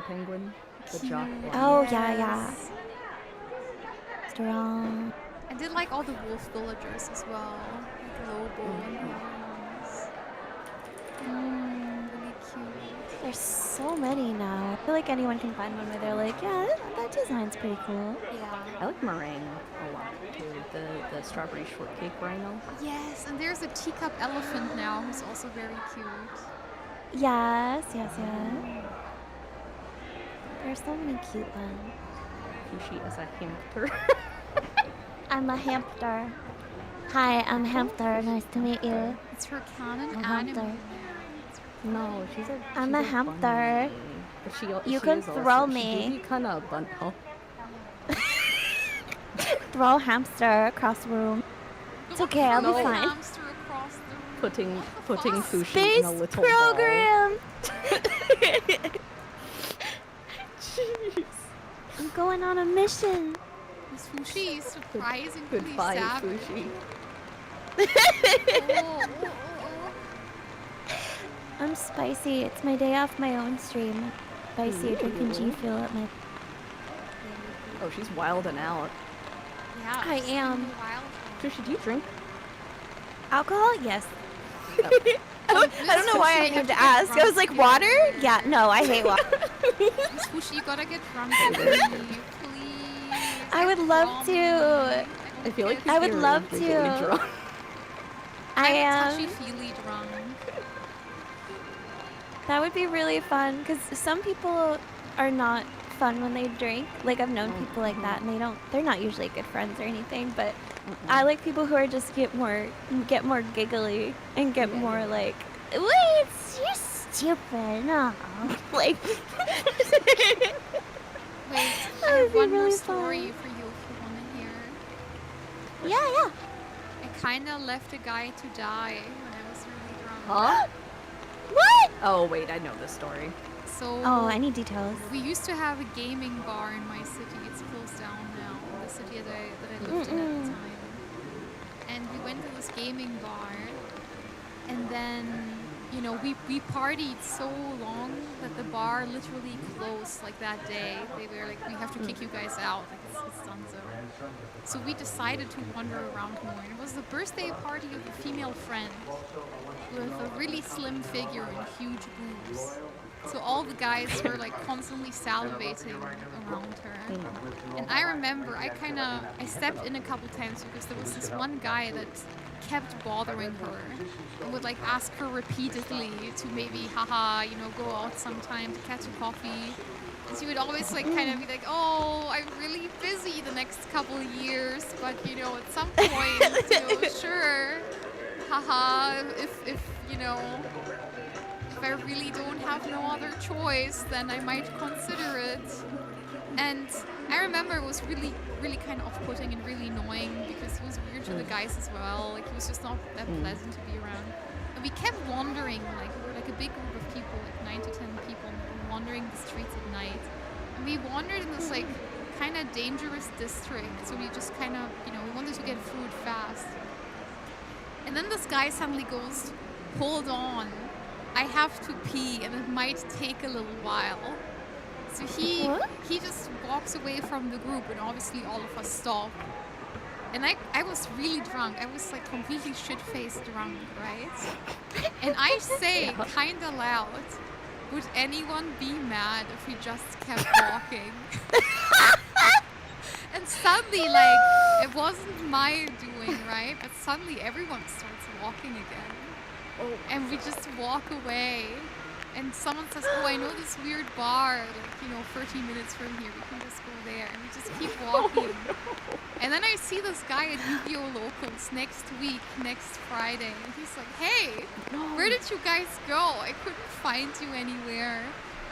penguin, the jock one. Oh yeah. Yes. Strong. I did like all the wolf villagers as well. Like Lobo and Horns. Really cute. There's so many now. I feel like anyone can find one where they're like, yeah, that design's pretty cool. Yeah. I like meringue a lot too. The strawberry shortcake rhino. Yes, and there's a teacup elephant now who's also very cute. Yes. There's so many cute ones. Fushi as a hamster. I'm a hamster. Hi, I'm hamster. Nice to meet you. It's her canon A anime. hamster. No, she's a. I'm a hamster. But she You she can is throw also, me. She kind of bun. Huh? Throw hamster across the room. It's okay, I'll No. be fine. Hamster across the room. Putting Fushi in Space a little program. Jeez. I'm going on a mission. This Fushi is surprisingly Goodbye, savage. Fushi. Oh. I'm spicy. It's my day off my own stream. Spicy, drinking G Fuel at my. Oh, she's wilding out. Yeah, I she's am. in the wild. Fushi, do you drink? Alcohol? Yes. Oh. I don't know why I had to ask. I was like, water? Yeah, no, I hate water. Miss Fushi, you gotta get drunk with me, please. I would love to. I feel like I would you're love giggly to. drunk. I I'm am. touchy-feely drunk. That would be really fun because some people are not fun when they drink. Like I've known people like that, and they're not usually good friends or anything. But I like people who are just get more giggly and get more like, wait, you're stupid. No, like. Wait, I That have would be one more really story fun. for you if you want to hear. Yeah, I kind of left a guy to die when I was really drunk. Huh? yeah. What? Oh, wait, I know this story. So Oh, I need details. we used to have a gaming bar in my city. It's closed down now. The city that I lived in at the time. And we went to this gaming bar, and then, you know, we partied so long that the bar literally closed like that day. They were like, we have to kick you guys out. Like, it's done so. So we decided to wander around more. And it was the birthday party of a female friend with a really slim figure and huge boobs. So all the guys were like constantly salivating around her. And I remember I stepped in a couple times because there was this one guy that kept bothering her and would like ask her repeatedly to maybe, haha, you know, go out sometime to catch a coffee. And she would always like kind of be like, oh, I'm really busy the next couple of years, but you know, at some point, you know, sure, haha, if you know, if I really don't have no other choice, then I might consider it. And I remember it was really, really kind of off-putting and really annoying because he was weird to the guys as well. Like, he was just not that pleasant to be around. And we kept wandering, like, we were like a big group of people, like 9 to 10 people, and we were wandering the streets at night. And we wandered in this, like, kind of dangerous district. So we just kind of, you know, we wanted to get food fast. And then this guy suddenly goes, hold on, I have to pee and it might take a little while. So he just walks away from the group, and obviously all of us stop. And I was really drunk. I was like completely shit-faced drunk, right? And I say kinda loud, would anyone be mad if we just kept walking? And suddenly, like, it wasn't my doing, right? But suddenly everyone starts walking again. And we just walk away. And someone says, oh, I know this weird bar, like, you know, 30 minutes from here, we can just go there. And we just keep walking. And then I see this guy at Yu-Gi-Oh! Locals next week, next Friday. And he's like, hey, where did you guys go? I couldn't find you anywhere.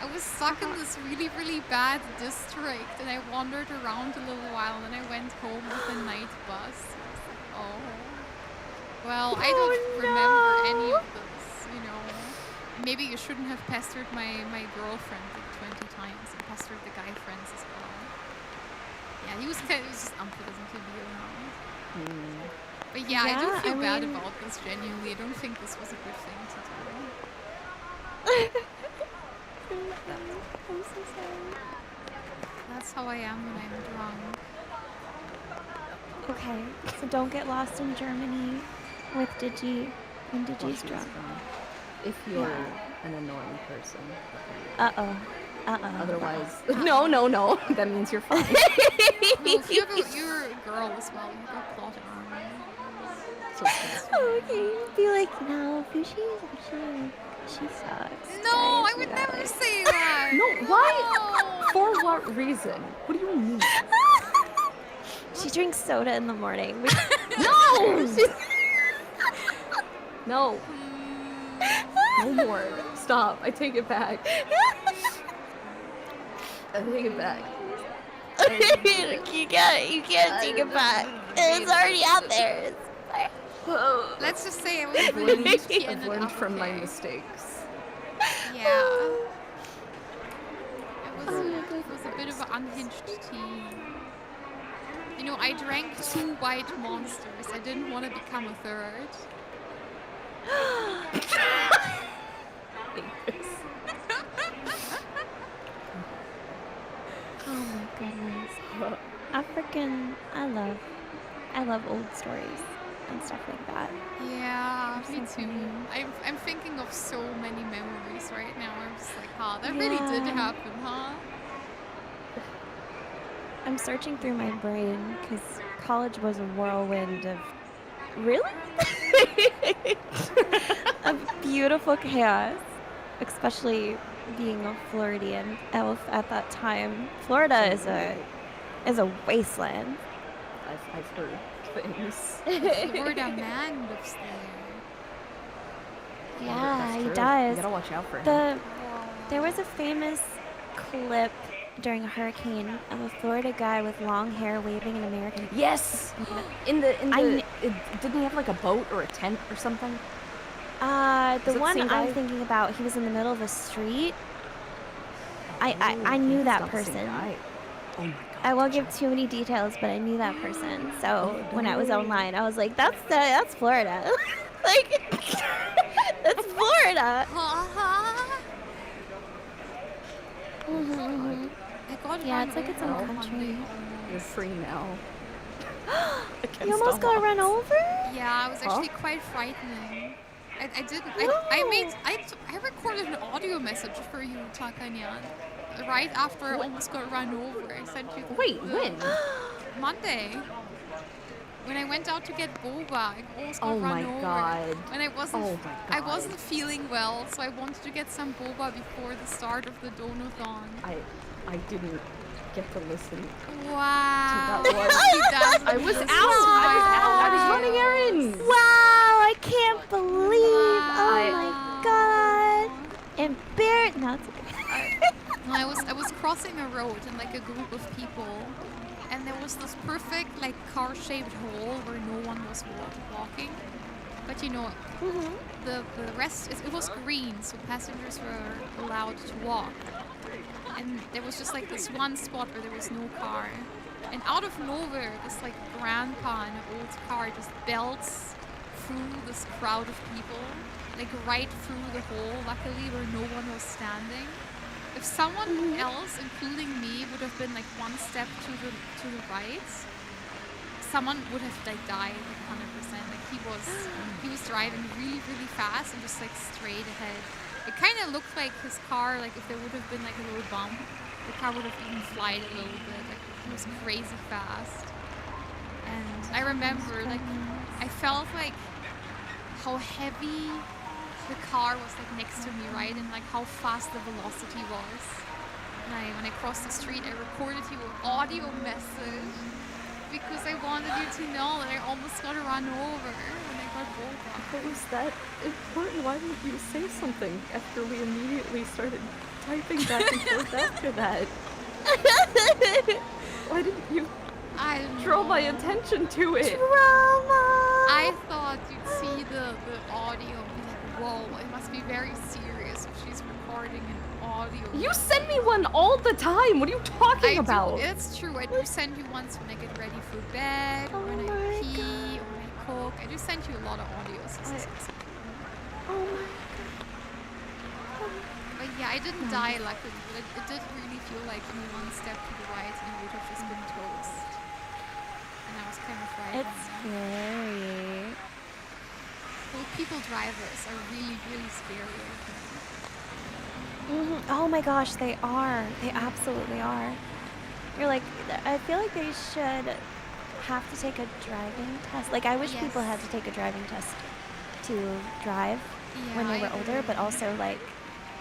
I was stuck in this really, really bad district. And I wandered around a little while, and then I went home with a night bus. I was like, oh. Well, I don't remember any of this, you know. Maybe you shouldn't have pestered my girlfriend like 20 times and pestered the guy friends as well. Yeah, he was just unpleasant to be around. But yeah, I do feel bad about this, genuinely. I don't think this was a good thing to do. I'm so sorry. That's how I am when I'm drunk. Okay, so don't get lost in Germany with Digi when Digi's drunk. If you're an annoying person. Otherwise, no. That means you're fine. No, if you're a girl as well, you've got plot armor. Okay, be like, no, she sucks. No, guys, I would never say that. No, why? For what reason? What do you mean? She drinks soda in the morning. No! No. No more. Stop. I take it back. I take it back. You can't take it back. It's already out there. Let's just say I was really I've learned from my mistakes. Yeah. It was a bit of an unhinged teen. You know, I drank 2 white monsters. I didn't want to become a third. Oh my goodness. I love old stories and stuff like that. Yeah, me So too. funny. I'm thinking of so many memories right now. I'm just like, huh, that really did happen, huh? I'm searching through my brain because college was a whirlwind of really of beautiful chaos, especially being a Floridian elf at that time. Florida is a wasteland. I've heard things. Florida man lives there. Yeah, That's he true. does. You gotta watch out for him. There was a famous clip during a hurricane of a Florida guy with long hair waving an American. Yes! Didn't he have like a boat or a tent or something? The the one same guy? I'm thinking about, he was in the middle of a street. I knew that person. Oh my god. I won't give too many details, but I knew that person. So when I was online, I was like, that's Florida. Like, that's Florida. Mhm. I got Yeah, run it's like its over own one country. day. You're free now. You almost got run over? Yeah, it was actually quite frightening. I recorded an audio message for you, Takanyan. Right after I almost got run over. I sent you Wait, when? Monday. When I went out to get boba, I almost got Oh run my over. god. And I wasn't Oh my I god. wasn't feeling well, so I wanted to get some boba before the start of the Donothon. I didn't get to listen. Wow. To that one. She doesn't I was listen out. I was to out. I was audio. running errands. Wow, I can't believe. Oh Wow. my god. Embarrassed. No, it's okay. No, I was crossing a road in like a group of people, and there was this perfect like car-shaped hole where no one was walking. But you know, the rest it was green, so passengers were allowed to walk. And there was just like this one spot where there was no car. And out of nowhere, this like grandpa in an old car just belts through this crowd of people, like right through the hole, luckily where no one was standing. If someone else, including me, would have been like one step to the right, someone would have like died like 100%. Like he was driving really, really fast and just like straight ahead. It kind of looked like his car, like if there would have been like a little bump, the car would have even flied a little bit. Like it was crazy fast. And I remember like I felt like how heavy the car was like next to me, right? And like how fast the velocity was. And when I crossed the street, I recorded you an audio message because I wanted you to know that I almost got run over when I got boba. If it was that important, why didn't you say something after we immediately started typing back and forth after that? Why didn't you I don't draw my know. attention to it? Drama. I thought you'd see the audio and be like, whoa, it must be very serious if she's recording an audio. You send me one all the time. What are you talking about? It's true. I do send you ones when I get ready for bed, or when Oh I my pee, or when I cook. I do send you a lot of audios. Oh my But yeah, I didn't die luckily, but it did really feel like one step to the right and I would have just been toast. And I was kind of frightened. It's scary. Well, people drivers are really, really scary, I think. Oh my gosh, they are. They absolutely are. You're like, I feel like they should have to take a driving test. Like, I wish people had to take a driving test to drive when they Yeah, were I older, but agree. also like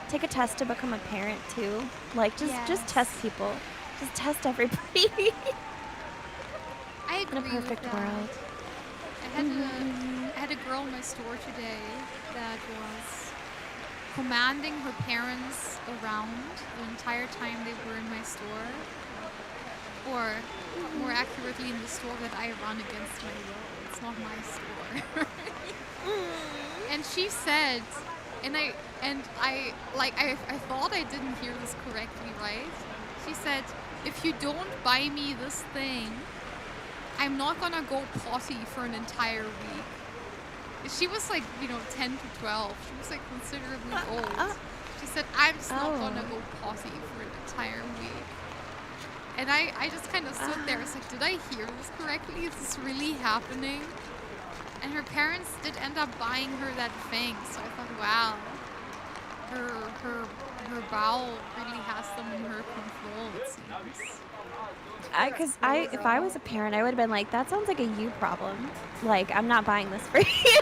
take a test to become a parent too. Like, just Yes. test people. Just test everybody. I In agree a perfect with that. world. I had a girl in my store today that was commanding her parents around the entire time they were in my store. Or more accurately, in the store that I run against my will. It's not my store. And she said, and I thought I didn't hear this correctly, right? She said, if you don't buy me this thing, I'm not gonna go potty for an entire week. She was like, 10 to 12. She was like considerably old. She said, I'm just not gonna go potty for an entire week. And I just kind of stood there. I was like, did I hear this correctly? Is this really happening? And her parents did end up buying her that thing. So I thought, wow, her bowel really has them in her control, it seems. If I was a parent, I would have been like, that sounds like a you problem. Like, I'm not buying this for you.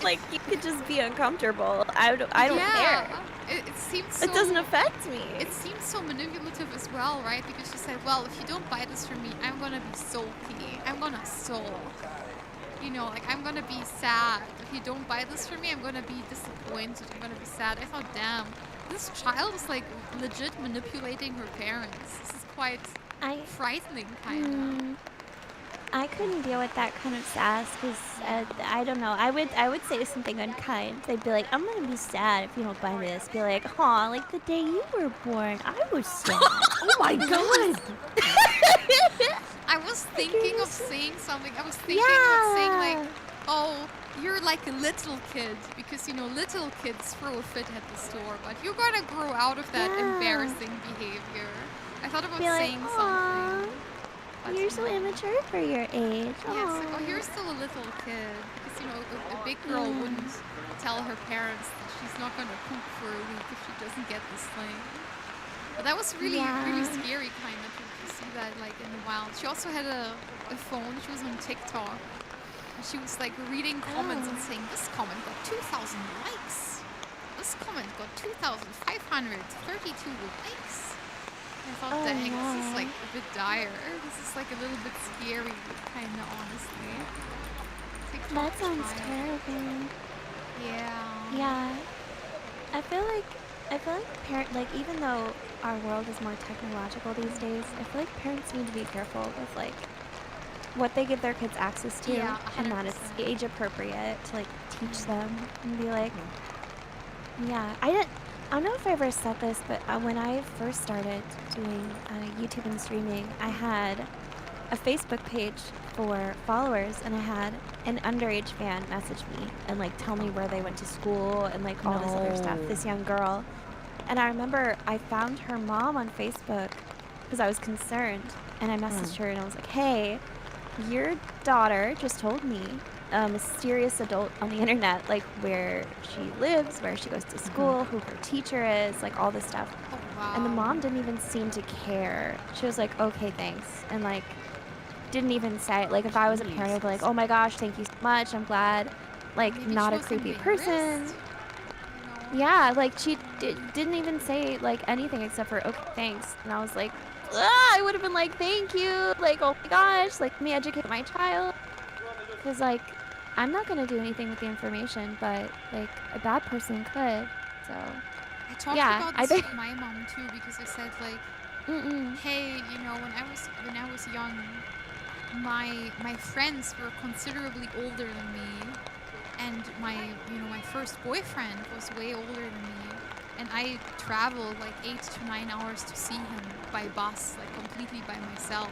Like, you could just be uncomfortable. I don't care. It seems so... It doesn't affect me. It seems so manipulative as well, right? Because she said, well, if you don't buy this for me, I'm gonna be sulky. I'm gonna sulk. you know, like I'm gonna be sad if you don't buy this for me. I'm gonna be disappointed. I'm gonna be sad. I thought, damn, this child is like legit manipulating her parents. This is quite I frightening, kind of. I couldn't deal with that kind of sass because I don't know. I would say something unkind. They'd be like, "I'm gonna be sad if you don't buy this." Be like, "Aw, like the day you were born, I was sad." Oh my god! I was thinking of saying something. I was thinking of saying like, "Oh, you're like a little kid," because you know little kids throw a fit at the store, but you're gonna grow out of that embarrassing behavior. I thought about Be like, saying "Aw, something. But, you're so immature for your age." yeah, it's like, Aw. oh, you're still a little kid. Because, you know, a big girl wouldn't tell her parents that she's not going to poop for a week if she doesn't get this thing. But that was really, really scary, kind of, to see that, like, in the wild. She also had a phone. She was on TikTok. And she was, like, reading comments and saying, this comment got 2,000 likes. This comment got 2,532 likes. I thought, dang, this is like a bit dire. This is like a little bit scary, kind of, honestly. TikTok That sounds child. terrible. Yeah. Yeah. I feel like even though our world is more technological these days, I feel like parents need to be careful with like what they give their kids access to, Yeah, and that it's 100%. age appropriate to like teach them and be like, yeah. I don't know if I ever said this, but when I first started doing YouTube and streaming, I had a Facebook page for followers, and I had an underage fan message me and like tell me where they went to school and like all this other stuff. This young girl, and I remember I found her mom on Facebook because I was concerned, and I messaged her and I was like, "Hey, your daughter just told me a mysterious adult on the internet, like where she lives, where she goes to school, who her teacher is, like all this stuff." Oh, wow. And the mom didn't even seem to care. She was like, "Okay, thanks," and like didn't even say, like, if I was a parent, I'd be like, "Oh my gosh, thank you so much. I'm glad." Like, Maybe not she a was creepy embarrassed, person. you know? Yeah, like she didn't even say like anything except for "Okay, thanks," and I was like, I would have been like, "Thank you," like, "Oh my gosh, like let me educate my child," because like I'm not gonna do anything with the information, but like a bad person could. So I talked yeah, about I this think. with my mom too, because I said like, hey, you know, when I was young, my friends were considerably older than me, and my first boyfriend was way older than me, and I traveled like 8 to 9 hours to see him by bus, like completely by myself.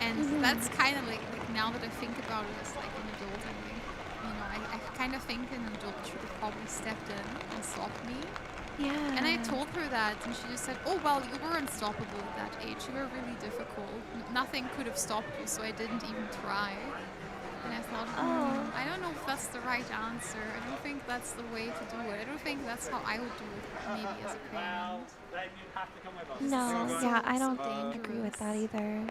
And that's kind of like now that I think about it as like an adult, and like, you know, I kind of think an adult should have probably stepped in and stopped me. Yeah. And I told her that, and she just said, "Oh, well, you were unstoppable at that age. You were really difficult. Nothing could have stopped you, so I didn't even try." And I thought, I don't know if that's the right answer. I don't think that's the way to do it. I don't think that's how I would do it, maybe as a parent. No, yeah, I don't so agree with that dangerous. either.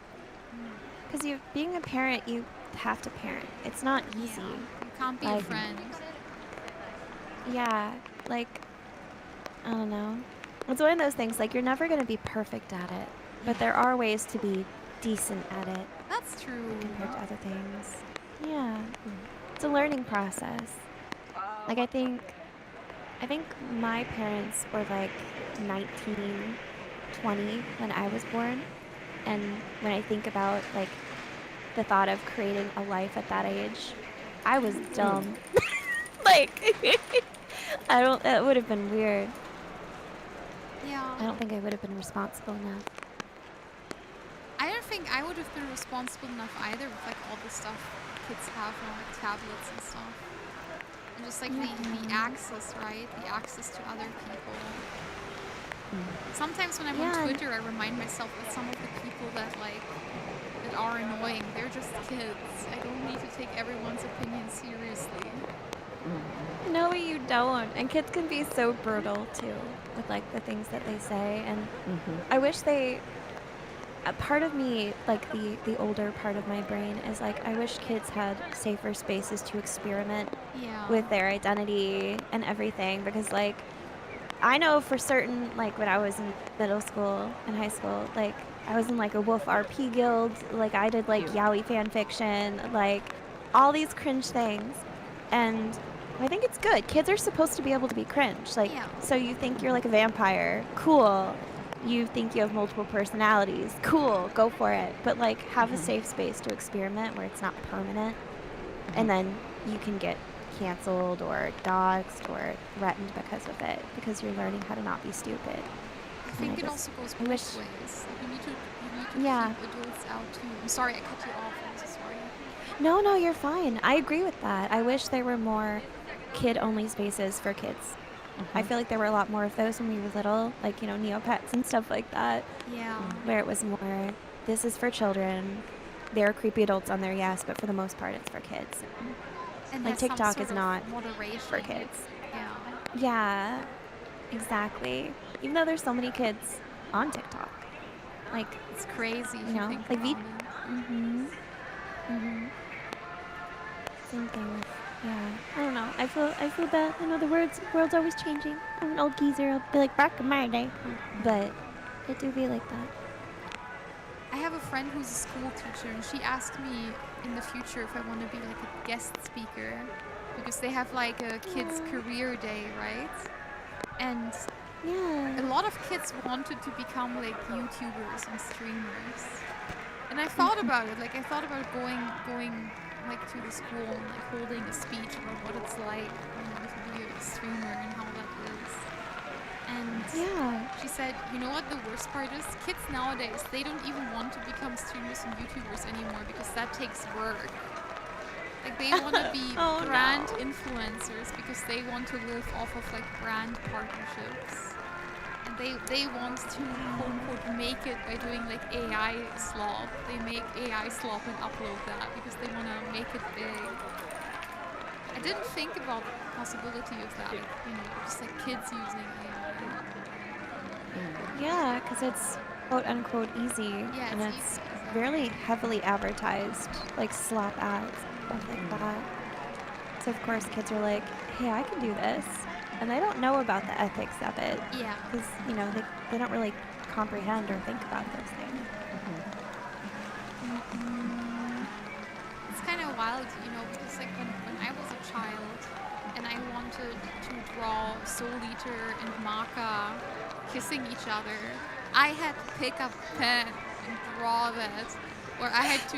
Because being a parent, you have to parent. It's not easy. Yeah, you can't be a Like- friend. Yeah, like, I don't know. It's one of those things, like, you're never going to be perfect at it, but there are ways to be decent at it That's true. compared to other things. Yeah. It's a learning process. Like, I think my parents were like 19, 20 when I was born. And when I think about like the thought of creating a life at that age, I was dumb. Like, that would have been weird. I Yeah. don't think I would have been responsible enough. I don't think I would have been responsible enough either with like all the stuff kids have now, like tablets and stuff. And just like the access, right? The access to other people. Sometimes when I'm on Twitter, I remind myself that some of the people that are annoying, they're just kids. I don't need to take everyone's opinion seriously. No, you don't. And kids can be so brutal too with like the things that they say. And I wish a part of me, like the older part of my brain, is like I wish kids had safer spaces to experiment with their identity and everything, because like I know for certain, like when I was in middle school and high school, like I was in like a Wolf RP guild, like I did like yaoi fan fiction, like all these cringe things, and I think it's good. Kids are supposed to be able to be cringe. Like, Yeah. so you think you're like a vampire, cool. You think you have multiple personalities, cool, go for it. But like, have a safe space to experiment where it's not permanent, and then you can get canceled or doxxed or threatened because of it, because you're learning how to not be stupid. I think it also goes I both wish- ways. Like, you need to Yeah. keep adults out too. I'm sorry, I cut you off. I'm so sorry. No, you're fine. I agree with that. I wish there were more kid-only spaces for kids. I feel like there were a lot more of those when we were little, like, you know, Neopets and stuff like that, Yeah. where it was more, this is for children. There are creepy adults on there, yes, but for the most part, it's for kids. And Like, has some TikTok sort is of not moderation. for kids. Yeah. Yeah, exactly. Even though there's so many kids on TikTok. Like, It's crazy if You you know, think like about it. Same thing. Yeah, I don't know. I feel bad. I know the world's always changing. I'm an old geezer. I'll be like back in my day, but it do be like that. I have a friend who's a school teacher, and she asked me in the future if I want to be like a guest speaker, because they have like a kids' career day, right? And a Yeah. lot of kids wanted to become like YouTubers and streamers. And I thought about it. Like, I thought about going like to the school and like holding a speech about what it's like, you know, to be a streamer and how that is. And Yeah. she said, you know what the worst part is? Kids nowadays, they don't even want to become streamers and YouTubers anymore because that takes work. Like, they want to be Oh, brand no. influencers because they want to live off of like brand partnerships. And they want to quote unquote make it by doing like AI slop. They make AI slop and upload that because they want to make it big. I didn't think about the possibility of that, like, you know, just like kids using AI. Yeah, because it's quote unquote easy, Yeah, and it's it's easy. really heavily advertised, like slap ads, stuff like that. So of course kids are like, hey, I can do this, and they don't know about the ethics of it, Yeah. because you know they don't really comprehend or think about those things. It's kind of wild, you know, because like when I was a child and I wanted to draw Soul Eater and Maka kissing each other, I had to pick up a pen and draw that, or I had to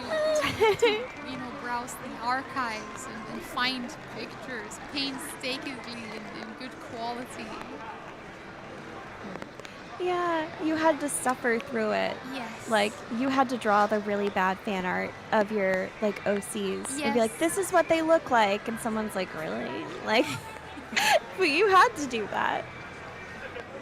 you know, browse the archives and find pictures painstakingly in good quality. Yeah, you had to suffer through it. Yes. Like, you had to draw the really bad fan art of your, like, OCs. And be like, Yes. this is what they look like. And someone's like, really? Like, but you had to do that.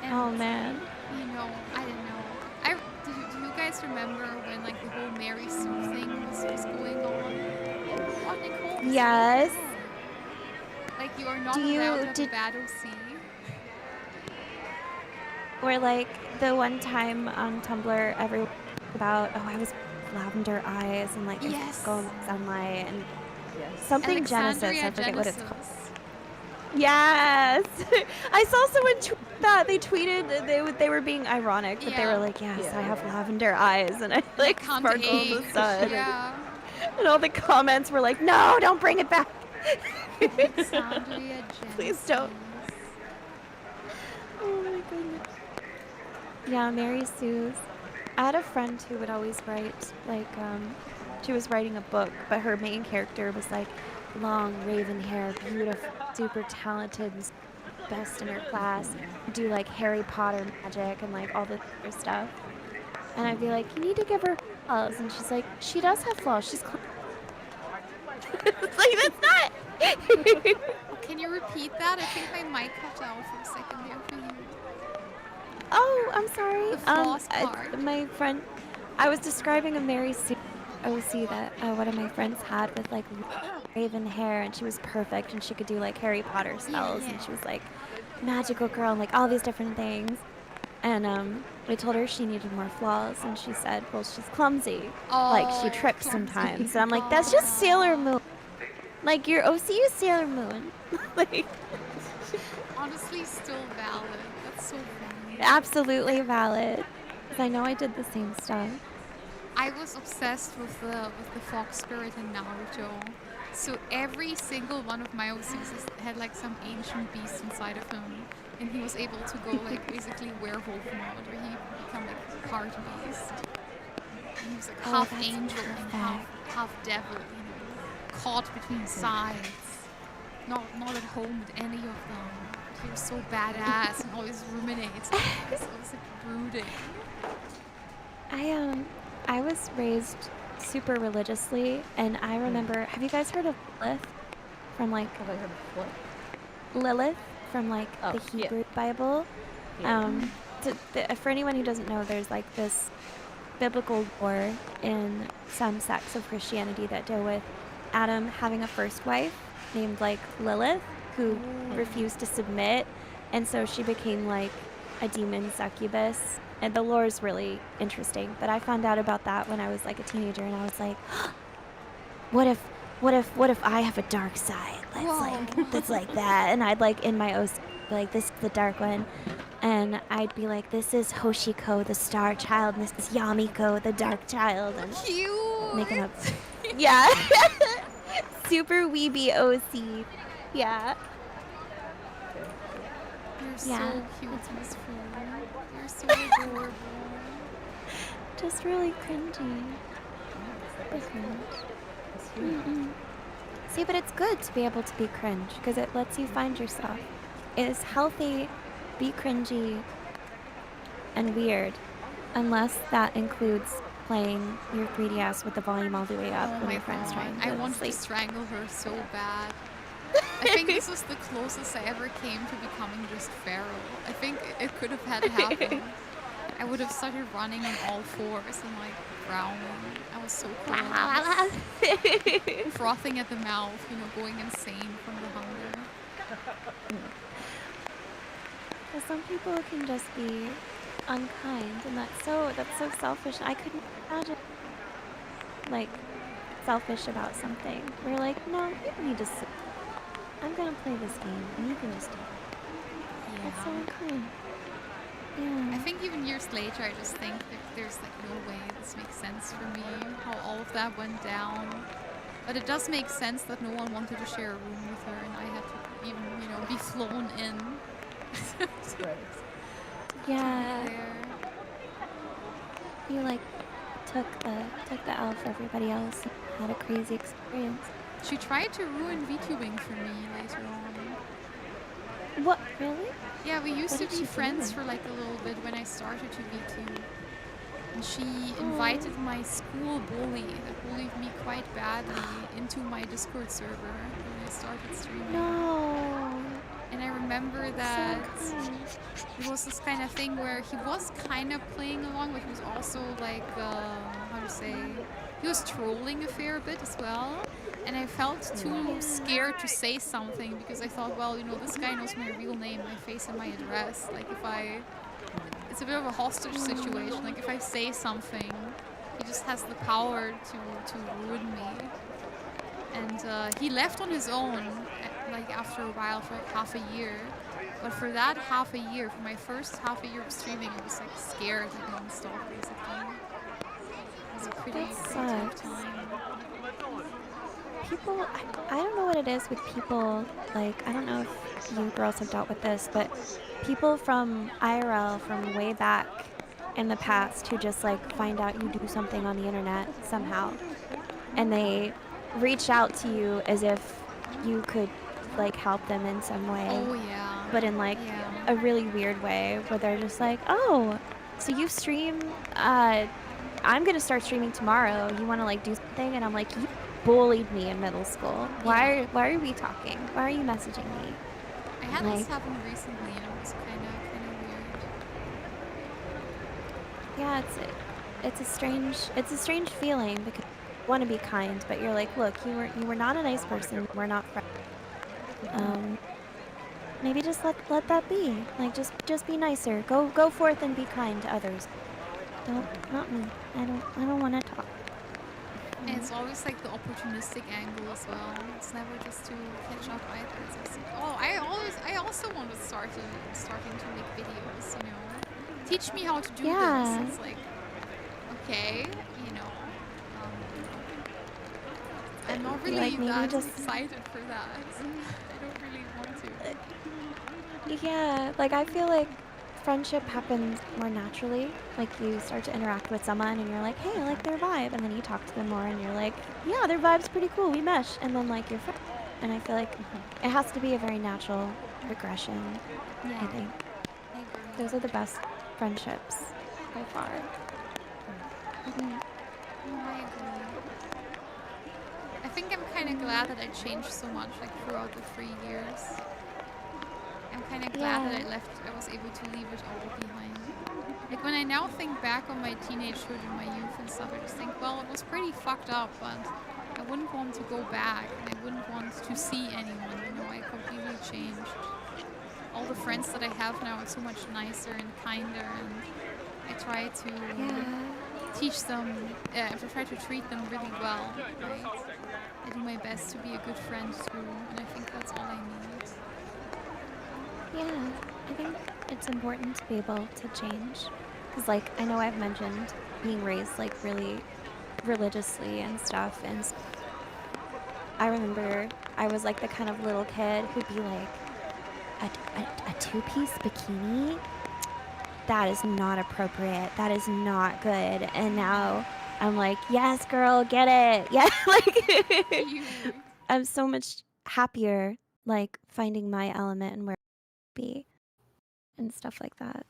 And, Oh, man. you know, I don't know. Do you guys remember when like the whole Mary Sue thing was going on? What, Nicole? Yes. Like, you are not Do you- allowed to have did- a bad OC. Or, like, the one time on Tumblr, everyone about, oh, I was lavender eyes and, like, Yes. go in the sunlight and Yes. something Genesis. Alexandria I forget what it's Genesis. called. Yes. I saw someone tweet that. They tweeted they were being ironic, but they Yeah. were like, yes, Yeah. I have lavender eyes and I like Can't sparkle in the age. sun. Yeah. And all the comments were like, no, don't bring it back. Alexandria Genesis. Please don't. Oh my goodness. Yeah, Mary Sue's. I had a friend who would always write, like, she was writing a book, but her main character was like long raven hair, beautiful, super talented, best in her class, do like Harry Potter magic and like all this other stuff. And I'd be like, you need to give her flaws. And she's like, she does have flaws. She's it's like, that's not. Can you repeat that? I think my mic cut out for a second there for you. Oh, I'm sorry. The flaws part. My friend, I was describing a Mary Sue OC that one of my friends had with like raven hair, and she was perfect, and she could do like Harry Potter spells, yeah. and she was like magical girl, and like all these different things. And I told her she needed more flaws, and she said, well, she's clumsy. Like she Oh, trips clumsy. sometimes. And I'm like, that's just Sailor Moon. Like your OC is Sailor Moon. Like Honestly, still valid. That's so funny. absolutely valid. 'Cause I know I did the same stuff. I was obsessed with the fox spirit in Naruto. So every single one of my OCs had like some ancient beast inside of him, and he was able to go like basically werewolf mode, where he become like part beast. And he was like half that's angel and half devil, you know, caught between sides, not at home with any of them. He was so badass and always ruminates. He was always like brooding. I was raised super religiously, and I remember. Have you guys heard of Lilith from like Have I heard of what? Lilith from like Oh, the yeah. Hebrew Bible? Yeah. For anyone who doesn't know, there's like this biblical lore in some sects of Christianity that deal with Adam having a first wife named like Lilith, who refused to submit, and so she became like a demon succubus. And the lore is really interesting, but I found out about that when I was like a teenager, and I was like, what if I have a dark side that's like that? And I'd like in my OC be like, this is the dark one, and I'd be like, this is Hoshiko, the star child, and this is Yamiko, the dark child, and Cute. making up. Yeah. Super weeby OC. Yeah. You're Yeah. so cute, Miss Fu. You're so adorable. Just really cringy. See, but it's good to be able to be cringe because it lets you find yourself. It is healthy, be cringy, and weird, unless that includes playing your 3DS with the volume all the way up Oh when my your friend's god. trying I to wanted sleep. to strangle her so bad. I think this was the closest I ever came to becoming just feral. I think it could have had happened. I would have started running on all fours and like growling. I was so close. Frothing at the mouth, you know, going insane from the hunger. Well, some people can just be unkind, and that's so selfish. I couldn't imagine like selfish about something. We're like, no, you don't need to sit. I'm gonna play this game, and you can just do it. That's so unkind. Yeah. I think even years later, I just think that there's like no way this makes sense for me, how all of that went down. But it does make sense that no one wanted to share a room with her, and I had to even, you know, be flown in. Yeah. There. You like took the L for everybody else and had a crazy experience. She tried to ruin VTubing for me later on. What, really? Yeah, we used What to did she be do? friends for like a little bit when I started to VTube. And she invited my school bully, that bullied me quite badly, into my Discord server when I started streaming. No. And I remember that So kind. it was this kind of thing where he was kind of playing along, but he was also like, how to say, he was trolling a fair bit as well. And I felt too scared to say something because I thought, well, you know, this guy knows my real name, my face, and my address. Like, it's a bit of a hostage situation. Like, if I say something, he just has the power to ruin me. And he left on his own, like, after a while, for like half a year. But for that half a year, for my first half a year of streaming, I was like scared like non-stop, basically. It was a pretty tough time. People, I don't know what it is with people, like, I don't know if you girls have dealt with this, but people from IRL from way back in the past who just, like, find out you do something on the internet somehow, and they reach out to you as if you could, like, help them in some way. Oh, yeah. But in, like, Yeah. a really weird way, where they're just like, oh, so you stream, I'm gonna start streaming tomorrow. You wanna, like, do something? And I'm like, you bullied me in middle school. Why are we talking? Why are you messaging me? I had Like- this happen recently, and it was kind of weird. Yeah, it's a strange feeling because you want to be kind, but you're like, look, you were not a nice person. We're not friends. Maybe just let that be. Like, just be nicer. Go forth and be kind to others. Not me. I don't want to talk. And it's always like the opportunistic angle as well. It's never just to catch up either. It's just like, oh, I also want to starting to make videos, you know. Teach me how to do Yeah. this. It's like, okay, you know. I'm not Be really like, maybe that just excited for that. I don't really want to. yeah, like I feel like friendship happens more naturally. Like you start to interact with someone and you're like, hey, I like their vibe. And then you talk to them more and you're like, yeah, their vibe's pretty cool. We mesh. And then like you're friends. And I feel like it has to be a very natural progression, Yeah, I think. I agree. Those are the best friendships by far. Mhm. I agree. I think I'm kind of glad that I changed so much, like throughout the 3 years. I'm kind of glad that Yeah. I was able to leave it all behind. Like when I now think back on my teenagehood and my youth and stuff, I just think, well, it was pretty fucked up, but I wouldn't want to go back and I wouldn't want to see anyone, you know, I completely changed. All the friends that I have now are so much nicer and kinder, and I try to Yeah. teach them, I try to treat them really well, right? I do my best to be a good friend too, and I think that's all I need. Yeah. I think it's important to be able to change. Because, like, I know I've mentioned being raised, like, really religiously and stuff. And I remember I was, like, the kind of little kid who'd be like, a two-piece bikini? That is not appropriate. That is not good. And now I'm like, yes, girl, get it. Yeah, like, Cute. I'm so much happier, like, finding my element and where to be and stuff like that.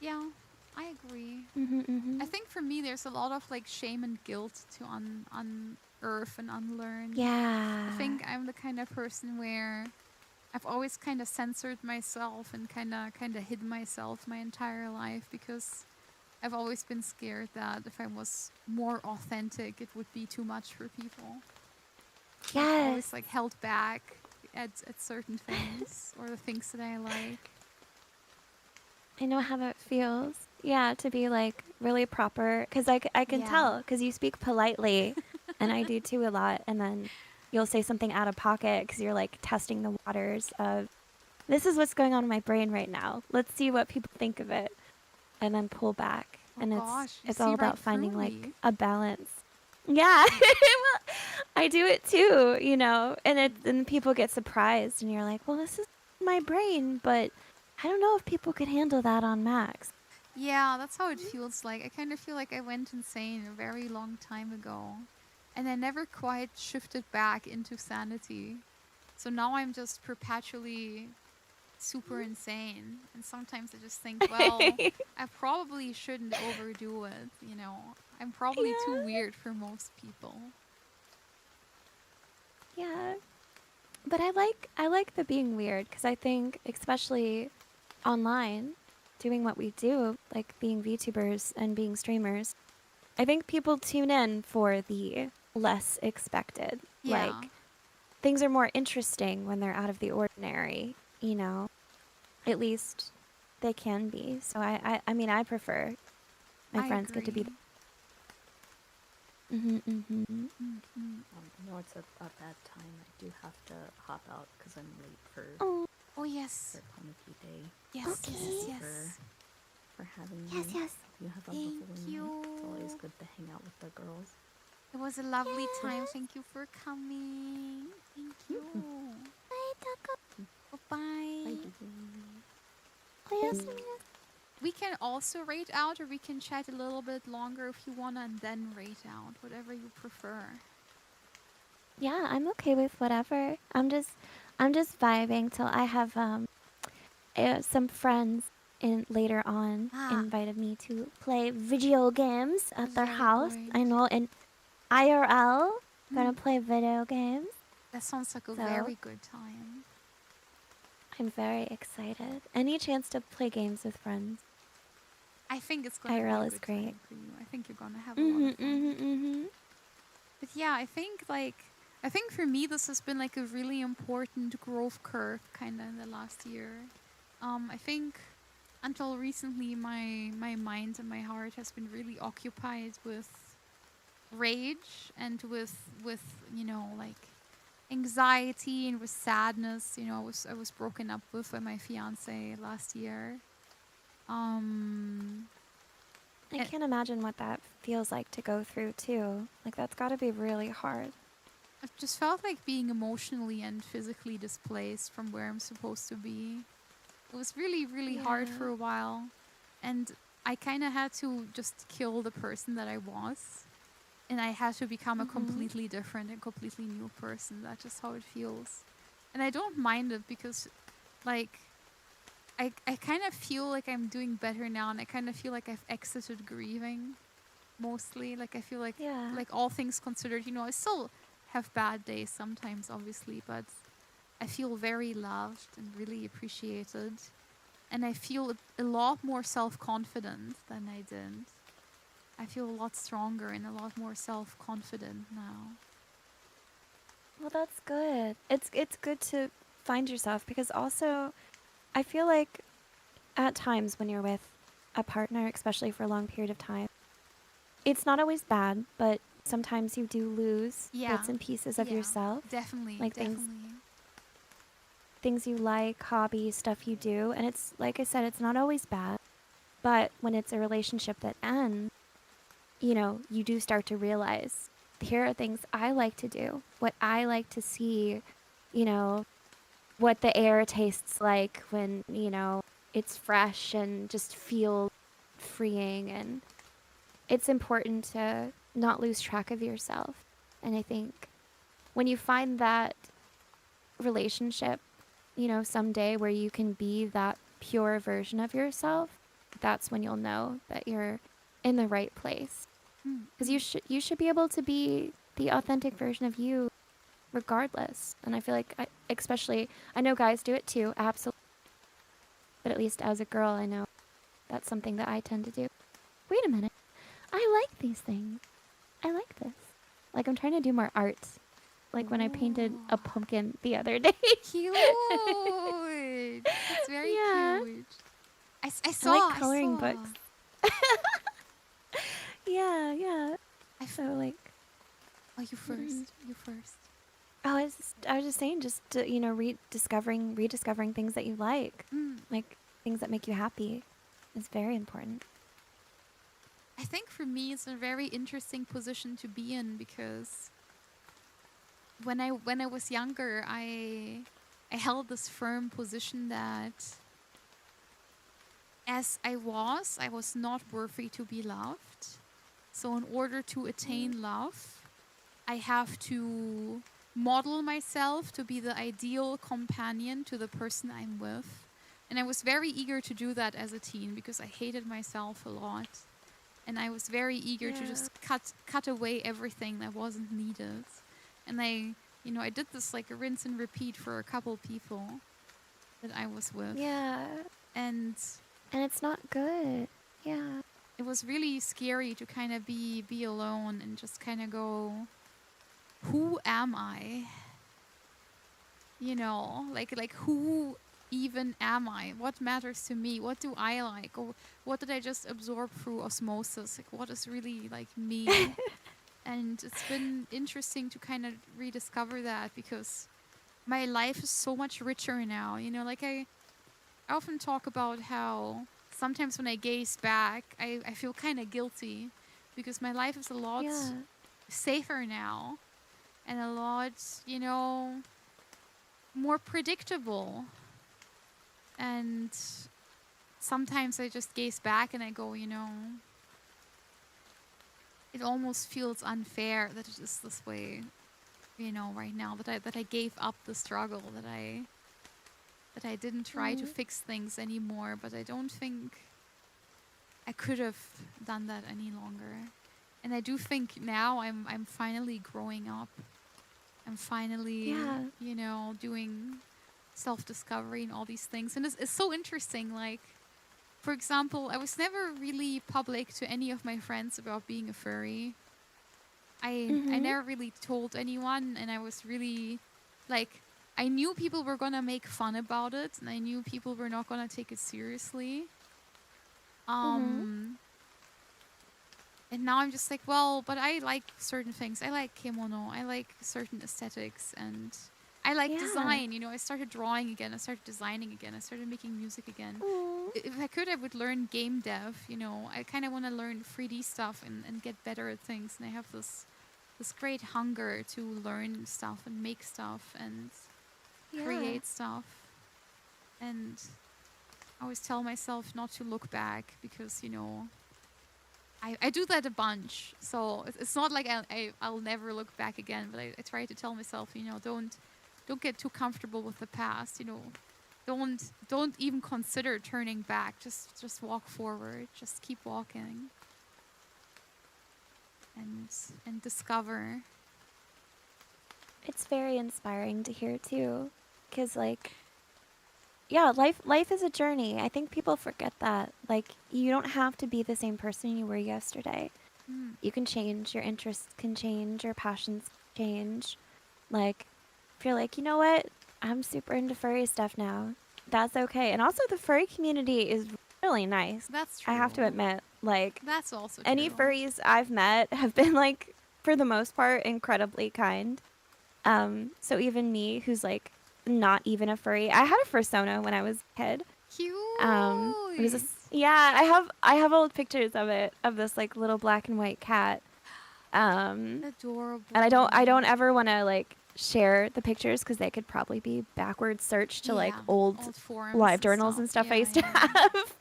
Yeah, I agree. Mm-hmm. I think for me, there's a lot of like shame and guilt to unearth and unlearn. Yeah. I think I'm the kind of person where I've always kind of censored myself and kind of hid myself my entire life because I've always been scared that if I was more authentic, it would be too much for people. So I've always Yes. like held back at certain things or the things that I like. I know how that feels. Yeah, to be like really proper. Because I can Yeah. tell, because you speak politely, and I do too a lot. And then you'll say something out of pocket because you're like testing the waters of this is what's going on in my brain right now. Let's see what people think of it. And then pull back. Oh And gosh, you it's see all right about finding through like me. a balance. Yeah. Well, I do it too, you know. And people get surprised and you're like, well, this is my brain, but I don't know if people could handle that on Max. Yeah, that's how it feels like. I kind of feel like I went insane a very long time ago. And I never quite shifted back into sanity. So now I'm just perpetually super insane. And sometimes I just think, well, I probably shouldn't overdo it, you know. I'm probably too Yeah. weird for most people. Yeah. But I like the being weird because I think especially online doing what we do, like being VTubers and being streamers, I think people tune in for the less expected. Yeah. Like things are more interesting when they're out of the ordinary, you know. At least they can be. So I mean I prefer my I friends get to be agree. I know it's a bad time. I do have to hop out because I'm late for Oh, yes. Hanukkah Day. Yes, Thank yes, you yes. for having me. Yes. You have a Thank lovely you. night. It's always good to hang out with the girls. It was a lovely time. Thank you for coming. Thank you. Bye-bye. Bye. We can also rate out, or we can chat a little bit longer if you wanna, and then rate out, whatever you prefer. Yeah, I'm okay with whatever. I'm just vibing till I have some friends in later on invited me to play video games at their Very house. good. I know in IRL gonna play video games. That sounds like a So- very good time. I'm very excited. Any chance to play games with friends? I think it's gonna IRL be a is good great. time for you. I think you're gonna have a lot of fun. But yeah, I think for me this has been like a really important growth curve kind of in the last year. I think until recently my mind and my heart has been really occupied with rage and with you know, like anxiety and with sadness. You know, I was broken up with by my fiance last year. I And can't imagine what that feels like to go through too. Like that's got to be really hard. I've just felt like being emotionally and physically displaced from where I'm supposed to be. It was really, really hard Yeah. for a while. And I kind of had to just kill the person that I was. And I had to become a Mhm. completely different and completely new person. That's just how it feels. And I don't mind it because, like, I kind of feel like I'm doing better now. And I kind of feel like I've exited grieving mostly. Like, I feel Yeah. like all things considered, I still have bad days sometimes, obviously, but I feel very loved and really appreciated. And I feel a lot more self-confident than I did. I feel a lot stronger and a lot more self-confident now. Well, that's good. It's good to find yourself because also I feel like at times when you're with a partner, especially for a long period of time, it's not always bad, but sometimes you do lose Yeah. bits and pieces of Yeah. yourself, Definitely. like Definitely. things you like, hobbies, stuff you do, and it's like I said, it's not always bad, but when it's a relationship that ends, you do start to realize here are things I like to do, what I like to see, you know, what the air tastes like when, it's fresh and just feel freeing. And it's important to not lose track of yourself. And I think when you find that relationship, someday where you can be that pure version of yourself, that's when you'll know that you're in the right place. Because you should be able to be the authentic version of you regardless. And I feel like especially I know guys do it too, absolutely. But at least as a girl, I know that's something that I tend to do. Wait a minute. I like these things. I like this. Like I'm trying to do more art. Like when I painted a Oh, pumpkin the other day. cute. That's very Yeah. cute. I I like saw. I coloring saw. books. Yeah, yeah. I f- So like oh, you mm. first. You first. I was just saying just to, rediscovering things that you like things that make you happy is very important. I think for me it's a very interesting position to be in because when I was younger, I held this firm position that as I was not worthy to be loved. So in order to attain love, I have to model myself to be the ideal companion to the person I'm with. And I was very eager to do that as a teen because I hated myself a lot. And I was very eager to Yeah. just cut away everything that wasn't needed. And I did this like a rinse and repeat for a couple people that I was with. Yeah. And And it's not good. Yeah. it was really scary to kind of be alone and just kind of go, who am I? Like who even am I? What matters to me? What do I like? Or what did I just absorb through osmosis? Like what is really like me? And it's been interesting to kind of rediscover that because my life is so much richer now. Like I often talk about how sometimes when I gaze back, I feel kind of guilty because my life is a lot Yeah. safer now and a lot, more predictable. And sometimes I just gaze back and I go, it almost feels unfair that it is this way, right now that I gave up the struggle, that I didn't try to Mhm. fix things anymore, but I don't think I could have done that any longer. And I do think now I'm finally growing up. I'm finally, Yeah. doing self-discovery and all these things. And it's so interesting. Like, for example, I was never really public to any of my friends about being a furry. I Mhm. never really told anyone, and I was really like I knew people were gonna make fun about it, and I knew people were not gonna take it seriously. Mhm. Um, and now I'm just like, well, but I like certain things. I like kimono. I like certain aesthetics, and I like Yeah. design, you know, I started drawing again, I started designing again, I started making music again. Aw. If I could, I would learn game dev, you know. I kind of want to learn 3D stuff and get better at things. And I have this great hunger to learn stuff and make stuff and Yeah. create stuff. And I always tell myself not to look back because, you know, I do that a bunch. So it's not like I'll never look back again, but I try to tell myself, you know, don't get too comfortable with the past, you know. Don't even consider turning back. Just walk forward. Just keep walking. And discover. It's very inspiring to hear too, because like, yeah, life is a journey. I think people forget that. Like, you don't have to be the same person you were yesterday. Mm. You can change. Your interests can change. Your passions change. Like, if you're like, you know what, I'm super into furry stuff now. That's okay. And also, the furry community is really nice. That's true. I have to admit, like, That's also any true. furries I've met have been like, for the most part, incredibly kind. So even me, who's like not even a furry, I had a fursona when I was a kid. Cute. It was yeah, I have old pictures of it, of this like little black and white cat. Adorable. And I don't ever want to like share the pictures because they could probably be backward searched to like old forums live and journals and stuff I Yeah, used to have.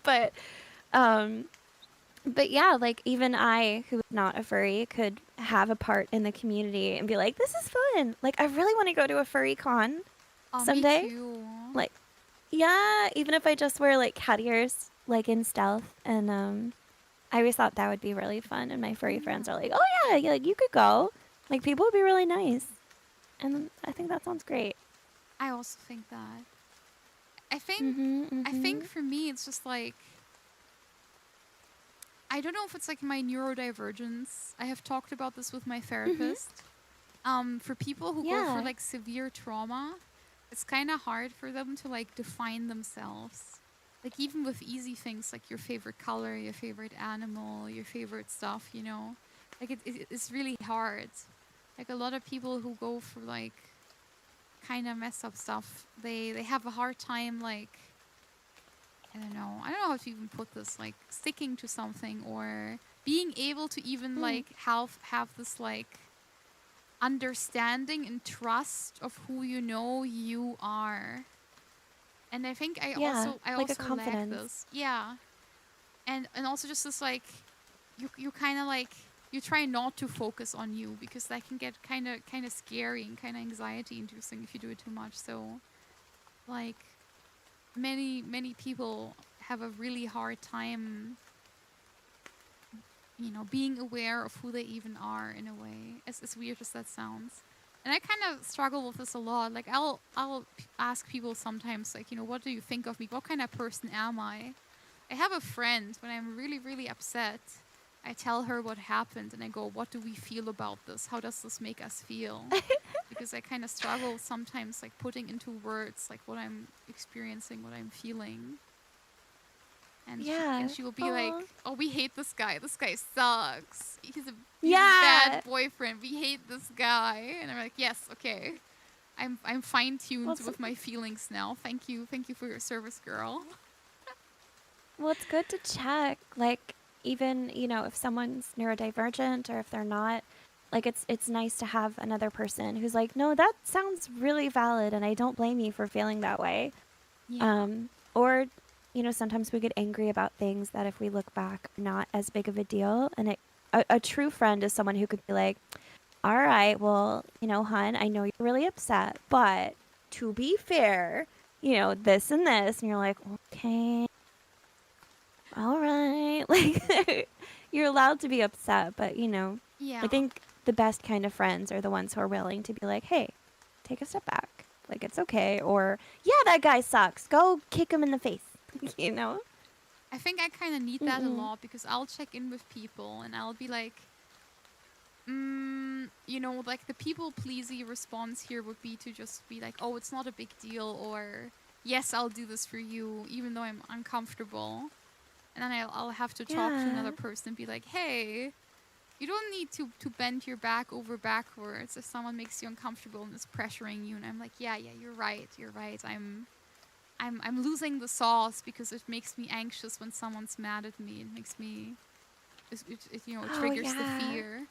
But yeah, like even I, who is not a furry, could have a part in the community and be like, this is fun. Like, I really want to go to a furry con someday. Me too. Like, yeah, even if I just wear like cat ears, like in stealth. And I always thought that would be really fun. And my furry friends are like, oh yeah, like you could go. Like, people would be really nice. And I think that sounds great. I also think that. I think for me it's just like, I don't know if it's like my neurodivergence. I have talked about this with my therapist. For people who go for like severe trauma, it's kind of hard for them to like define themselves. Like even with easy things like your favorite color, your favorite animal, your favorite stuff, you know. Like it's really hard. Like a lot of people who go for like kind of messed up stuff, they have a hard time like, I don't know how to even put this, like sticking to something or being able to even like have this like understanding and trust of who you know you are. And I think I also like a lack confidence. this. Yeah. And also just this like you kind of like you try not to focus on you because that can get kind of scary and kind of anxiety inducing if you do it too much. So like many people have a really hard time, you know, being aware of who they even are in a way, as weird as that sounds. And I kind of struggle with this a lot. Like I'll ask people sometimes, like, you know, what do you think of me? What kind of person am I? I have a friend, when I'm really, really upset, I tell her what happened and I go, what do we feel about this? How does this make us feel? Because I kind of struggle sometimes like putting into words like what I'm experiencing, what I'm feeling. And she will be like, oh, we hate this guy. This guy sucks. He's a bad boyfriend. We hate this guy. And I'm like, yes, okay. I'm fine-tuned with my feelings now. Thank you for your service, girl. Well, it's good to check, like, even, you know, if someone's neurodivergent or if they're not, like, it's nice to have another person who's like, no, that sounds really valid and I don't blame you for feeling that way. Yeah. Or, you know, sometimes we get angry about things that if we look back are not as big of a deal. And a true friend is someone who could be like, all right, well, you know, hon, I know you're really upset, but to be fair, you know, this and this. And you're like, okay. All right. Like, you're allowed to be upset, but, you know, I think the best kind of friends are the ones who are willing to be like, hey, take a step back. Like, it's okay. Or, yeah, that guy sucks. Go kick him in the face, you know? I think I kind of need that a lot because I'll check in with people and I'll be like, you know, like the people-pleasy response here would be to just be like, oh, it's not a big deal, or yes, I'll do this for you, even though I'm uncomfortable. And then I'll have to talk to another person and be like, hey, You don't need to bend your back over backwards if someone makes you uncomfortable and is pressuring you. And I'm like, yeah, you're right. I'm losing the sauce because it makes me anxious when someone's mad at me. It makes me, it Oh, triggers the yeah. fear.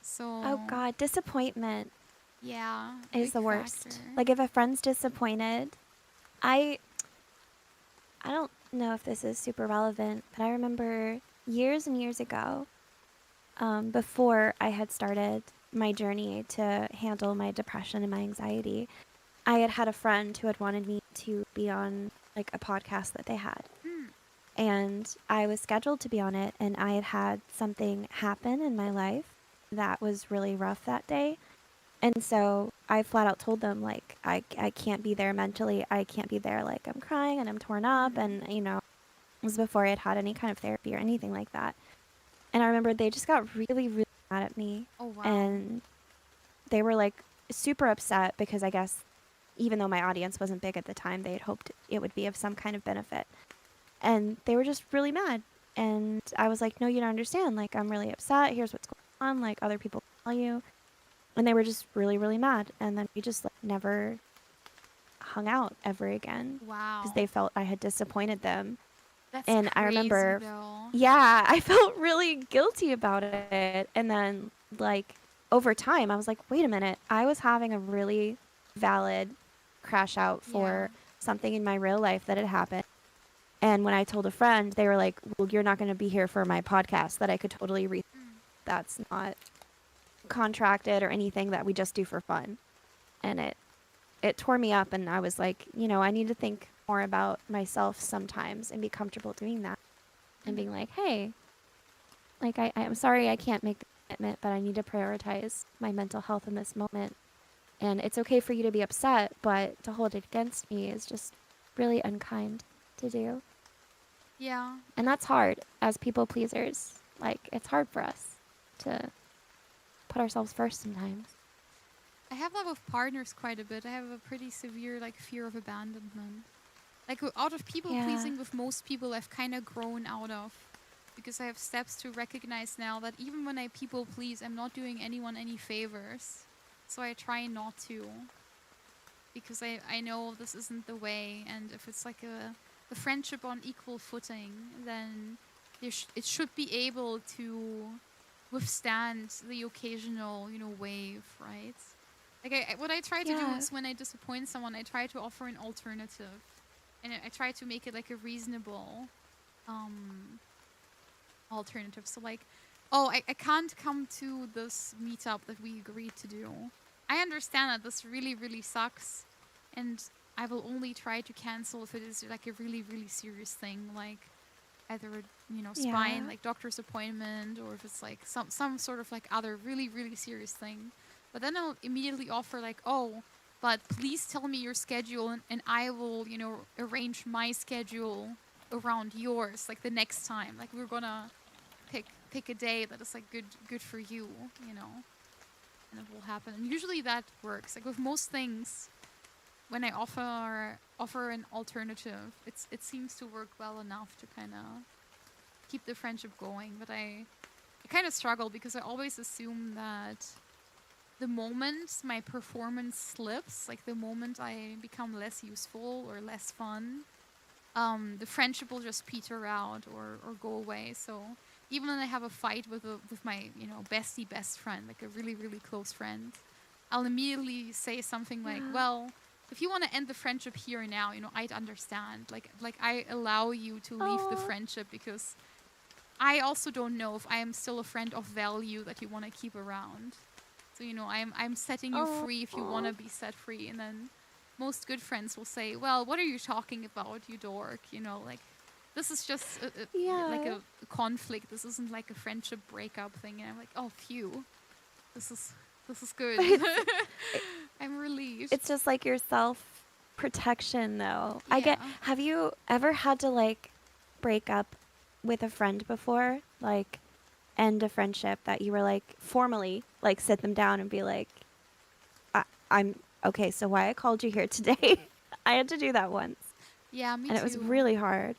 So. Oh, God. Disappointment Yeah. is Big the worst. factor. Like, if a friend's disappointed, I don't know if this is super relevant, but I remember years and years ago, before I had started my journey to handle my depression and my anxiety, I had had a friend who had wanted me to be on like a podcast that they had. And I was scheduled to be on it, and I had had something happen in my life that was really rough that day. And so I flat out told them, like, I can't be there mentally. I can't be there. Like, I'm crying and I'm torn up. And, it was before I had had any kind of therapy or anything like that. And I remember they just got really, really mad at me. Oh, wow. And they were, like, super upset because I guess even though my audience wasn't big at the time, they had hoped it would be of some kind of benefit. And they were just really mad. And I was like, no, you don't understand. Like, I'm really upset. Here's what's going on. Like, other people tell you. And they were just really, really mad. And then we just like, never hung out ever again. Wow. Because they felt I had disappointed them. That's And I crazy, remember, though. yeah, I felt really guilty about it. And then, like, over time, I was like, wait a minute. I was having a really valid crash out for something in my real life that had happened. And when I told a friend, they were like, well, you're not going to be here for my podcast that I could totally read. That's not contracted or anything, that we just do for fun. And it tore me up, and I was like, I need to think more about myself sometimes and be comfortable doing that and being like, hey, like I'm sorry I can't make the commitment, but I need to prioritize my mental health in this moment. And it's okay for you to be upset, but to hold it against me is just really unkind to do. Yeah. And that's hard as people pleasers. Like, it's hard for us to put ourselves first sometimes. I have that with partners quite a bit. I have a pretty severe like fear of abandonment. Like out of people pleasing with most people, I've kind of grown out of, because I have steps to recognize now that even when I people please, I'm not doing anyone any favors. So I try not to, because I know this isn't the way. And if it's like a friendship on equal footing, then it should be able to withstand the occasional, wave, right? Like what I try to do is when I disappoint someone, I try to offer an alternative, and I try to make it like a reasonable alternative. So like, oh, I can't come to this meetup that we agreed to do. I understand that this really, really sucks, and I will only try to cancel if it is like a really, really serious thing, like either spine, like doctor's appointment, or if it's like some sort of like other really, really serious thing. But then I'll immediately offer like, oh, but please tell me your schedule, and I will, arrange my schedule around yours, like the next time. Like we're gonna pick a day that is like good for you, and it will happen. And usually that works. Like with most things, when I offer an alternative, it seems to work well enough to kind of keep the friendship going. But I kind of struggle because I always assume that the moment my performance slips, like the moment I become less useful or less fun, the friendship will just peter out or go away. So even when I have a fight with my bestie best friend, like a really, really close friend, I'll immediately say something like, well, if you want to end the friendship here and now, I'd understand. Like I allow you to leave the friendship because I also don't know if I am still a friend of value that you want to keep around. So, I'm setting you free if you want to be set free. And then most good friends will say, well, what are you talking about, you dork? Like, this is just like a conflict. This isn't like a friendship breakup thing. And I'm like, oh, phew. This is good. I'm relieved. It's just like your self-protection, though. Yeah. Have you ever had to, like, break up with a friend before? Like, end a friendship that you were like formally like sit them down and be like, I'm okay, so why I called you here today? I had to do that once. Yeah, me too. And it was really hard.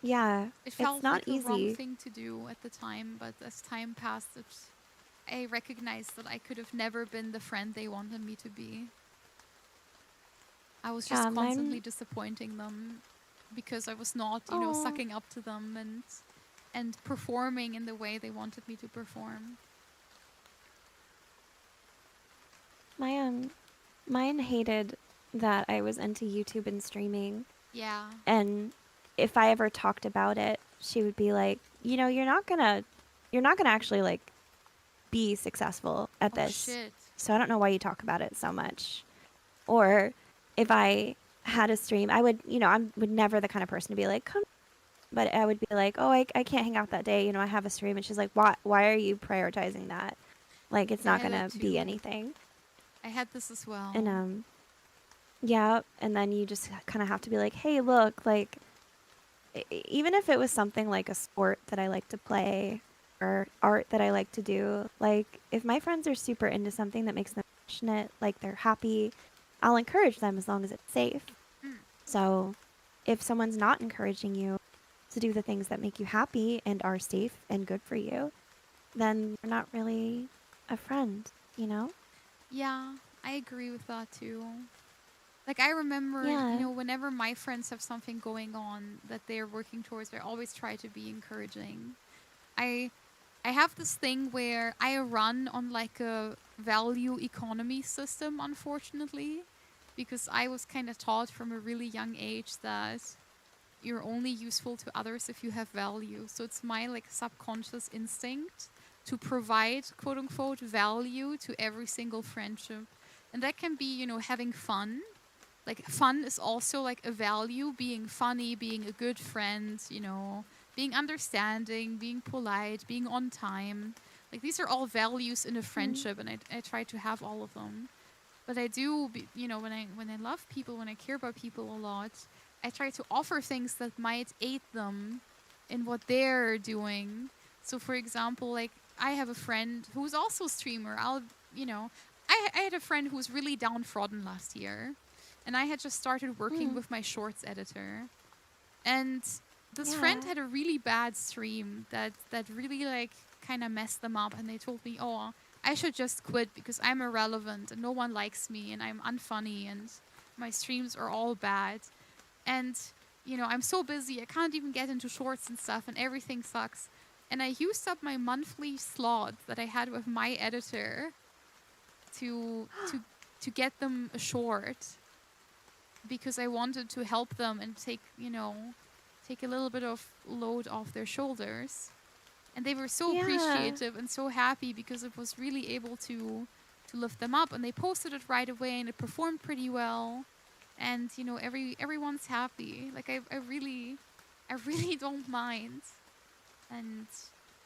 Yeah, It it's felt not like a wrong easy. thing to do at the time, but as time passed, I recognized that I could have never been the friend they wanted me to be. I was Yeah, just constantly mine. disappointing them because I was not, Oh, sucking up to them and performing in the way they wanted me to perform. my mine hated that I was into YouTube and streaming, Yeah. and if I ever talked about it, she would be like, you're not gonna actually like be successful at Oh this. shit. So I don't know why you talk about it so much. Or if I had a stream, I would, I would never the kind of person to be like, come, but I would be like, oh, I can't hang out that day. I have a stream. And she's like, why are you prioritizing that? Like, it's I not had going that to be too. anything. I had this as well. And, yeah. And then you just kind of have to be like, hey, look, like, even if it was something like a sport that I like to play or art that I like to do, like, if my friends are super into something that makes them passionate, like they're happy, I'll encourage them as long as it's safe. Mm. So if someone's not encouraging you to do the things that make you happy and are safe and good for you, then they're not really a friend, you know? Yeah, I agree with that too. Like I remember, Yeah. whenever my friends have something going on that they're working towards, I always try to be encouraging. I I have this thing where I run on like a value economy system, unfortunately, because I was kind of taught from a really young age that you're only useful to others if you have value. So it's my like subconscious instinct to provide quote unquote value to every single friendship. And that can be, having fun. Like fun is also like a value, being funny, being a good friend, being understanding, being polite, being on time. Like these are all values in a Mm. friendship, and I try to have all of them. But I do, when I love people, when I care about people a lot, I try to offer things that might aid them in what they're doing. So, for example, like I have a friend who's also a streamer. I had a friend who was really downtrodden last year, and I had just started working Mm. with my shorts editor, and this friend Yeah. had a really bad stream that really like kind of messed them up, and they told me, "Oh, I should just quit because I'm irrelevant and no one likes me and I'm unfunny and my streams are all bad." And I'm so busy, I can't even get into shorts and stuff, and everything sucks. And I used up my monthly slot that I had with my editor to to to get them a short because I wanted to help them and take a little bit of load off their shoulders. And they were so Yeah. appreciative and so happy because it was really able to lift them up, and they posted it right away and it performed pretty well. And everyone's happy. Like I really don't mind. And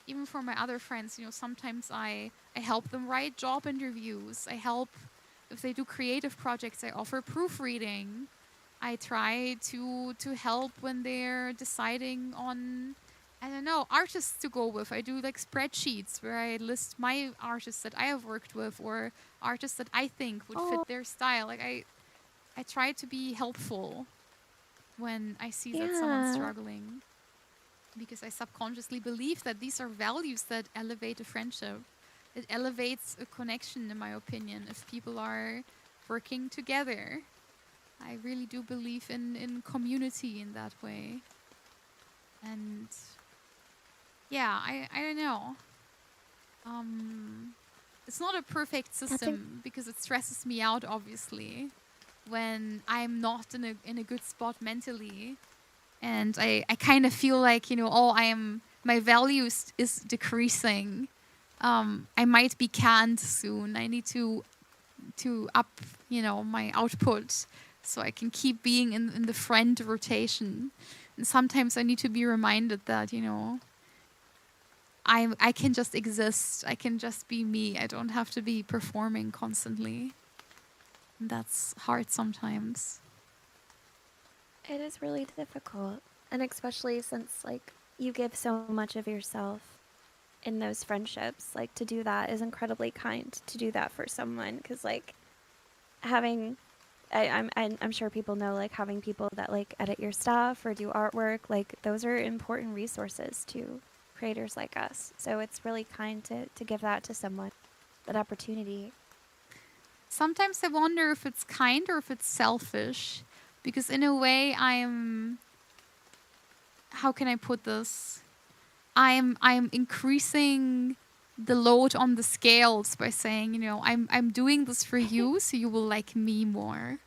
even for my other friends, sometimes I help them write job interviews. I help if they do creative projects, I offer proofreading. I try to help when they're deciding on, I don't know, artists to go with. I do like spreadsheets where I list my artists that I have worked with or artists that I think would fit Oh, their style. Like I try to be helpful when I see that someone's yeah. struggling because I subconsciously believe that these are values that elevate a friendship. It elevates a connection, in my opinion, if people are working together. I really do believe in community in that way. And yeah, I don't know. It's not a perfect That's a system because it stresses me out, obviously, when I'm not in a good spot mentally. And I kind of feel like, my values is decreasing. I might be canned soon. I need to up, my output so I can keep being in the friend rotation. And sometimes I need to be reminded that, I can just exist. I can just be me. I don't have to be performing constantly. And that's hard sometimes. It is really difficult. And especially since, like, you give so much of yourself in those friendships. Like, to do that is incredibly kind to do that for someone. Because, like, having I'm sure people know, like, having people that like edit your stuff or do artwork, like those are important resources to creators like us. So it's really kind to give that to someone, that opportunity. Sometimes I wonder if it's kind or if it's selfish, because in a way how can I put this? I'm increasing the load on the scales by saying, you know, I'm doing this for you, so you will like me more.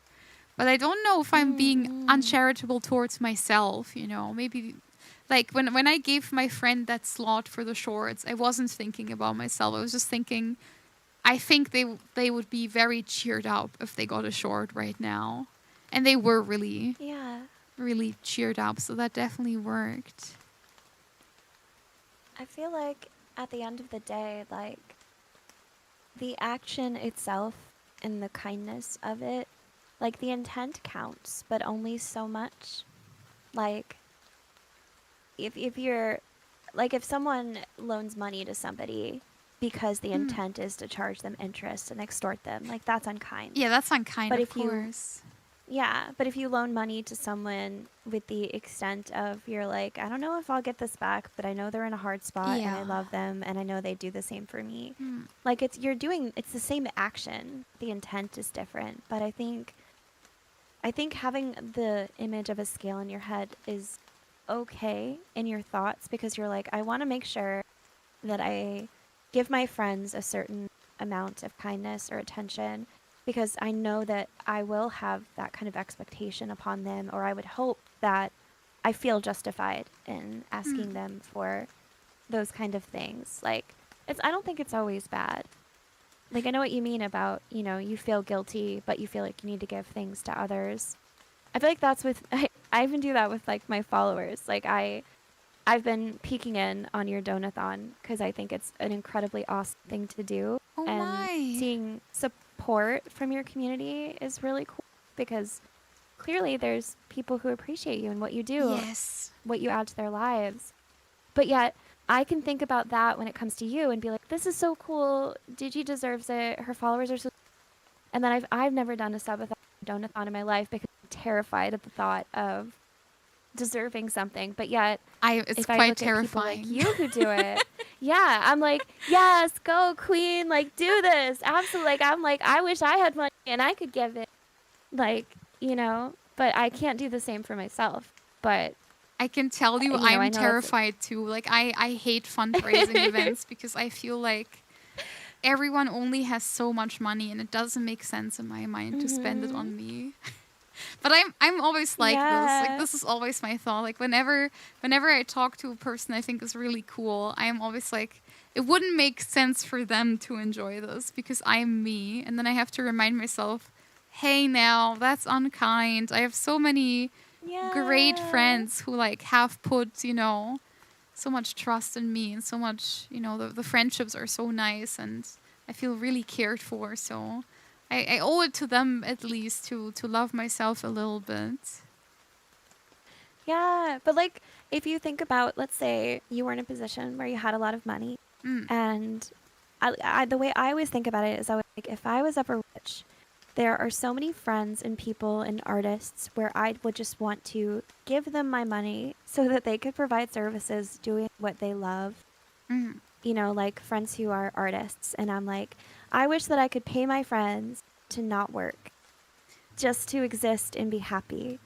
But I don't know if I'm being uncharitable towards myself, you know. Maybe like when I gave my friend that slot for the shorts, I wasn't thinking about myself. I was just thinking, I think they would be very cheered up if they got a short right now. And they were really, really cheered up, so that definitely worked. I feel like at the end of the day, like, the action itself and the kindness of it, like, the intent counts, but only so much. Like, if you're, like, if someone loans money to somebody because the intent is to charge them interest and extort them, like, that's unkind. Yeah, that's unkind, But of course. But if you loan money to someone with the extent of, you're like, I don't know if I'll get this back, but I know they're in a hard spot and I love them and I know they do the same for me. Like, it's the same action. The intent is different. But I think having the image of a scale in your head is okay in your thoughts, because you're like, I want to make sure that I give my friends a certain amount of kindness or attention, because I know that I will have that kind of expectation upon them, or I would hope that I feel justified in asking them for those kind of things. Like, I don't think it's always bad. Like, I know what you mean about, you know, you feel guilty, but you feel like you need to give things to others. I feel like that's with, I even do that with, like, my followers. Like, I've been peeking in on your Donathon because I think it's an incredibly awesome thing to do. Oh and my. Seeing support from your community is really cool, because clearly there's people who appreciate you and what you do, what you add to their lives. But yet I can think about that when it comes to you and be like, this is so cool. Digi deserves it. Her followers are so. And then I've never done a subathon Donathon in my life because I'm terrified at the thought of deserving something. But yet it's if quite I look terrifying. at people like you who do it, I'm like, yes, go queen, like, do this. Absolutely. Like, I'm like, I wish I had money and I could give it, like, you know, but I can't do the same for myself. But I can tell you, I I'm know terrified too. Like, I hate fundraising events because I feel like everyone only has so much money and it doesn't make sense in my mind to spend it on me. But I'm always like this. Like, this is always my thought. Like, whenever I talk to a person I think is really cool, I am always like, it wouldn't make sense for them to enjoy this because I'm me. And then I have to remind myself, hey, now that's unkind. I have so many great friends who, like, have put, you know, so much trust in me and so much, you know, the friendships are so nice and I feel really cared for. So I owe it to them at least to love myself a little bit. Yeah, but, like, if you think about, let's say you were in a position where you had a lot of money, and the way I always think about it is, I was like, if I was ever rich, there are so many friends and people and artists where I would just want to give them my money so that they could provide services doing what they love. You know, like friends who are artists, and I'm like, I wish that I could pay my friends to not work, just to exist and be happy.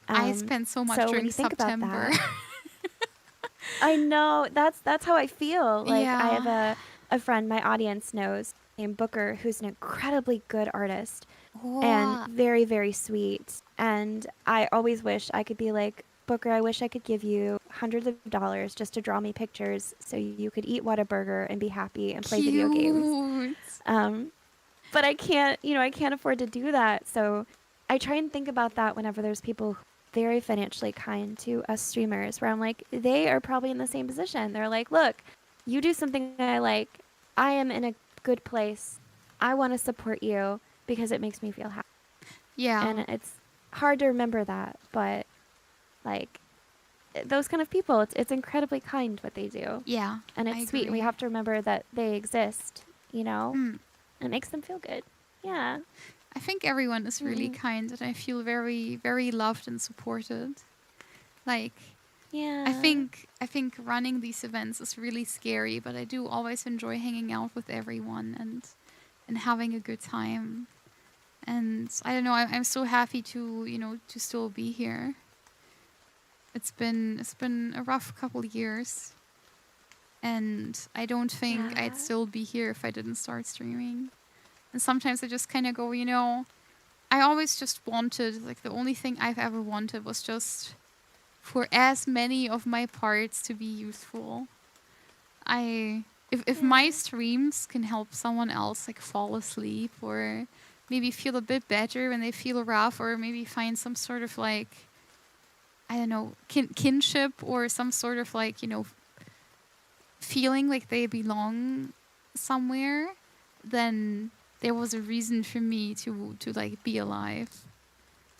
I spent so much during September. I know, that's how I feel. Like, I have a friend my audience knows named Booker, who's an incredibly good artist and very, very sweet. And I always wish I could be like, Booker, I wish I could give you hundreds of dollars just to draw me pictures so you could eat Whataburger and be happy and play video games. But I can't afford to do that. So I try and think about that whenever there's people very financially kind to us streamers, where I'm like, they are probably in the same position. They're like, look, you do something I like. I am in a good place. I want to support you because it makes me feel happy. Yeah. And it's hard to remember that, but, like, those kind of people, it's incredibly kind what they do. Yeah. And it's sweet. And we have to remember that they exist, you know? It makes them feel good. Yeah. I think everyone is really Mm. kind, and I feel very, very loved and supported. Like, Yeah. I think running these events is really scary, but I do always enjoy hanging out with everyone and having a good time. And I don't know, I'm so happy to, to still be here. It's been a rough couple years, and I don't think Yeah. I'd still be here if I didn't start streaming. And sometimes I just kind of go, I always just wanted, like, the only thing I've ever wanted was just for as many of my parts to be useful. If my streams can help someone else, like, fall asleep or maybe feel a bit better when they feel rough, or maybe find some sort of, like, I don't know, kinship, or some sort of, like, feeling like they belong somewhere, then there was a reason for me to like be alive.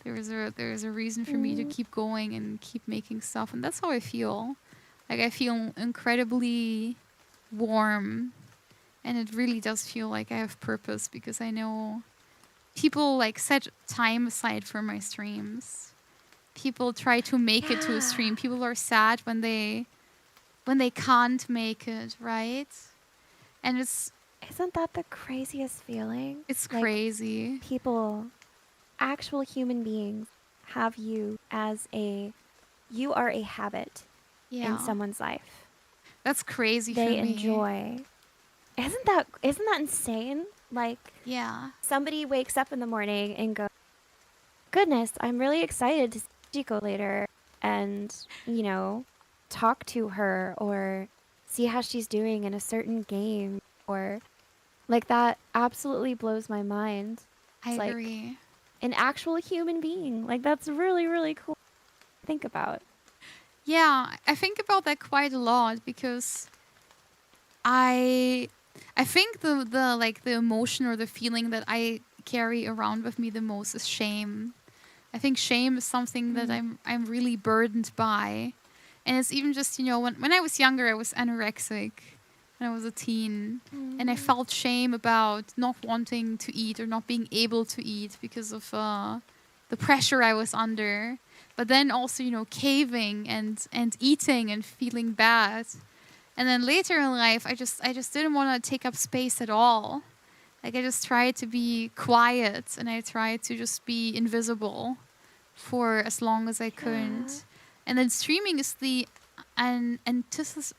There was a reason for me to keep going and keep making stuff, and that's how I feel. Like, I feel incredibly warm, and it really does feel like I have purpose, because I know people, like, set time aside for my streams. People try to make it to a stream. People are sad when they can't make it, right? And Isn't that the craziest feeling? it's Like, crazy. people, actual human beings, have you as you are a habit Yeah. in someone's life. That's crazy They for me. enjoy. Isn't that insane? Like, Yeah. somebody wakes up in the morning and goes, goodness, I'm really excited to see Chico later and, talk to her or see how she's doing in a certain game, or like, that absolutely blows my mind. I It's agree. like an actual human being. Like, that's really, really cool to think about. Yeah, I think about that quite a lot, because I think the emotion or the feeling that I carry around with me the most is shame. I think shame is something that I'm really burdened by. And it's even just, when I was younger, I was anorexic when I was a teen. And I felt shame about not wanting to eat or not being able to eat because of the pressure I was under. But then also, caving and eating and feeling bad. And then later in life, I just didn't want to take up space at all. Like, I just tried to be quiet, and I tried to just be invisible for as long as I could. And then streaming is the antithesis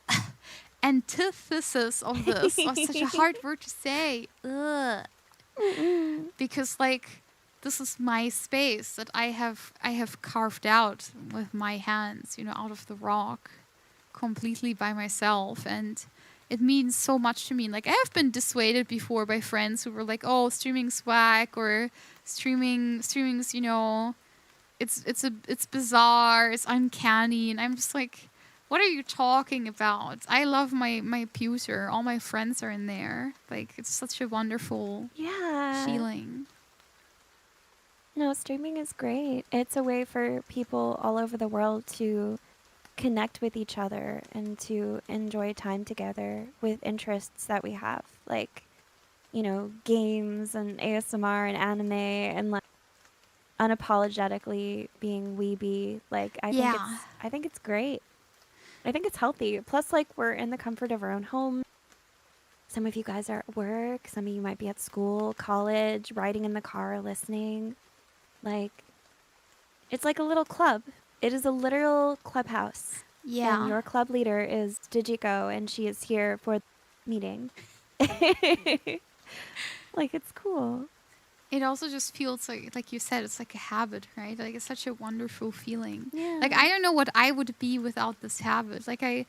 of this. Oh, such a hard word to say. Ugh. Because, like, this is my space that I have carved out with my hands, out of the rock, completely by myself. And it means so much to me. Like, I have been dissuaded before by friends who were like, "Oh, streaming's whack," or streaming's, it's bizarre, it's uncanny." And I'm just like, what are you talking about? I love my pewter. All my friends are in there. Like, it's such a wonderful feeling. No, streaming is great. It's a way for people all over the world to connect with each other and to enjoy time together with interests that we have, like, games and ASMR and anime, and, like, unapologetically being weeby. Like, I think it's great. I think it's healthy. Plus, like, we're in the comfort of our own home. Some of you guys are at work. Some of you might be at school, college, riding in the car, listening. Like, it's like a little club. It is a literal clubhouse. Yeah. And your club leader is Digiko, and she is here for the meeting. Like, it's cool. It also just feels like you said, it's like a habit, right? Like, it's such a wonderful feeling. Yeah. Like, I don't know what I would be without this habit. Like, I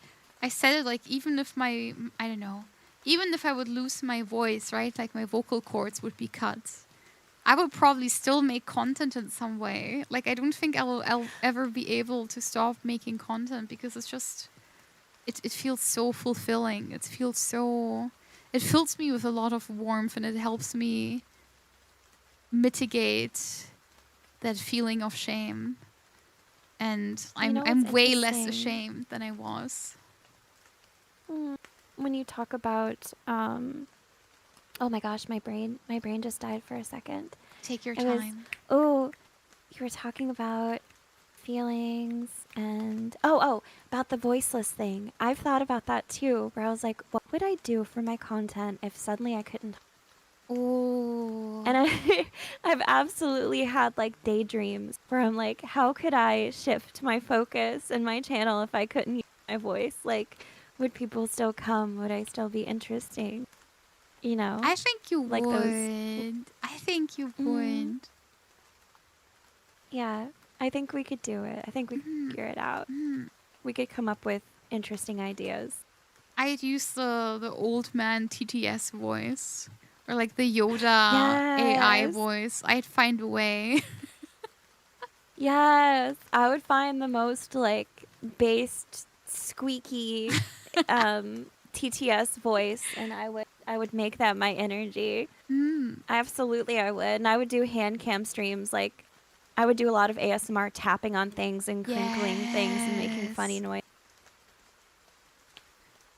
said it, like, even if even if I would lose my voice, right? Like, my vocal cords would be cut, I would probably still make content in some way. Like, I don't think I'll ever be able to stop making content, because it's just, it feels so fulfilling. It fills me with a lot of warmth, and it helps me mitigate that feeling of shame. And I'm way less ashamed than I was. When you talk about oh my gosh, my brain just died for a second. Take your It was, time. oh, you were talking about feelings and about the voiceless thing. I've thought about that too, where I was like, what would I do for my content if suddenly I couldn't? Oh. And I've absolutely had like daydreams where I'm like, how could I shift my focus and my channel if I couldn't use my voice? Like, would people still come? Would I still be interesting? You know, I think you like those. would. I think you Mm, would. yeah, I think we could do it. I think we could Mhm. figure it out. Mhm. We could come up with interesting ideas. I'd use the old man TTS voice. Or like the Yoda AI Yes. voice. I'd find a way. Yes. I would find the most like based squeaky TTS voice and I would make that my energy. Mm. Absolutely I would. And I would do hand cam streams like I would do a lot of ASMR tapping on things and crinkling things and making funny Yes. noise.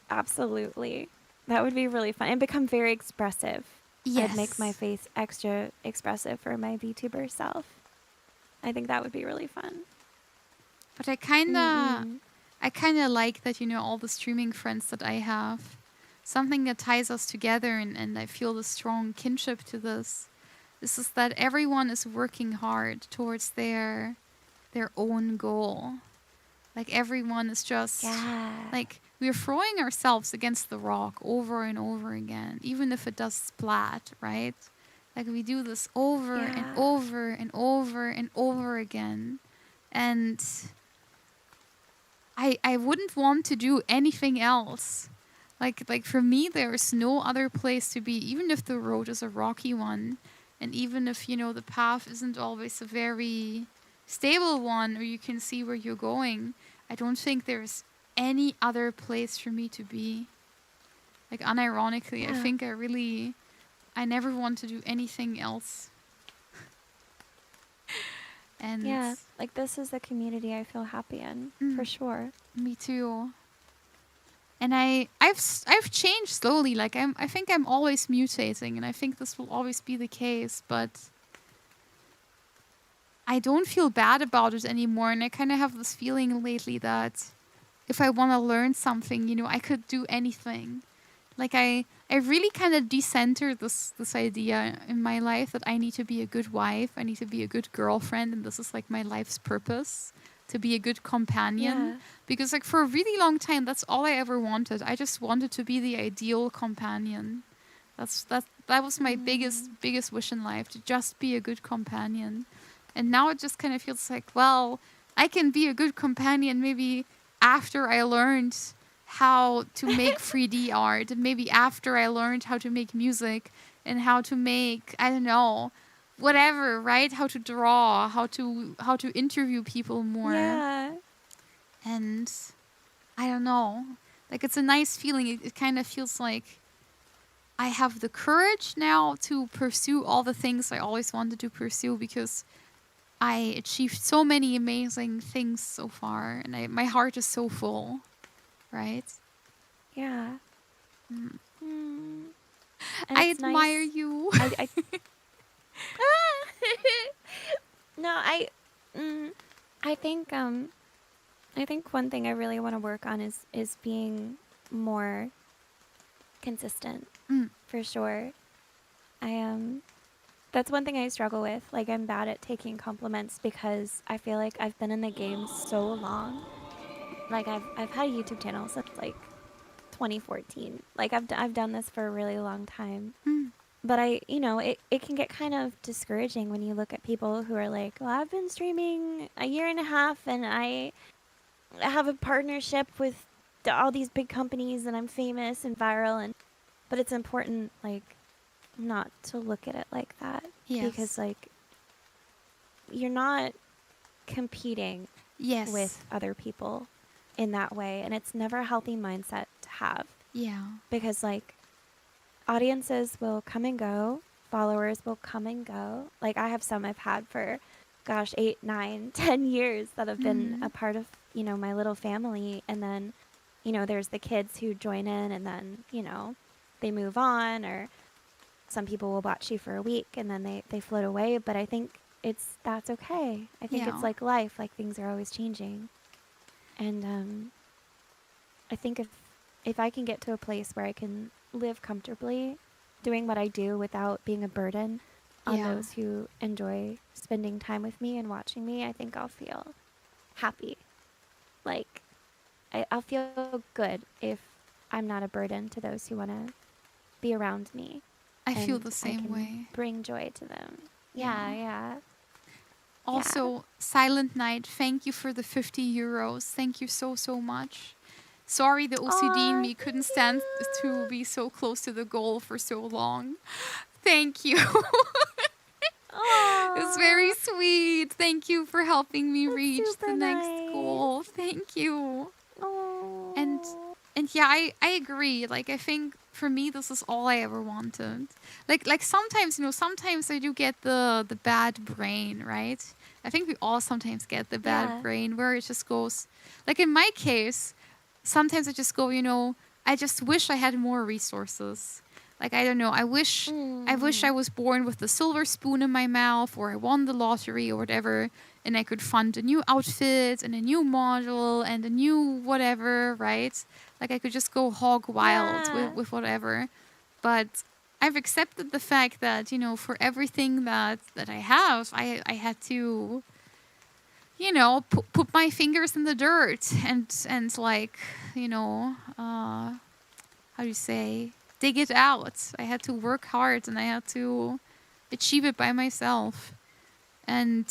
Absolutely. That would be really fun and become very expressive. I'd make my Yes. face extra expressive for my VTuber self. I think that would be really fun. But I kinda Mm-mm. I kinda like that, all the streaming friends that I have. Something that ties us together and I feel the strong kinship to this. This is that everyone is working hard towards their own goal. Like everyone is just Yeah. like we're throwing ourselves against the rock over and over again, even if it does splat, right? Like we do this over and Yeah. over and over and over again. And I wouldn't want to do anything else. Like for me there's no other place to be, even if the road is a rocky one, and even if, the path isn't always a very stable one or you can see where you're going. I don't think there's any other place for me to be. Like unironically, I Yeah. think I never want to do anything else. And Yeah. Like this is the community I feel happy in, for Mm. sure. me too. And I've changed slowly. Like I think I'm always mutating, and I think this will always be the case. But I don't feel bad about it anymore. And I kind of have this feeling lately that if I want to learn something, I could do anything. Like I really kind of decentered this idea in my life that I need to be a good wife, I need to be a good girlfriend, and this is like my life's purpose, to be a good companion. Yeah. Because like for a really long time, that's all I ever wanted. I just wanted to be the ideal companion. That was my biggest wish in life, to just be a good companion. And now it just kind of feels like, well, I can be a good companion maybe after I learned how to make 3D art, and maybe after I learned how to make music and how to make, I don't know, whatever, right? How to draw, how to interview people more. Yeah. And I don't know. Like it's a nice feeling. It kind of feels like I have the courage now to pursue all the things I always wanted to pursue, because I achieved so many amazing things so far, and my heart is so full, right? Yeah. Mm. Mm. And I it's admire nice. you. I No, I think one thing I really want to work on is being more consistent, Mm. for sure. That's one thing I struggle with. Like I'm bad at taking compliments because I feel like I've been in the game so long. Like I've had a YouTube channel since like 2014. Like I've done this for a really long time. Mm. But it can get kind of discouraging when you look at people who are like, well, I've been streaming a year and a half and I have a partnership with all these big companies and I'm famous and viral, but it's important like not to look at it like that. Yes. Because like you're not competing Yes. with other people in that way, and it's never a healthy mindset to have, Yeah. because like audiences will come and go, followers will come and go. Like I have some I've had for 8, 9, 10 years that have been a part of my little family, and then there's the kids who join in and then they move on, or some people will watch you for a week and then they float away. But I think that's okay. I think Yeah. it's like life, like things are always changing. And I think if I can get to a place where I can live comfortably doing what I do without being a burden on Yeah. those who enjoy spending time with me and watching me, I think I'll feel happy. Like, I'll feel good if I'm not a burden to those who want to be around me. I feel and the I same can way. bring joy to them. Yeah. Yeah. Also, Silent Night, thank you for the 50 euros. Thank you so, so much. Sorry, the OCD in Aw, me couldn't thank stand to you. be so close to the goal for so long. Thank you. It's very Aw, sweet. Thank you for helping me that's reach the super next nice. goal. Thank you. Oh. And yeah, I agree. Like, I think for me this is all I ever wanted. Like sometimes, sometimes I do get the bad brain, right? I think we all sometimes get the bad Yeah. brain where it just goes, like in my case, sometimes I just go, I just wish I had more resources. Like, I don't know, I wish I was born with the silver spoon in my mouth, or I won the lottery or whatever, and I could fund a new outfit and a new module and a new whatever, right? Like, I could just go hog wild Yeah. with whatever. But I've accepted the fact that, for everything that I have, I had to, put my fingers in the dirt and like, how do you say, dig it out. I had to work hard and I had to achieve it by myself. And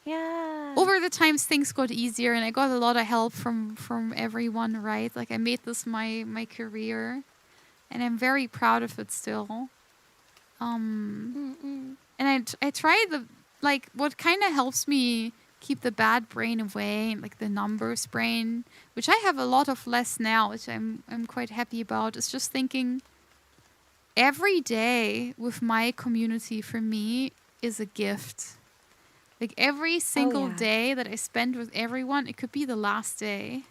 Yeah. over the times things got easier and I got a lot of help from everyone, right? Like, I made this my career and I'm very proud of it still. And I try what kind of helps me keep the bad brain away, like the numbers brain, which I have a lot of less now, which I'm quite happy about, is just thinking every day with my community for me is a gift. Like, every single yeah. day that I spend with everyone, it could be the last day,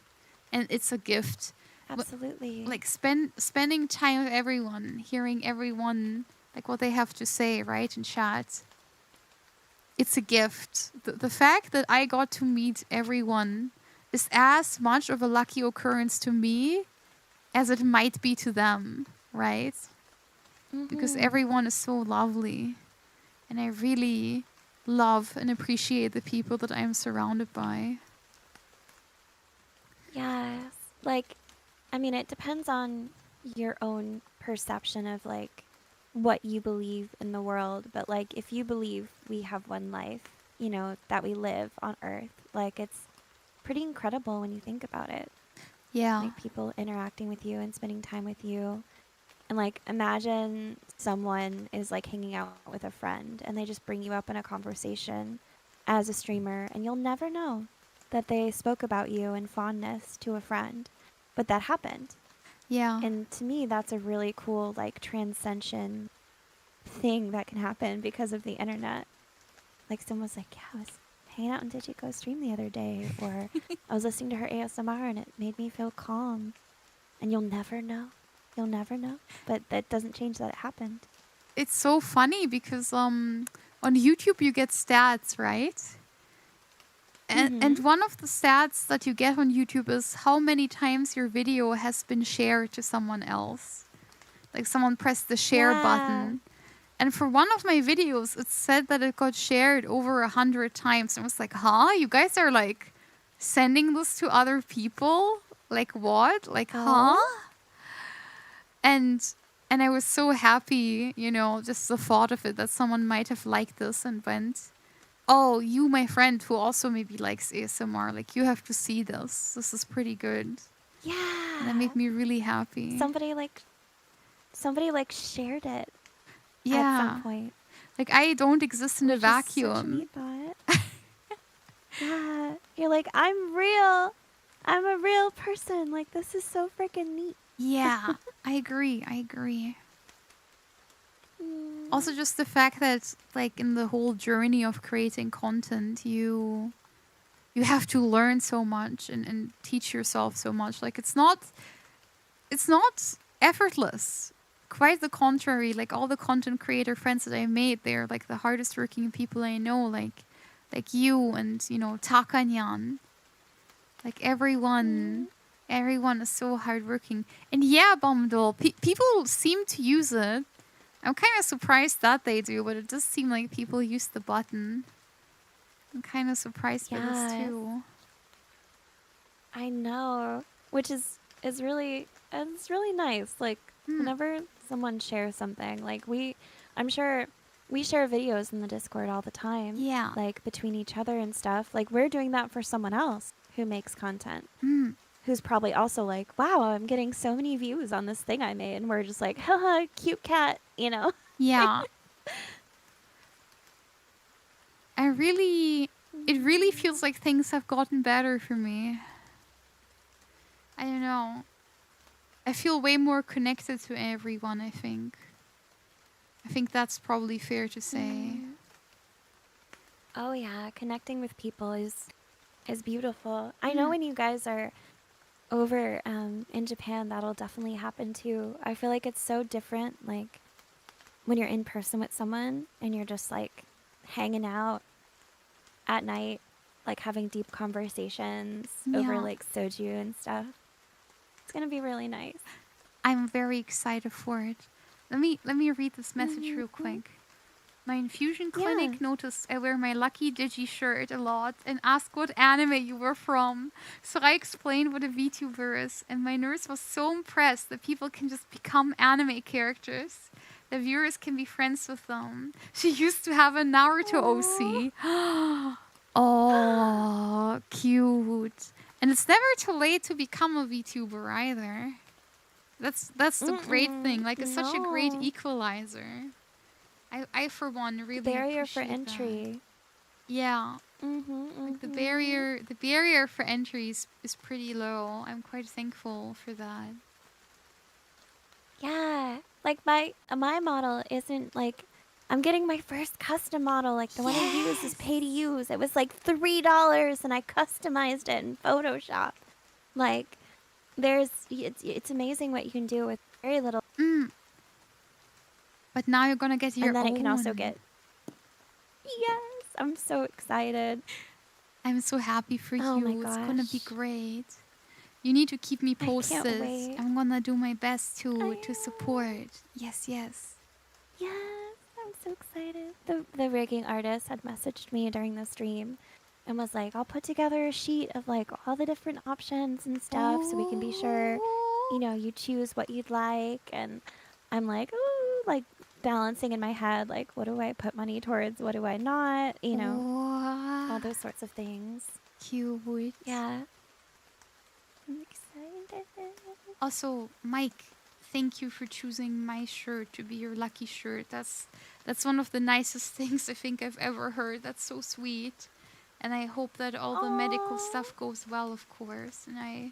and it's a gift. Absolutely. Like, spending time with everyone, hearing everyone, like, what they have to say, right, in chat. It's a gift. The fact that I got to meet everyone is as much of a lucky occurrence to me as it might be to them, right? Because everyone is so lovely. And I really love and appreciate the people that I'm surrounded by. Yes. Like, I mean, it depends on your own perception of, like, what you believe in the world. But, like, if you believe we have one life, that we live on Earth, like, it's pretty incredible when you think about it. Yeah. Like, people interacting with you and spending time with you. And, like, imagine someone is, like, hanging out with a friend and they just bring you up in a conversation as a streamer, and you'll never know that they spoke about you in fondness to a friend. But that happened. Yeah. And to me, that's a really cool, like, transcension thing that can happen because of the internet. Like, someone's like, yeah, I was hanging out on Digico stream the other day, or I was listening to her ASMR and it made me feel calm. And you'll never know. You'll never know. But that doesn't change that it happened. It's so funny because on YouTube you get stats, right? And one of the stats that you get on YouTube is how many times your video has been shared to someone else. Like, someone pressed the share button. And for one of my videos, it said that it got shared over 100 times. And I was like, huh? You guys are, like, sending this to other people? Like, what? Like, huh? And I was so happy, just the thought of it, that someone might have liked this and went, oh, you, my friend, who also maybe likes ASMR, like, you have to see this. This is pretty good. Yeah. And that made me really happy. Somebody shared it. Yeah. At some point. Like, I don't exist in a Which is such a vacuum. neat thought. Yeah. You're like, I'm real. I'm a real person. Like, this is so freaking neat. Yeah, I agree. Also, just the fact that, like, in the whole journey of creating content, you have to learn so much and teach yourself so much. Like, it's not effortless. quite the contrary. Like all the content creator friends that I made, they're like the hardest working people I know. Like you and Takanyan. Like everyone is so hardworking. And yeah, Bumdol, people seem to use it. I'm kind of surprised that they do, but it does seem like people use the button. I'm kind of surprised by this too. I know, which is really nice. Like whenever someone shares something, like I'm sure we share videos in the Discord all the time. Yeah. Like between each other and stuff. Like we're doing that for someone else who makes content. Who's probably also like, wow, I'm getting so many views on this thing I made, and we're just like, haha, cute cat, you know? Yeah. It really feels like things have gotten better for me. I don't know. I feel way more connected to everyone, I think. I think that's probably fair to say. Oh yeah, connecting with people is beautiful. I know when you guys are over in Japan, that'll definitely happen too. I feel like it's so different, like when you're in person with someone and you're just like hanging out at night, like having deep conversations over like soju and stuff. It's gonna be really nice. I'm very excited for it. Let me read this message real quick. My infusion clinic noticed I wear my Lucky Digi shirt a lot and asked what anime you were from. So I explained what a VTuber is, and my nurse was so impressed that people can just become anime characters. The viewers can be friends with them. She used to have a Naruto OC. Oh, cute. And it's never too late to become a VTuber either. That's the great thing. Like, it's such a great equalizer. I for one really barrier for appreciate entry. That. Yeah. Like the barrier for entry is pretty low. I'm quite thankful for that. Yeah. Like my model isn't like, I'm getting my first custom model. Like the one I use is pay to use. It was like $3 and I customized it in Photoshop. Like it's amazing what you can do with very little. But now you're gonna get your own. And then it can also get. Yes, I'm so excited. I'm so happy for you. Oh my gosh. It's gonna be great. You need to keep me posted. I can't wait. I'm gonna do my best to support. Yes. Yes, I'm so excited. The rigging artist had messaged me during the stream and was like, I'll put together a sheet of like all the different options and stuff so we can be sure, you choose what you'd like. And I'm like, ooh, like balancing in my head, like, what do I put money towards? What do I not? All those sorts of things. Cute. Yeah. I'm excited. Also, Mike, thank you for choosing my shirt to be your lucky shirt. That's one of the nicest things I think I've ever heard. That's so sweet. And I hope that all the medical stuff goes well, of course. And I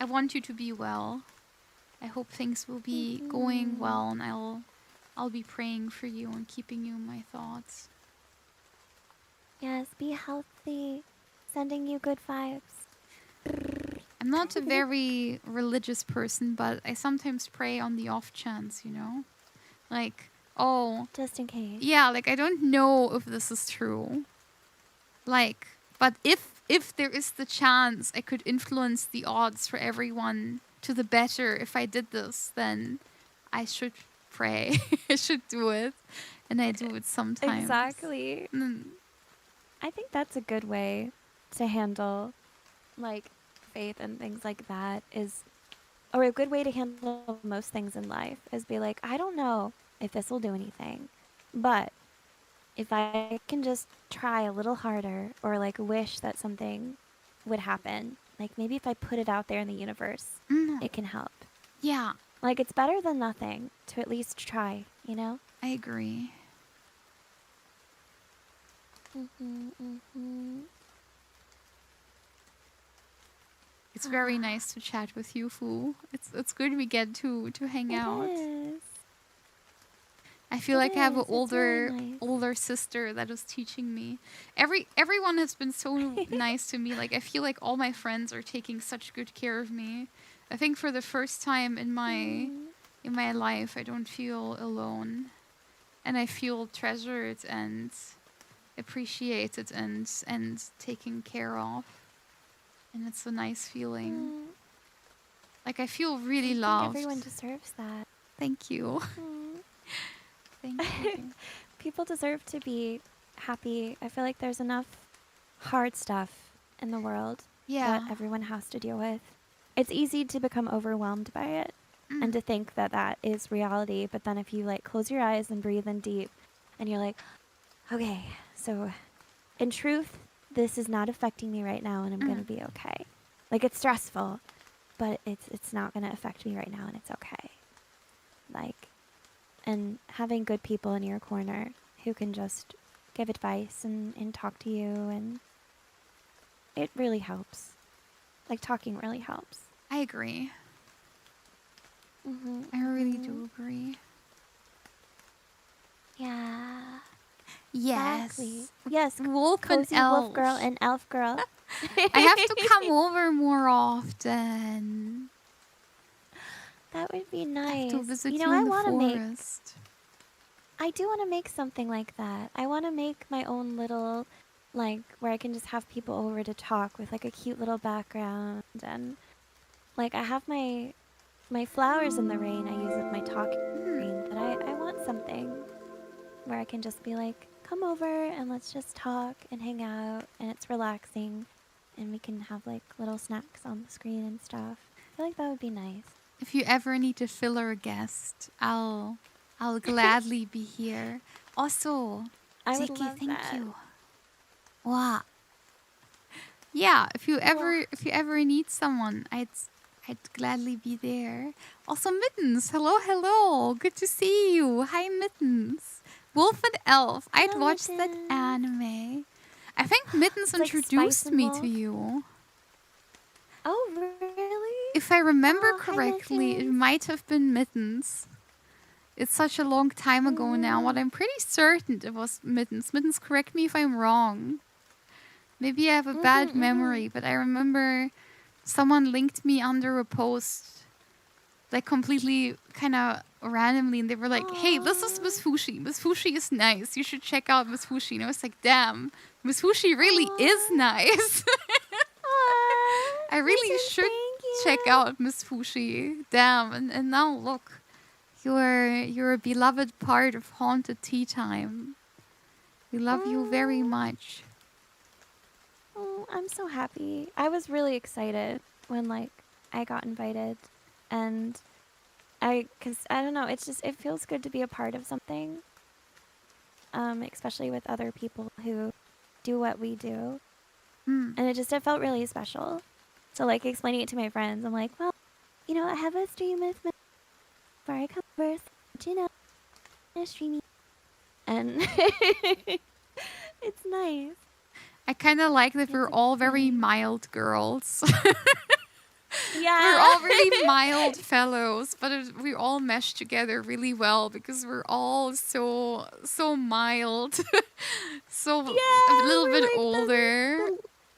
want you to be well. I hope things will be going well, and I'll be praying for you and keeping you in my thoughts. Yes, be healthy. Sending you good vibes. I'm not a very religious person, but I sometimes pray on the off chance, Like, just in case. Yeah, like I don't know if this is true. Like, but if there is the chance I could influence the odds for everyone to the better if I did this, then I should pray. I should do it. And I do it sometimes. Exactly. I think that's a good way to handle like faith and things like that or a good way to handle most things in life is be like, I don't know if this will do anything, but if I can just try a little harder or like wish that something would happen, like maybe if I put it out there in the universe, it can help. Yeah. Like it's better than nothing to at least try, I agree. It's very nice to chat with you, Fu. It's good we get to hang out. Is. I feel like I have an It's really nice. older sister that is teaching me. Everyone has been so nice to me. Like I feel like all my friends are taking such good care of me. I think for the first time in my in my life. I don't feel alone. And I feel treasured and appreciated and taken care of. And it's a nice feeling. Like I feel really I think loved. everyone deserves that. Thank you. Thank you. People deserve to be happy. I feel like there's enough hard stuff in the world Yeah. that everyone has to deal with. It's easy to become overwhelmed by it and to think that that is reality. But then if you like close your eyes and breathe in deep and you're like, okay, so in truth, this is not affecting me right now and I'm going to be okay. Like it's stressful, but it's not going to affect me right now and it's okay. Like, and having good people in your corner who can just give advice and talk to you, and it really helps. Like talking really helps. I agree. Mm-hmm. I really do agree. Yeah. Yes. Exactly. Yes. Wolf and Cozy elf. wolf girl and elf girl. I have to come over more often. That would be I nice. have to visit You you know, I in the want to make. forest. I do want to make something like that. I want to make my own little, like, where I can just have people over to talk with like a cute little background, and like I have my flowers in the rain. I use as my talking screen, but I want something where I can just be like, come over and let's just talk and hang out, and it's relaxing, and we can have like little snacks on the screen and stuff. I feel like that would be nice. If you ever need a filler guest, I'll gladly be here. Also, I would Ziki, love thank that. you. Wow. Yeah, if you ever need someone, I'd gladly be there. Also, Mittens, hello. Good to see you. Hi, Mittens. Wolf and Elf. I'd Hello, watched that Mittens. anime. I think Mittens It's like introduced Spice and me Wolf. to you. Oh, really? If I remember Oh, hi, correctly, it Mittens. might have been Mittens. It's such a long time ago now, but I'm pretty certain it was Mittens. Mittens, correct me if I'm wrong. Maybe I have a bad memory, but I remember someone linked me under a post, like completely kind of randomly, and they were like, hey, this is Miss Fushi. Miss Fushi is nice. You should check out Miss Fushi. And I was like, damn, Miss Fushi really is nice. I really Mittens, should thank you. check out Miss Fushi. Damn, and now look. You're a beloved part of Haunted Tea Time. We love you very much. Oh, I'm so happy. I was really excited when like I got invited, and cause I don't know, it's just, it feels good to be a part of something. Especially with other people who do what we do. And it felt really special. So like explaining it to my friends, I'm like, well, you know, I have a stream with my before I come over, so, you know, I'm streaming. And it's nice. I kind of like that we're all very mild girls. Yeah. We're all really mild fellows, but we all mesh together really well because we're all so mild. So a little bit like older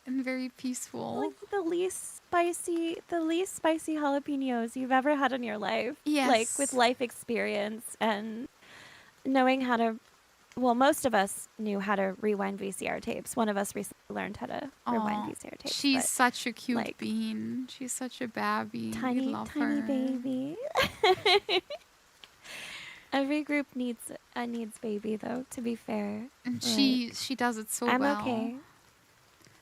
and very peaceful. Like the least spicy jalapenos you've ever had in your life. Yes. Like with life experience and knowing how to, well, most of us knew how to rewind VCR tapes. One of us recently learned how to rewind VCR tapes. She's but such a cute like, bean. She's such a babby. We tiny love her. baby. Every group needs baby, though, to be fair. And Like, she does it so I'm well. okay.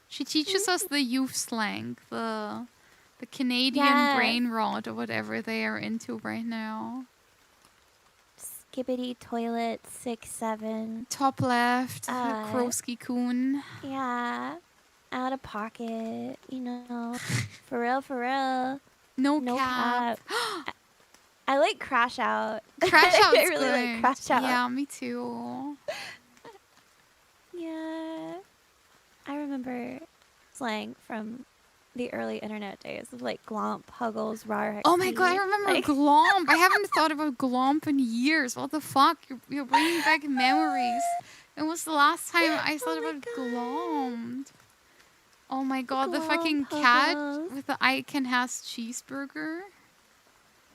She teaches us the youth slang, the Canadian Yes. brain rot or whatever they are into right now. Skibbity toilet 6-7. Top left, Krosky Coon. Yeah. Out of pocket, you know. For real. No cap. cap. I like Crash Out. Crash Out's I really good. like Crash Out. Yeah, me too. Yeah. I remember slang from the early internet days of like Glomp, Huggles, Rar. Oh my god, I remember like, Glomp. I haven't thought about Glomp in years. What the fuck? You're bringing back memories. When was the last time I thought about Glomp? Oh my god, the fucking cat Huggles. with the I Can Has cheeseburger.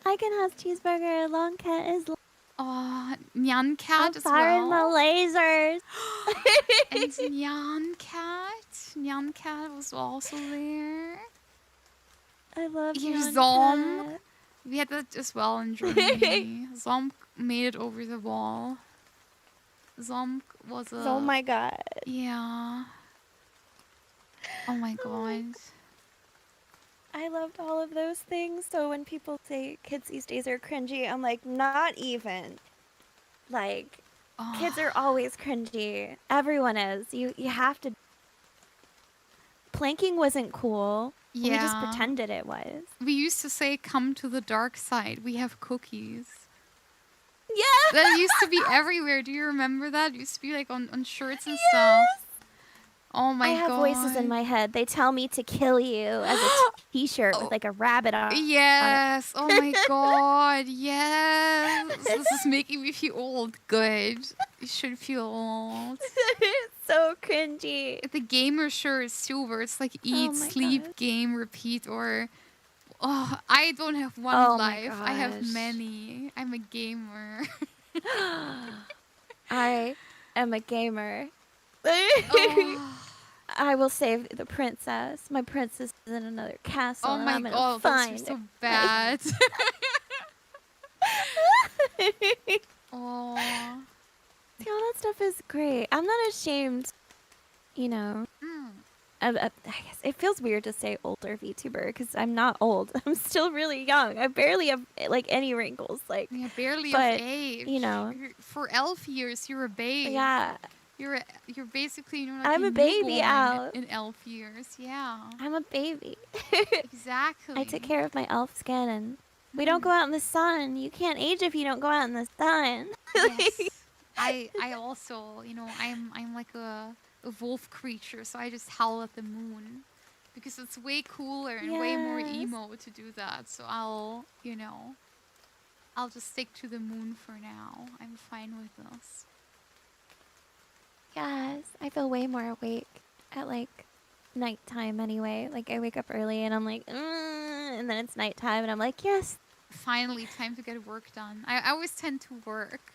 I can have cheeseburger. Long cat is. Oh, Nyan I'm Cat as firing my well. lasers. And Nyan Cat. Nyan Cat was also there. I love Here's Nyan Zom. Cat. We had that as well in Germany. Zom made it over the wall. Zom was a... Oh my god. Yeah. Oh my god. I loved all of those things. So when people say kids these days are cringy, I'm like, not even. Like, kids are always cringy. Everyone is. You have to. Planking wasn't cool. Yeah. We just pretended it was. We used to say, come to the dark side. We have cookies. Yeah. That used to be everywhere. Do you remember that? It used to be like on shirts and stuff. Oh my god. I have voices in my head. They tell me to kill you as a t-shirt with like a rabbit on it. Yes. Oh my god. Yes. This is making me feel old. Good. You should feel old. It's so cringy. The gamer shirt too, where it's like eat, my sleep, God. game, repeat, or... Oh, I don't have one Oh my life. I have gosh. many. I'm a gamer. I am a gamer. Oh. I will save the princess. My princess is in another castle. Oh and my I'm gonna god, those are find so her. bad. Oh. See, all that stuff is great. I'm not ashamed, you know. Mm. I guess it feels weird to say older VTuber because I'm not old. I'm still really young. I barely have like any wrinkles. Like, Yeah, barely but, of age. you know. For elf years, you're a babe. Yeah, You're basically, you know, like I'm a baby newborn owl. in elf years. Yeah. I'm a baby. Exactly. I took care of my elf skin, and we don't go out in the sun. You can't age if you don't go out in the sun. Yes. I also, you know, I'm like a wolf creature, so I just howl at the moon because it's way cooler and way more Yes. emo to do that. So I'll just stick to the moon for now. I'm fine with this. Yes, I feel way more awake at like nighttime anyway. Like I wake up early and I'm like, and then it's nighttime and I'm like, yes. Finally, time to get work done. I always tend to work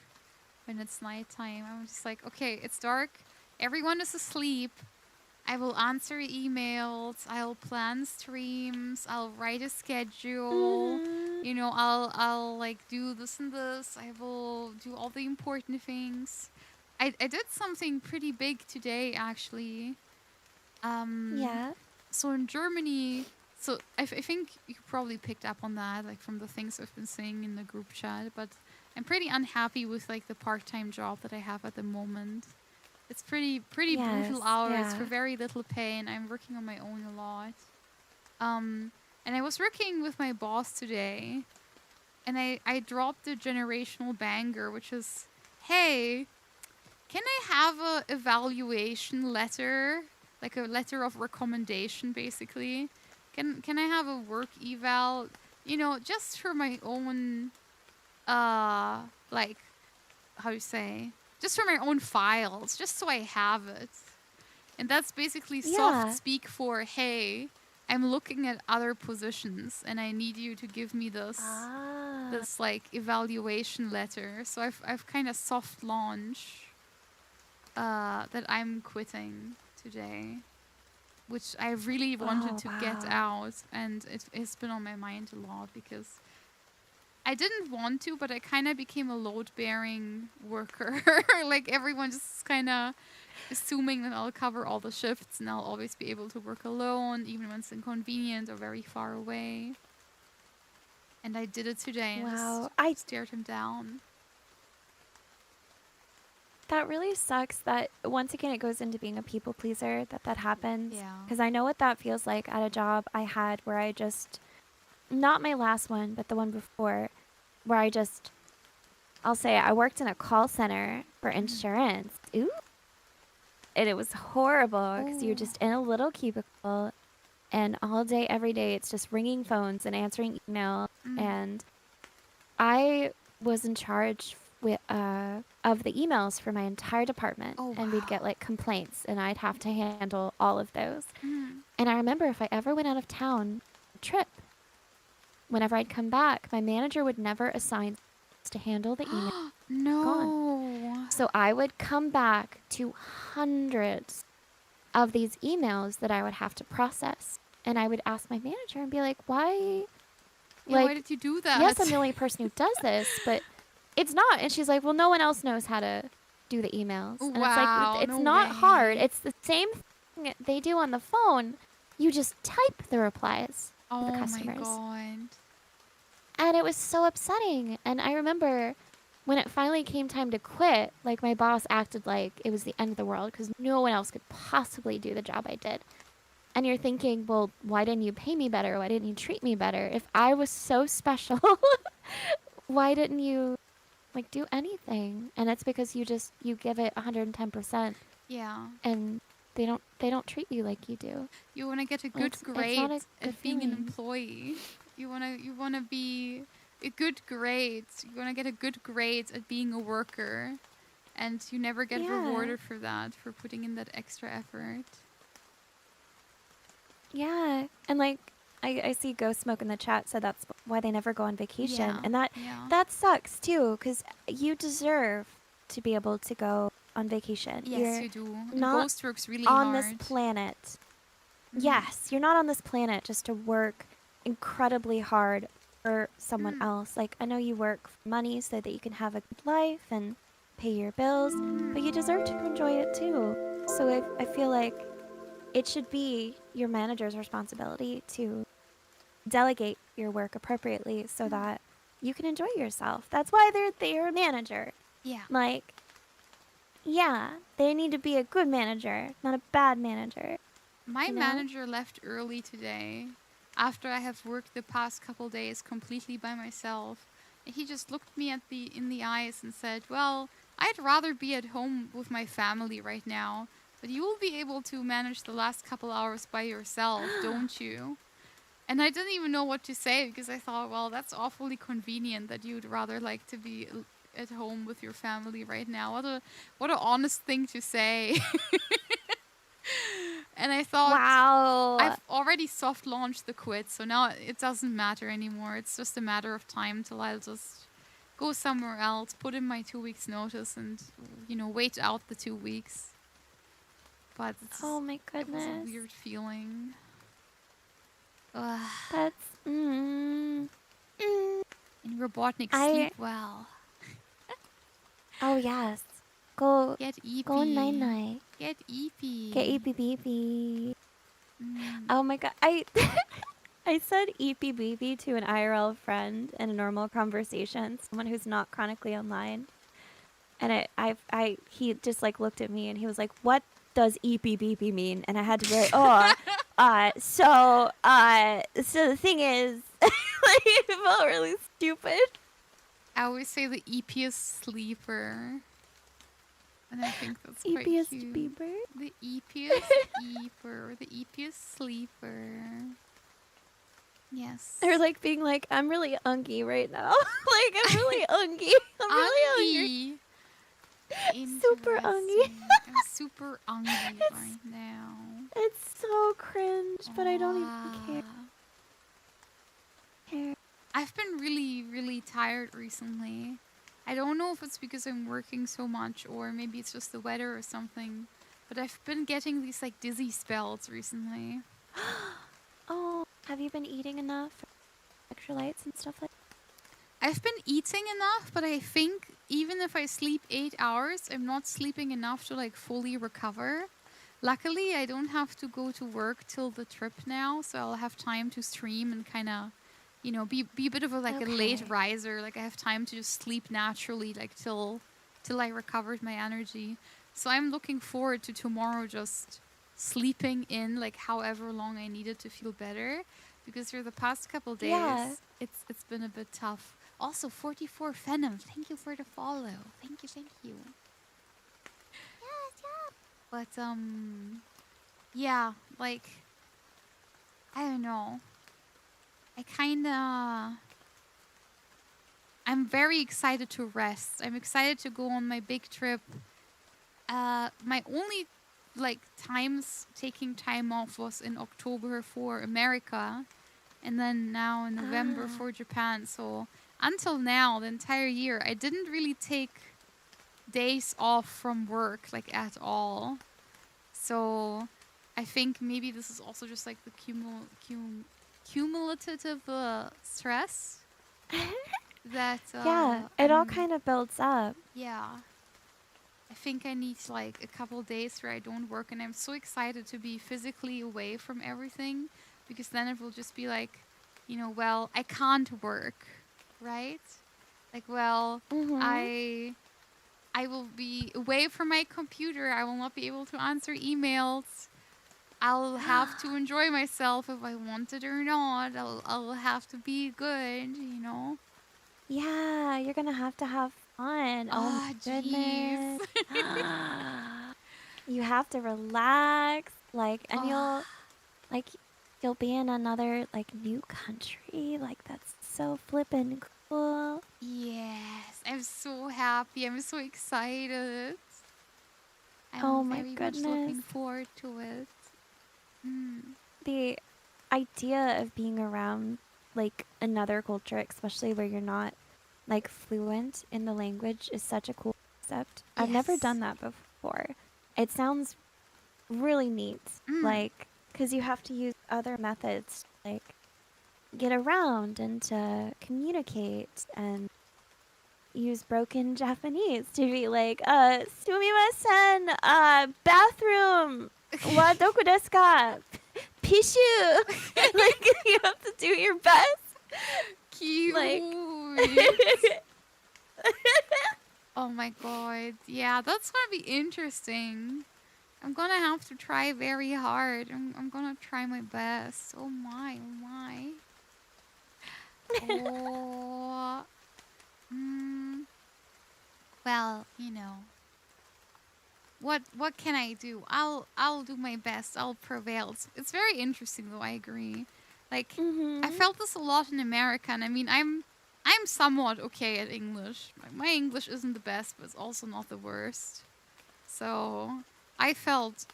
when it's nighttime. I'm just like, okay, it's dark. Everyone is asleep. I will answer emails. I'll plan streams. I'll write a schedule. You know, I'll like do this and this. I will do all the important things. I did something pretty big today, actually. Yeah. So in Germany, so I think you probably picked up on that, like from the things I've been saying in the group chat. But I'm pretty unhappy with like the part-time job that I have at the moment. It's pretty Yes, brutal hours yeah. for very little pay, and I'm working on my own a lot. And I was working with my boss today, and I dropped a generational banger, which is, hey, can I have a evaluation letter, like a letter of recommendation, basically? Can I have a work eval, you know, just for my own, like, how do you say? Just for my own files, just so I have it. And that's basically Yeah. soft speak for, hey, I'm looking at other positions and I need you to give me this this like evaluation letter. So I've kind of soft launch that I'm quitting today, which I really wanted to get out, and it's been on my mind a lot because I didn't want to, but I kind of became a load-bearing worker. Like everyone just kind of assuming that I'll cover all the shifts and I'll always be able to work alone, even when it's inconvenient or very far away. And I did it today and Wow. just stared him down. That really sucks that once again it goes into being a people pleaser that happens. Yeah. Because I know what that feels like at a job I had where I just, not my last one, but the one before, where I'll say I worked in a call center for insurance. Ooh. And it was horrible because you're just in a little cubicle and all day, every day, it's just ringing phones and answering email. And I was in charge of the emails for my entire department. Oh, and we'd wow. get like complaints and I'd have to handle all of those. And I remember if I ever went out of town trip, whenever I'd come back, my manager would never assign to handle the email. Gone. No. So I would come back to hundreds of these emails that I would have to process. And I would ask my manager and be like, why? Yeah, why Like, did you do that? yes, I'm the only person who does this, but it's not. And she's like, well, no one else knows how to do the emails. And Wow, it's like, it's no not hard. way. It's the same thing they do on the phone. You just type the replies to Oh the my customers. god. And it was so upsetting. And I remember when it finally came time to quit, like my boss acted like it was the end of the world because no one else could possibly do the job I did. And you're thinking, well, why didn't you pay me better? Why didn't you treat me better? If I was so special, why didn't you like do anything? And it's because you give it 110% Yeah. and they don't treat you like you do. You want to get a Well, good it's not grade a good at being an feeling. employee. You want to be a good grade. You want to get a good grade at being a worker, and you never get Yeah. rewarded for that, for putting in that extra effort. Yeah. And like I see Ghost Smoke in the chat said that's why they never go on vacation. Yeah. And Yeah. that sucks too, because you deserve to be able to go on vacation. Yes, You're you do. And not Ghost works really on hard. this planet. Mhm. Yes, you're not on this planet just to work incredibly hard for someone else. Like, I know you work for money so that you can have a good life and pay your bills, but you deserve to enjoy it too. So I feel like it should be your manager's responsibility to delegate your work appropriately so that you can enjoy yourself. That's why they're their manager. Yeah. Like, yeah, they need to be a good manager, not a bad manager. My You know? manager left early today after I have worked the past couple days completely by myself. And he just looked me in the eyes and said, "Well, I'd rather be at home with my family right now, but you will be able to manage the last couple hours by yourself, don't you?" And I didn't even know what to say because I thought, well, that's awfully convenient that you'd rather like to be at home with your family right now. What a honest thing to say. And I thought, Wow. I've already soft launched the quit, so now it doesn't matter anymore. It's just a matter of time till I'll just go somewhere else, put in my 2 weeks notice, and wait out the 2 weeks. But Oh my it was a goodness. weird feeling. Ugh. That's And Robotnik, I- sleep well. Oh yes. Go Get EP. go night night. Get EP. Get EPBB. Mm. Oh my god. I I said EPBB to an IRL friend in a normal conversation, someone who's not chronically online. And he just like looked at me and he was like, "What does EPBB mean?" And I had to be like, so the thing is, like, it felt really stupid. I always say the eepiest sleeper. And I think that's quite EPS cute. Bieber. The eepiest eeper. The eepiest sleeper. Yes. They're like being like, I'm really ungy right now. Like, I'm really ungy. I'm really hungry. Super ungy. Interesting. I'm super ungy right now. It's so cringe, but I don't even care. I've been really, really tired recently. I don't know if it's because I'm working so much or maybe it's just the weather or something. But I've been getting these like dizzy spells recently. Oh, have you been eating enough electrolytes and stuff like that? I've been eating enough, but I think even if I sleep 8 hours, I'm not sleeping enough to like fully recover. Luckily, I don't have to go to work till the trip now, so I'll have time to stream and kind of, be a bit of a late Okay. riser. Like I have time to just sleep naturally, like till I recovered my energy. So I'm looking forward to tomorrow just sleeping in like however long I needed to feel better, because for the past couple days, Yeah. it's been a bit tough. Also, 44 Phenom, thank you for the follow. Thank you. Yes, yeah. But yeah, like I don't know. I'm very excited to rest. I'm excited to go on my big trip. My only times taking time off was in October for America. and then now in November for Japan. So until now, the entire year, I didn't really take days off from work, like at all. So I think maybe this is also just like the cumulative stress that Yeah, it all kind of builds up. yeah, I think I need like a couple days where I don't work, and I'm so excited to be physically away from everything, because then it will just be like, you know, well, I can't work, right? Like, well, Mhm. I will be away from my computer. I will not be able to answer emails. I'll have to enjoy myself if I want it or not. I'll have to be good, you know? Yeah, you're gonna have to have fun. Oh my Ah, jeez. goodness. You have to relax, like, and Oh, like, you'll be in another, like, new country. Like, that's so flippin' cool. yes. I'm so happy. I'm so excited. Oh I'm my very much goodness. looking forward to it. Mm. The idea of being around, like, another culture, especially where you're not, like, fluent in the language, is such a cool concept. I've never Yes. done that before. It sounds really neat, Mm. like, because you have to use other methods to, like, get around and to communicate and use broken Japanese to be like, sumimasen, bathroom, wa doku desu ka? Pishu! Like, you have to do your best. Like, Cute. Oh my god. Yeah, that's gonna be interesting. I'm gonna have to try very hard. I'm gonna try my best. Oh my, oh my. Oh. Mm, well, you know. What can I do? I'll do my best. I'll prevail. It's very interesting though, I agree. Like I mm-hmm. felt this a lot in America, and I mean I'm somewhat okay at English. Like, my English isn't the best, but it's also not the worst. So I felt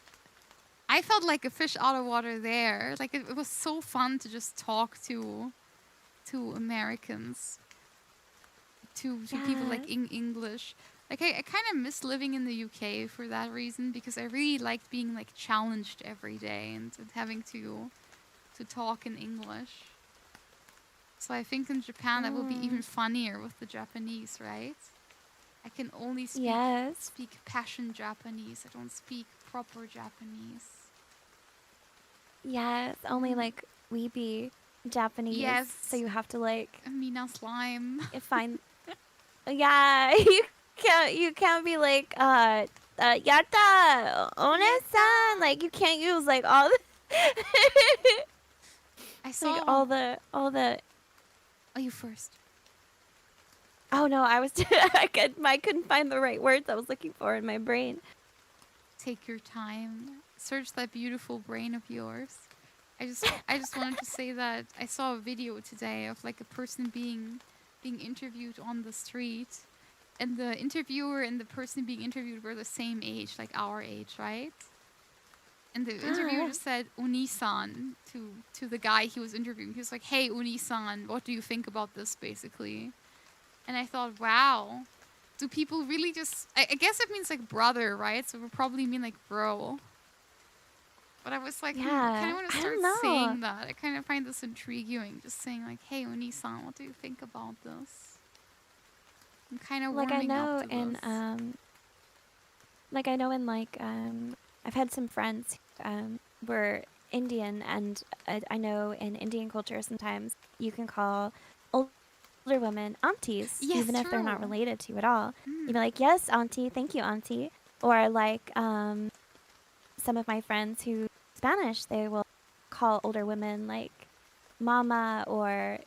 like a fish out of water there. Like it was so fun to just talk to Americans, to people like Yes. in English. Like I kind of miss living in the UK for that reason, because I really liked being like challenged every day and having to talk in English. So I think in Japan that will be even Mm. funnier with the Japanese, right? I can only Yes. speak passion Japanese. I don't speak proper Japanese. Yes. Only, Mm. like, weeby Japanese. So Yes, you have to, like, Mina slime. find. Yeah. You can't be like, yatta, one-san. Like, you can't use, like, all the. I Like, saw. all the. Oh, you first. Oh no, I couldn't find the right words I was looking for in my brain. Take your time. Search that beautiful brain of yours. I just wanted to say that I saw a video today of like a person being interviewed on the street, and the interviewer and the person being interviewed were the same age, like our age, right? And the interviewer just said Oni-san to the guy he was interviewing. He was like, "Hey, Oni-san, what do you think about this?" Basically, and I thought, wow, do people really just? I guess it means like brother, right? So it would probably mean like bro. But I was like, I kind Yeah, of want to I start don't know. saying that. I kind of find this intriguing, just saying like, "Hey, Oni-san, what do you think about this?" I'm kind of Like I warming up know to in this. like I know in like I've had some friends who were Indian, and I know in Indian culture sometimes you can call older women aunties Yes, even if they're not true. related to you at all. You'd Mm. be like, "Yes, auntie, thank you, auntie." Or like some of my friends who Spanish, they will call older women like mama, or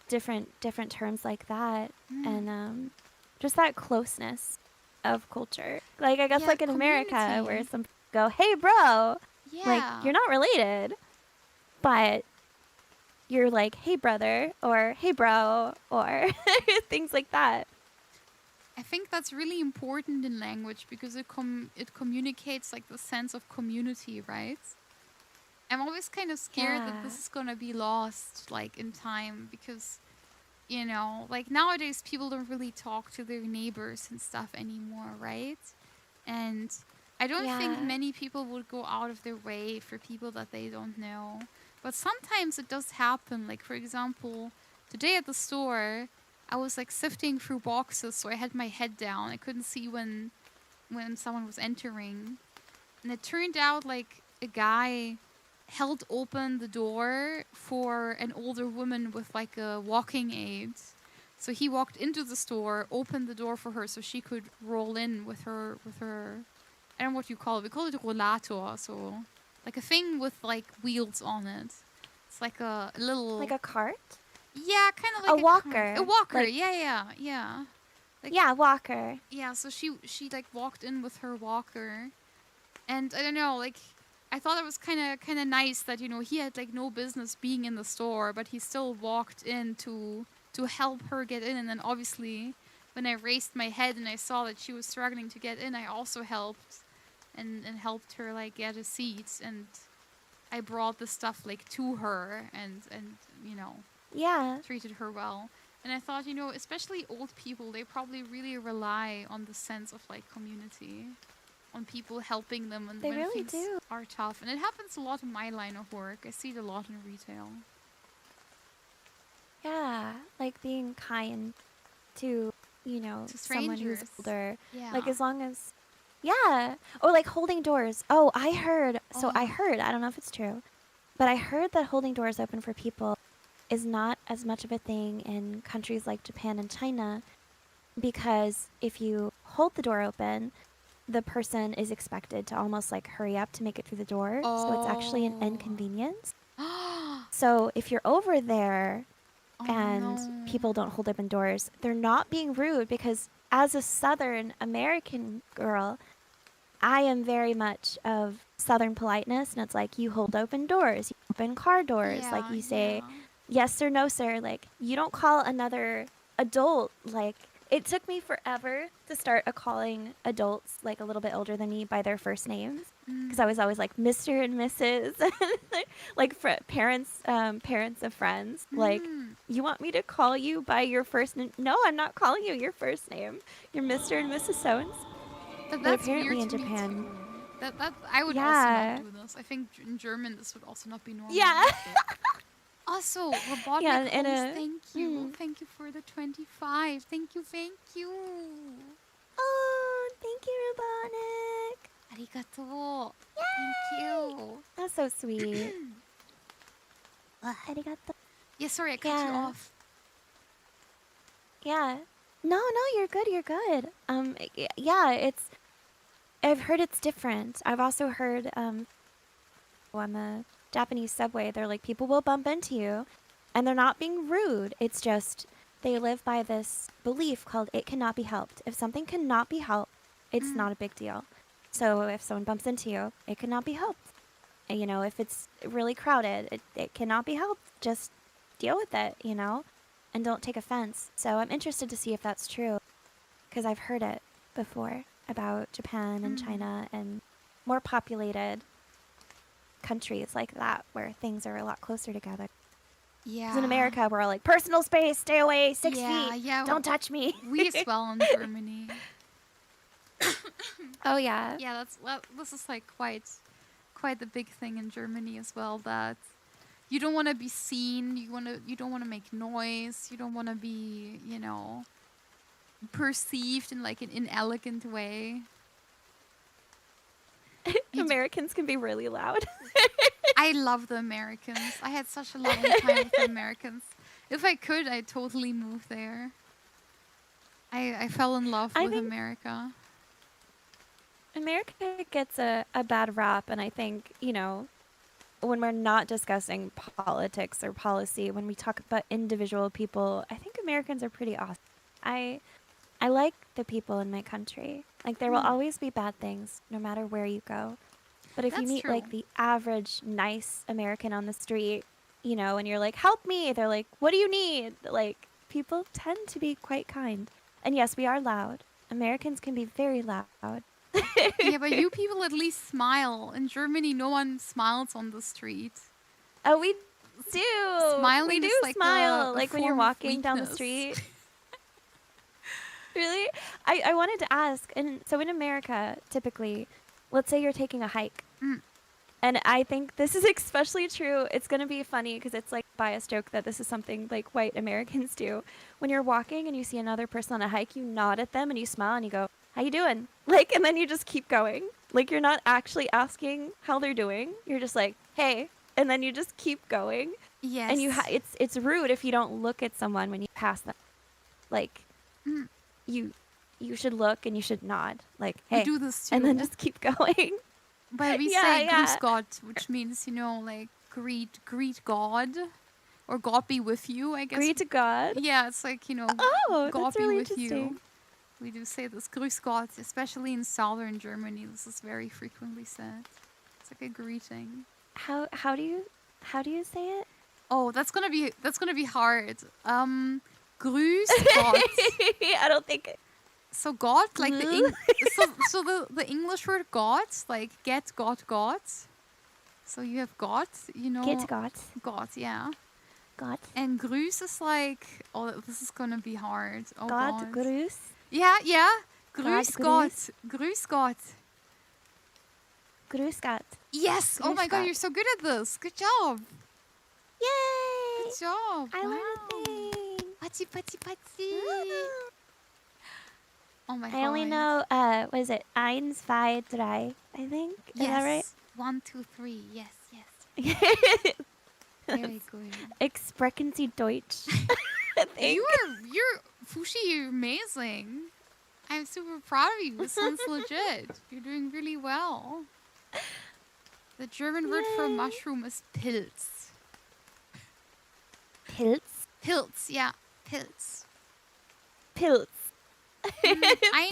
different terms like that. Mm. And just that closeness of culture, like I guess Yeah, like in America where community. some go, "Hey bro," like Yeah. you're not related, but you're like, "Hey brother," or "Hey bro," or things like that. I think that's really important in language because it communicates like the sense of community, right? I'm always kind of scared that Yeah. this is gonna be lost, like, in time, because, you know, like, nowadays people don't really talk to their neighbors and stuff anymore, right? And I don't think Yeah. many people would go out of their way for people that they don't know. But sometimes it does happen. Like, for example, today at the store, I was like sifting through boxes, so I had my head down. I couldn't see when someone was entering. And it turned out like a guy held open the door for an older woman with like a walking aid. So he walked into the store, opened the door for her so she could roll in with her I don't know what you call it. We call it a rollator, so like a thing with like wheels on it. It's like a little Like a cart? yeah, kind of A like walker. cart. A walker. Like, Yeah. Like yeah, walker. yeah, so she like walked in with her walker. And I don't know, like I thought it was kind of nice that, you know, he had like no business being in the store, but he still walked in to help her get in. And then obviously when I raised my head and I saw that she was struggling to get in, I also helped and helped her like get a seat. And I brought the stuff like to her and you know, Yeah. treated her well. And I thought, you know, especially old people, they probably really rely on the sense of like community, on people helping them They when really things do. are tough. And it happens a lot in my line of work. I see it a lot in retail. Yeah. Like being kind to, you know, To someone who's strangers. older. Yeah. Like as long as, yeah. Or like holding doors. Oh, I heard. So I Oh. heard, I don't know if it's true, but I heard that holding doors open for people is not as much of a thing in countries like Japan and China, because if you hold the door open, the person is expected to almost like hurry up to make it through the door. So it's actually an Oh. inconvenience. Oh So if you're over there and no. people don't hold open doors, they're not being rude, because as a Southern American girl, I am very much of Southern politeness, and it's like you hold open doors, you open car doors, like Yeah, you say yeah. yes or no, sir. Like you don't call another adult. Like it took me forever to start calling adults like a little bit older than me by their first names, because I was always like Mr. and Mrs. like parents of friends. Like, Mm. you want me to call you by your first name? No, I'm not calling you your first name. You're Mr. and Mrs. So-and-so. But But that's apparently weird in to me Japan, too. That I would also yeah, not do this. I think in German this would also not be normal. yeah, Also, robotic yeah, and host, thank you. mm. Thank you for the 25. Thank you. Oh, thank you, Robotnik. Arigato. Thank you. That's so sweet. Arigato. Yeah, sorry, I cut you Yeah. off. Yeah. No, you're good. You're good. Yeah, I've heard it's different. I've also heard, on the Japanese subway, they're like, people will bump into you, and they're not being rude. It's just, they live by this belief called it cannot be helped. If something cannot be helped, it's Mm. not a big deal. So if someone bumps into you, it cannot be helped. And, you know, if it's really crowded, it cannot be helped. Just deal with it, you know, and don't take offense. So I'm interested to see if that's true, because I've heard it before about Japan and China and more populated countries like that, where things are a lot closer together. Yeah. 'Cause in America, we're all like, personal space, stay away, 6 feet, Yeah. don't touch me. We as well in Germany. Oh, yeah. Yeah, this is like quite the big thing in Germany as well, that you don't want to be seen, you don't want to make noise, you don't want to be, you know, perceived in like an inelegant way. Americans can be really loud. I love the Americans. I had such a lovely time with the Americans. If I could, I'd totally move there. I fell in love I with think- America. America gets a bad rap, and I think, you know, when we're not discussing politics or policy, when we talk about individual people, I think Americans are pretty awesome. I like the people in my country. Like, there will always be bad things, no matter where you go. But if you That's meet, true. like, the average nice American on the street, you know, and you're like, help me, they're like, what do you need? Like, people tend to be quite kind. And yes, we are loud. Americans can be very loud. Yeah, but you people at least smile. In Germany, no one smiles on the street. Oh, we do. Smiling we do is like smile, a like when you're form of walking down the weakness. street. Really? I wanted to ask, and so in America, typically, let's say you're taking a hike. Mm. And I think this is especially true. It's going to be funny because it's like a biased joke that this is something like white Americans do. When you're walking and you see another person on a hike, you nod at them and you smile and you go, "How you doing?" Like, and then you just keep going. Like, you're not actually asking how they're doing. You're just like, "Hey," and then you just keep going. Yes. And it's rude if you don't look at someone when you pass them. Like, Mm. you should look and you should nod. Like, We "Hey," do this too. and then just keep going. But we Yeah, say yeah. Grüß Gott, which means, like greet God, or God be with you, I guess. Greet to God. Yeah, it's like, Oh, God that's be really with interesting. you. We do say this, Grüß Gott, especially in southern Germany. This is very frequently said. It's like a greeting. How do you say it? Oh, that's gonna be hard. Grüß Gott. I don't think. So God, like the English word God, like get God. So you have God, Get God. God, yeah. God. And Grüß is like, oh, this is gonna be hard. Oh God. God. Grüß. Yeah. Grüß Gott. grüß. Grüß Gott. Grüß Gott. Yes. Oh my Grüß God, Gott. you're so good at this. Good job. Yay! Good job. I wow. learned a thing. Patty. Oh my God. I only know, what is it? Eins, zwei, drei, I think. Is Yes. that right? 1, 2, 3. Yes. Very good. Ich sprechen Sie Deutsch. I think. You're Fushi, you're amazing. I'm super proud of you. This sounds legit. You're doing really well. The German word for Yay. mushroom is Pilz. Pilz? Pilz, yeah. Pilz. Pilz. Ein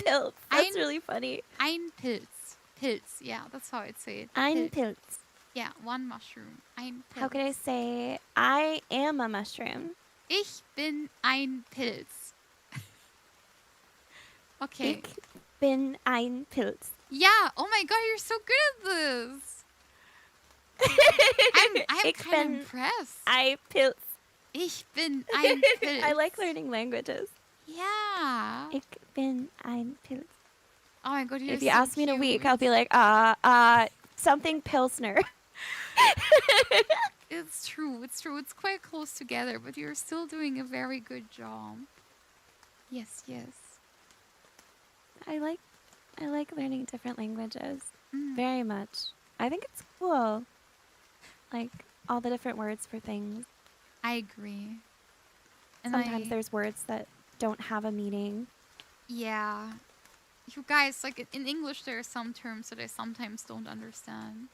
Pilz. That's ein- really funny. Ein Pilz. Pilz, yeah, that's how I'd say it. Ein Pilz. Pilz. Yeah, one mushroom. Ein Pilz. How could I say I am a mushroom? Ich bin ein Pilz. Okay. Ich bin ein Pilz. Yeah, oh my God, you're so good at this. I'm Ich kind bin of impressed. ein Pilz. Ich bin ein Pilz. I like learning languages. Yeah. Ich bin ein Pilz. Oh my God, you're If you so ask me in a week, cute. I'll be like, something Pilsner. It's true. It's quite close together, but you're still doing a very good job. Yes. I like learning different languages Mm. very much. I think it's cool. Like all the different words for things. I agree. And Sometimes there's words that don't have a meaning. Yeah. You guys, like in English, there are some terms that I sometimes don't understand.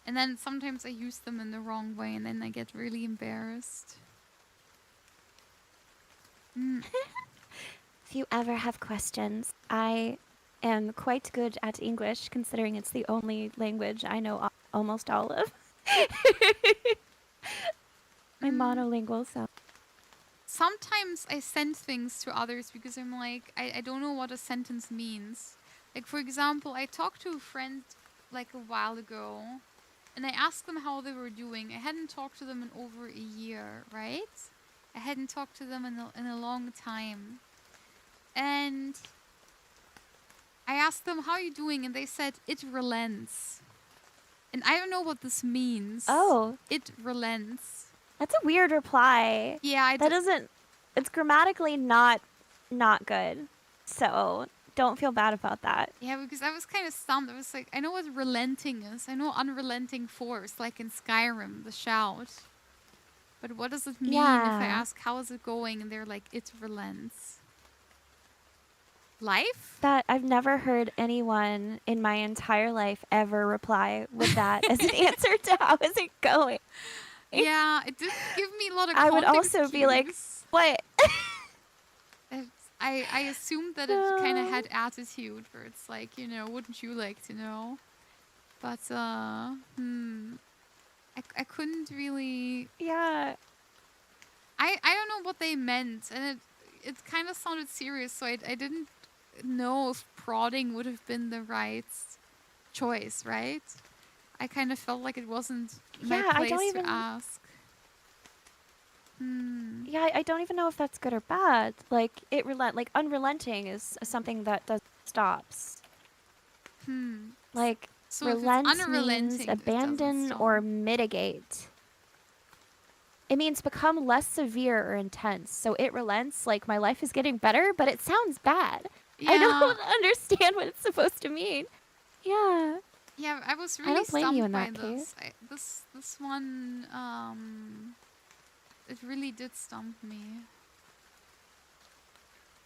And then sometimes I use them in the wrong way, and then I get really embarrassed. Mm. If you ever have questions, I am quite good at English, considering it's the only language I know almost all of. I'm monolingual, so. Sometimes I send things to others because I'm like, I don't know what a sentence means. Like, for example, I talked to a friend like a while ago, and I asked them how they were doing. I hadn't talked to them in over a year, right? I hadn't talked to them in a long time. And I asked them, how are you doing? And they said, it relents. And I don't know what this means. Oh, It relents. that's a weird reply. Yeah, That doesn't. It's grammatically not good. So don't feel bad about that. Yeah, because I was kind of stumped. I was like, I know what relenting is. I know unrelenting force, like in Skyrim, the shout. But what does it mean if I Yeah. ask, how is it going? And they're like, it relents. Life? That I've never heard anyone in my entire life ever reply with that as an answer to how is it going. Yeah, it didn't give me a lot of I would context also be like, cues. what? I assumed that it kind of had attitude, where it's like, wouldn't you like to know? But, I couldn't really... Yeah. I don't know what they meant, and it kind of sounded serious, so I didn't know if prodding would have been the right choice, right? I kind of felt like it wasn't my Yeah, I don't place to even. ask. Hmm. Yeah, I don't even know if that's good or bad. Like like unrelenting is something that does stops. Hmm. Like So if it's relent means unrelenting, it doesn't abandon or stop. mitigate. It means become less severe or intense. So it relents, like my life is getting better, but it sounds bad. I Yeah. don't understand what it's supposed to mean. Yeah. Yeah, I was I really don't blame you stumped in by that this. case. This one, it really did stump me.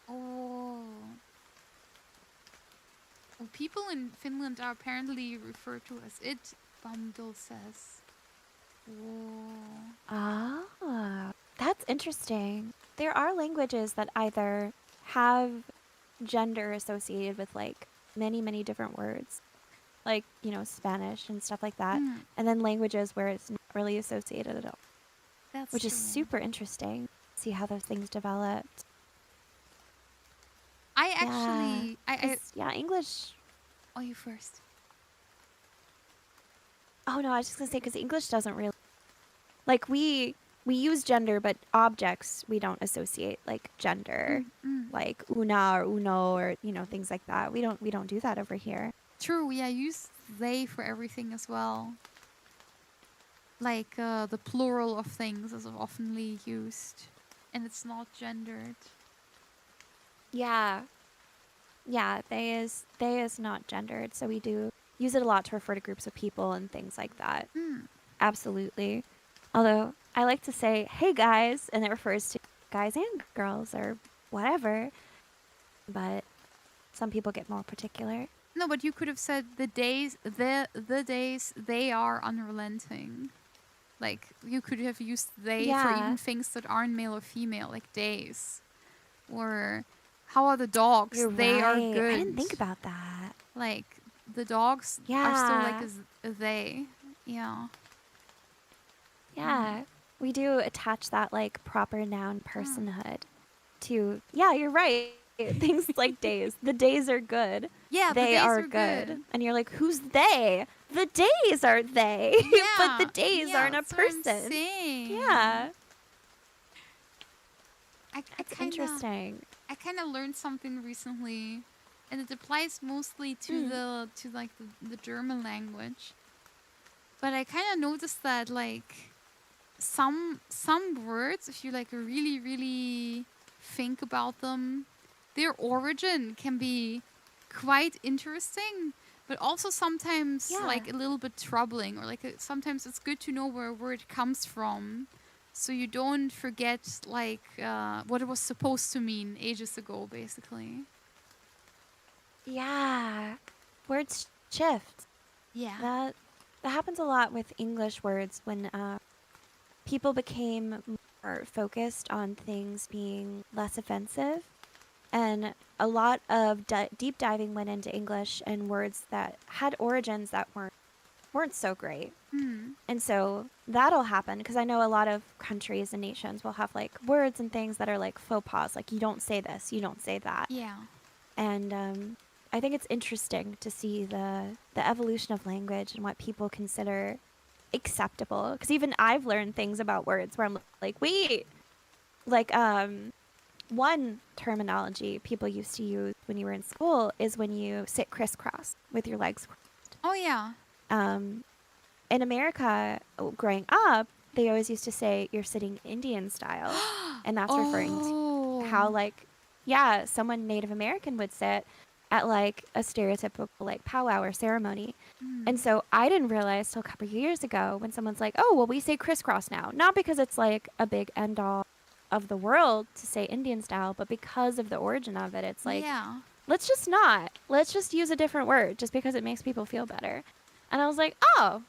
Oh. Well, people in Finland are apparently referred to as it, Bumdel says. Oh. Ah, that's interesting. There are languages that either have gender associated with like many different words, like, Spanish and stuff like that, Hmm, and then languages where it's not really associated at all, that's which is true. super interesting. See how those things developed. I Yeah, actually, yeah, English. oh, you first. Oh no, I was just gonna say because English doesn't really like we use gender, but objects we don't associate like gender, like una or uno or things like that. We don't do that over here. True, yeah, use they for everything as well. Like the plural of things is oftenly used, and it's not gendered. Yeah, yeah, they is not gendered, so we do use it a lot to refer to groups of people and things like that. Hmm. Absolutely. Although I like to say, "Hey guys," and it refers to guys and girls or whatever. But some people get more particular. No, but you could have said the days they are unrelenting. Like you could have used they for Yeah, even things that aren't male or female, like days. Or how are the dogs? you're They are right. I didn't good. think about that. Like the dogs are still like Yeah, a they. Yeah. yeah. We do attach that like proper noun Ah. personhood to, yeah, you're right. Things like days. The days are good. Yeah, the They days are are good. good. And you're like, who's they? The days are they. But the Yeah. days Yeah, aren't a that's what I'm person. saying. Yeah. I That's kinda interesting. I kinda learned something recently, and it applies mostly to the German language. But I kinda noticed that like some words, if you like really think about them, their origin can be quite interesting, but also sometimes Yeah. like a little bit troubling, or like sometimes it's good to know where a word comes from, so you don't forget like what it was supposed to mean ages ago, basically. Yeah. Words shift. Yeah. That happens a lot with English words when people became more focused on things being less offensive, and a lot of deep diving went into English and words that had origins that weren't so great. Hmm. And so that'll happen because I know a lot of countries and nations will have like words and things that are like faux pas, like you don't say this, you don't say that. Yeah. And I think it's interesting to see the evolution of language and what people consider acceptable. Because even I've learned things about words where I'm like, wait, like one terminology people used to use when you were in school is when you sit crisscross with your legs crossed. Oh yeah. In America, growing up, they always used to say you're sitting Indian style, and that's referring to how like, yeah, someone Native American would sit at like a stereotypical like powwow or ceremony. And so I didn't realize till a couple of years ago when someone's like, oh, well, we say crisscross now. Not because it's like a big end all of the world to say Indian style, but because of the origin of it. It's like, yeah. let's just not. Let's just use a different word just because it makes people feel better. And I was like, oh,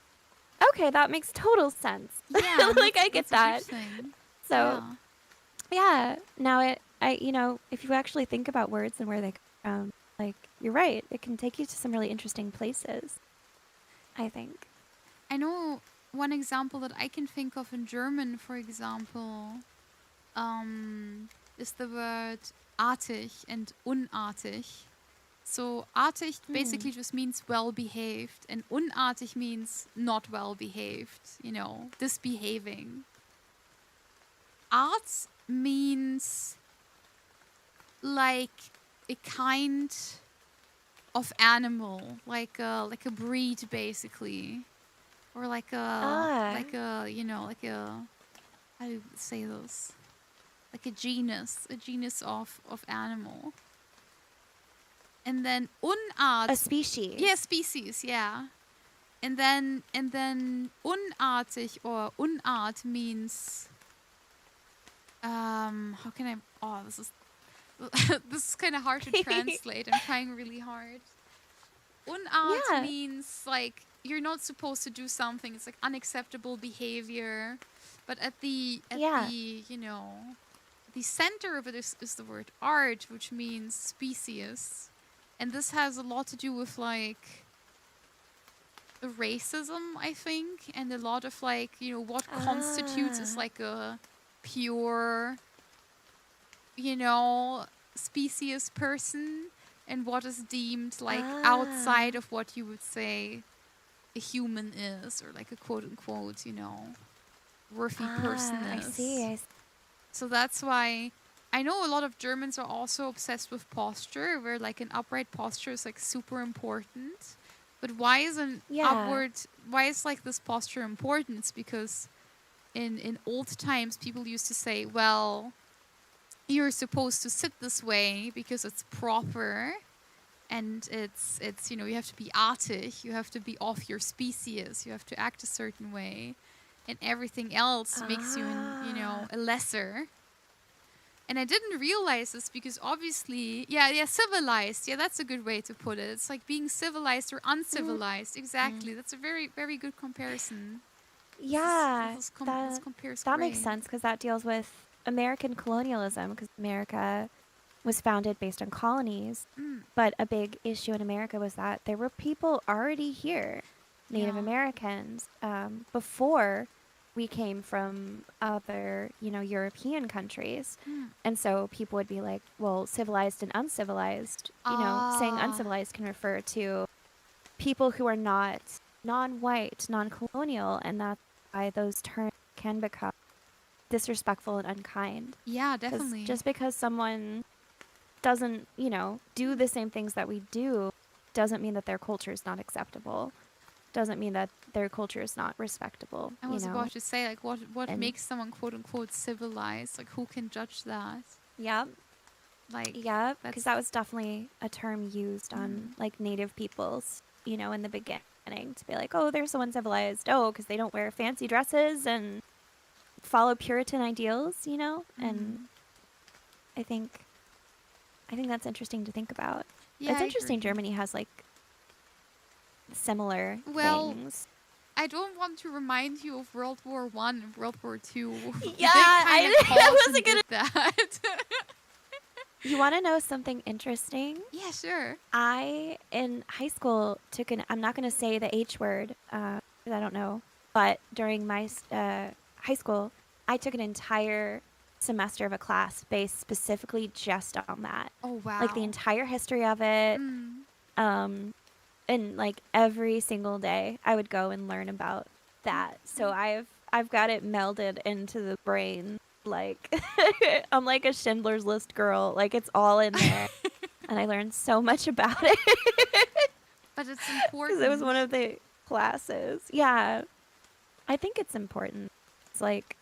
okay, that makes total sense. Yeah. Like, I get that. Interesting. So, yeah. Now if you actually think about words and where they come from, like, you're right. It can take you to some really interesting places, I think. I know one example that I can think of in German, for example, is the word artig and unartig. So artig basically just means well behaved, and unartig means not well behaved, disbehaving. Art means like a kind of animal, like a breed basically, or like a how do you say this? Like a genus of animal. And then unart. A species. Yeah, species, yeah. And then unartig or unart means how can I this is this is kind of hard to translate. I'm trying really hard. Unart means like you're not supposed to do something. It's like unacceptable behavior. But at the the center of it is the word art, which means species. And this has a lot to do with like the racism, I think, and a lot of like, what constitutes as like a pure, species person, and what is deemed like outside of what you would say a human is, or like a quote unquote, worthy person is. I see. So that's why I know a lot of Germans are also obsessed with posture, where like an upright posture is like super important. But why is why is like this posture important? It's because in old times people used to say, well, you're supposed to sit this way because it's proper, and it's you have to be artig, you have to be of your species, you have to act a certain way, and everything else makes you a lesser. And I didn't realize this because obviously, civilized. Yeah, that's a good way to put it. It's like being civilized or uncivilized. Exactly. That's a very, very good comparison. Yeah, This compares that makes great. sense because that deals with American colonialism, because America was founded based on colonies. But a big issue in America was that there were people already here, Native Americans, before we came from other, European countries. And so people would be like, well, civilized and uncivilized, saying uncivilized can refer to people who are not non-white, non-colonial, and that's why those terms can become disrespectful and unkind. Yeah, definitely. Just because someone doesn't, do the same things that we do doesn't mean that their culture is not acceptable. Doesn't mean that their culture is not respectable. I was about to say, like, what makes someone quote unquote civilized? Like, who can judge that? Yep. Like, yeah, because that was definitely a term used on like Native peoples, in the beginning, to be like, oh, they're so uncivilized. Oh, because they don't wear fancy dresses and follow Puritan ideals, And I think that's interesting to think about. Yeah, it's interesting. Germany has like similar things. I don't want to remind you of World War I and World War II. Yeah, I wasn't gonna that. You want to know something interesting? Yeah, sure. I, in high school, I'm not going to say the H word, because I don't know, but during my high school, I took an entire semester of a class based specifically just on that. Oh, wow. Like the entire history of it. And like every single day I would go and learn about that. So I've got it melded into the brain. Like I'm like a Schindler's List girl. Like it's all in there. And I learned so much about it. But it's important. Because it was one of the classes. Yeah. I think it's important. It's like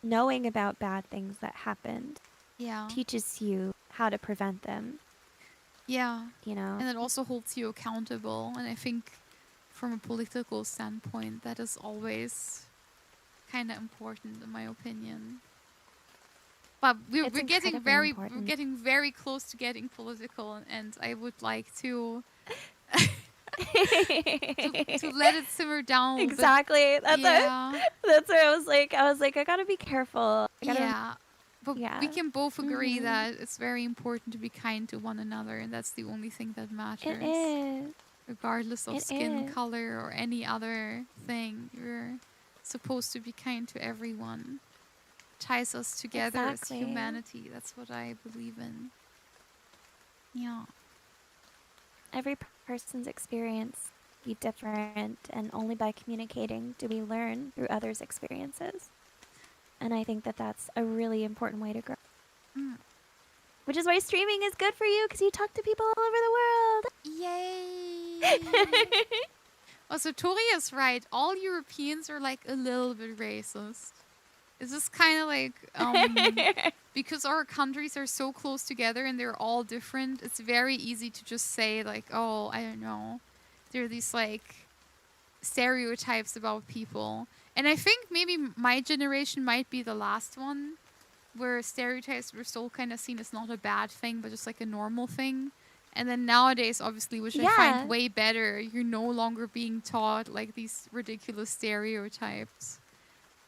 knowing about bad things that happened. Yeah. Teaches you how to prevent them. Yeah. And it also holds you accountable. And I think from a political standpoint, that is always kind of important, in my opinion. But we're getting very close to getting political, and I would like to to let it simmer down. Exactly. That's what I was like. I gotta be careful. But we can both agree that it's very important to be kind to one another, and that's the only thing that matters. It is. Regardless of skin color or any other thing, you're supposed to be kind to everyone. It ties us together as humanity. That's what I believe in. Yeah. every person's experience be different, and only by communicating do we learn through others' experiences. And I think that that's a really important way to grow. Mm. Which is why streaming is good for you, because you talk to people all over the world. Yay! Also, Tori is right. All Europeans are like a little bit racist. It's just kind of like because our countries are so close together and they're all different. It's very easy to just say like, oh, I don't know. There are these like stereotypes about people, and I think maybe my generation might be the last one where stereotypes were still kind of seen as not a bad thing, but just like a normal thing. And then nowadays, obviously, which I find way better, you're no longer being taught like these ridiculous stereotypes,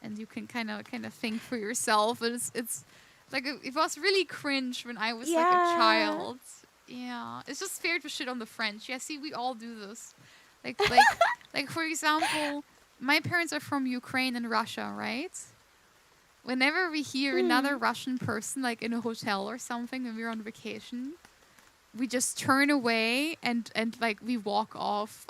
and you can kind of think for yourself. And it's like it was really cringe when I was like a child. Yeah, it's just fair to shit on the French. Yeah, see, we all do this. Like for example, my parents are from Ukraine and Russia, right? Whenever we hear another Russian person, like in a hotel or something, when we're on vacation, we just turn away and like we walk off.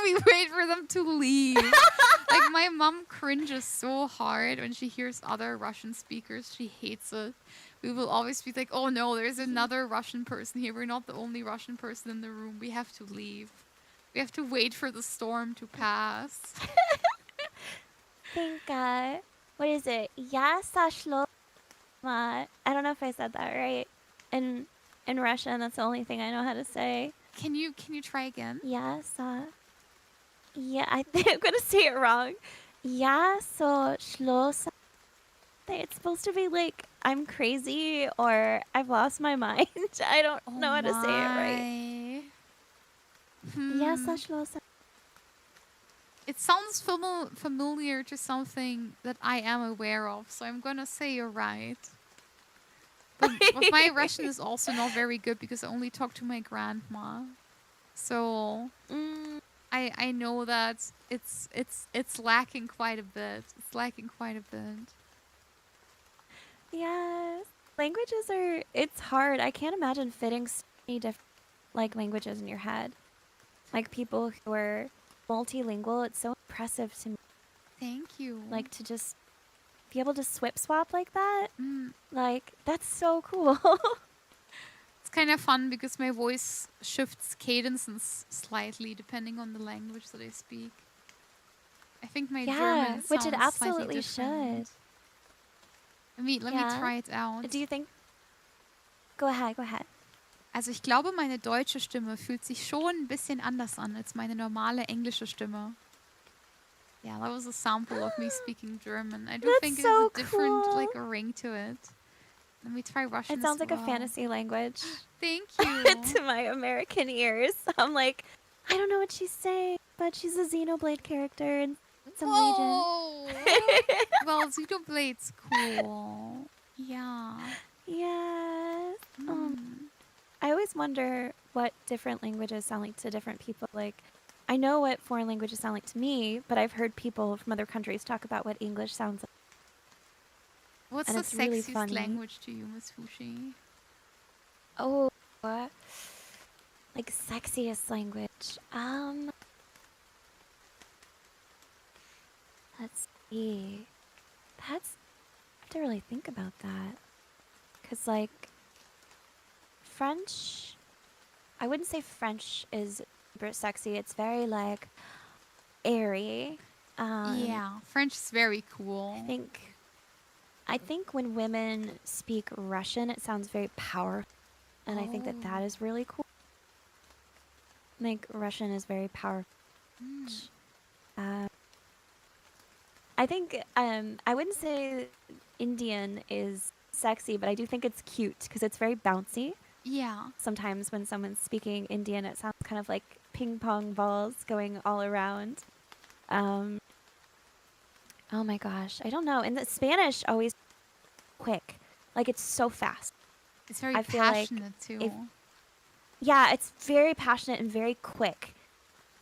We wait for them to leave. Like my mom cringes so hard when she hears other Russian speakers. She hates it. We will always be like, oh no, there's another Russian person here. We're not the only Russian person in the room. We have to leave. We have to wait for the storm to pass. I think, what is it? Ya sashlo. I don't know if I said that right. In Russian, that's the only thing I know how to say. Can you try again? Yeah, I think I'm gonna say it wrong. Ya so shlo. It's supposed to be like I'm crazy or I've lost my mind. I don't know how to say it right. Ya shlo. It sounds familiar to something that I am aware of, so I'm gonna say you're right. But my Russian is also not very good because I only talk to my grandma. So I know that it's lacking quite a bit. It's lacking quite a bit. Yes. Languages it's hard. I can't imagine fitting so many different like languages in your head. Like people who are multilingual, it's so impressive to me. Thank you. Like to just be able to swap like that. Like that's so cool. It's kind of fun because my voice shifts cadences slightly depending on the language that I speak. I think my German sounds which it absolutely slightly should. Let me try it out. Do you think? Go ahead. Also ich glaube, meine deutsche Stimme fühlt sich schon ein bisschen anders an als meine normale englische Stimme. Yeah, that was a sample of me speaking German. I do think so it's a different cool. like a ring to it. Let me try Russian. It sounds like well. a fantasy language. Thank you. To my American ears. I'm like, I don't know what she's saying, but she's a Xenoblade character in some region. Well, Xenoblade's cool. Yeah. Yes. I always wonder what different languages sound like to different people. Like, I know what foreign languages sound like to me, but I've heard people from other countries talk about what English sounds like. What's and the it's really sexiest funny. language to you, Miss Fushi? Oh, what? Like sexiest language. Let's see. I have to really think about that. 'Cause like French, I wouldn't say French is super sexy. It's very like airy. Yeah, French is very cool. I think when women speak Russian, it sounds very powerful, and I think that is really cool. I think Russian is very powerful. I think I wouldn't say Indian is sexy, but I do think it's cute because it's very bouncy. Yeah. Sometimes when someone's speaking Indian, it sounds kind of like ping pong balls going all around. Oh my gosh, I don't know. And the Spanish always quick, like it's so fast. It's very I feel like passionate too. Yeah, it's very passionate and very quick,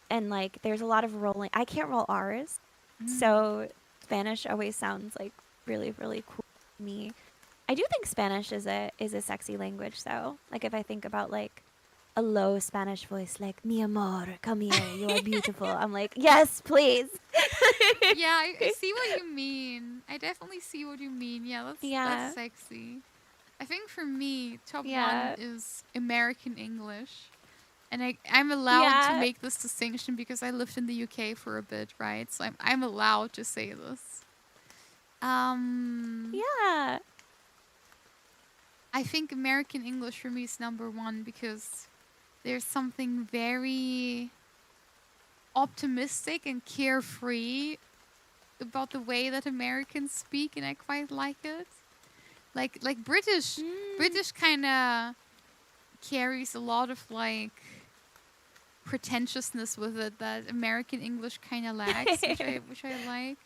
and like there's a lot of rolling. I can't roll R's, so Spanish always sounds like really really cool to me. I do think Spanish is a sexy language though. Like if I think about like a low Spanish voice, like "Mi amor, come here, you are beautiful." I'm like, yes, please. Yeah, I see what you mean. I definitely see what you mean. Yeah, that's Yeah, sexy. I think for me, top one yeah, is American English. And I'm allowed to yeah, make this distinction because I lived in the UK for a bit, right? So I'm allowed to say this. yeah. I think American English for me is number one because there's something very optimistic and carefree about the way that Americans speak, and I quite like it. Like British kind of carries a lot of like pretentiousness with it that American English kind of lacks, which I like.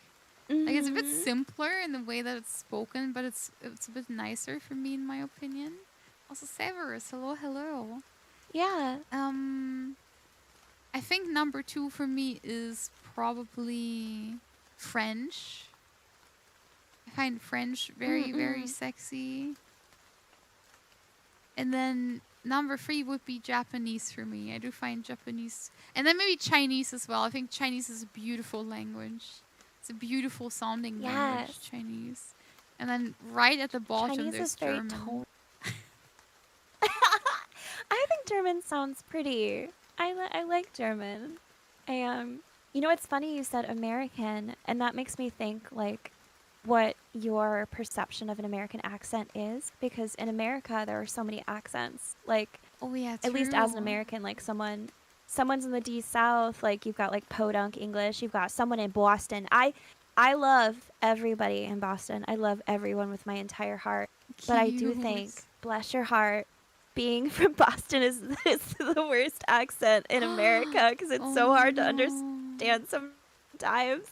Like it's a bit Mhm. simpler in the way that it's spoken, but it's a bit nicer for me in my opinion. Also, Severus, hello. Yeah. I think number two for me is probably French. I find French very Mm-mm. sexy. And then number three would be Japanese for me. I do find Japanese, and then maybe Chinese as well. I think Chinese is a beautiful language. It's a beautiful sounding language, Yes. Chinese. And then right at the bottom, Chinese there's is very German. tone. I think German sounds pretty. I like German. You know, it's funny you said American, and that makes me think like what your perception of an American accent is, because in America there are so many accents. Like Oh yeah, at least as an true. American, like someone's in the D South, like you've got like podunk English, you've got someone in Boston. I love everybody in Boston. I love everyone with my entire heart. But I do think, Cute. bless your heart, being from Boston is the worst accent in America because it's so Oh hard to no. understand sometimes.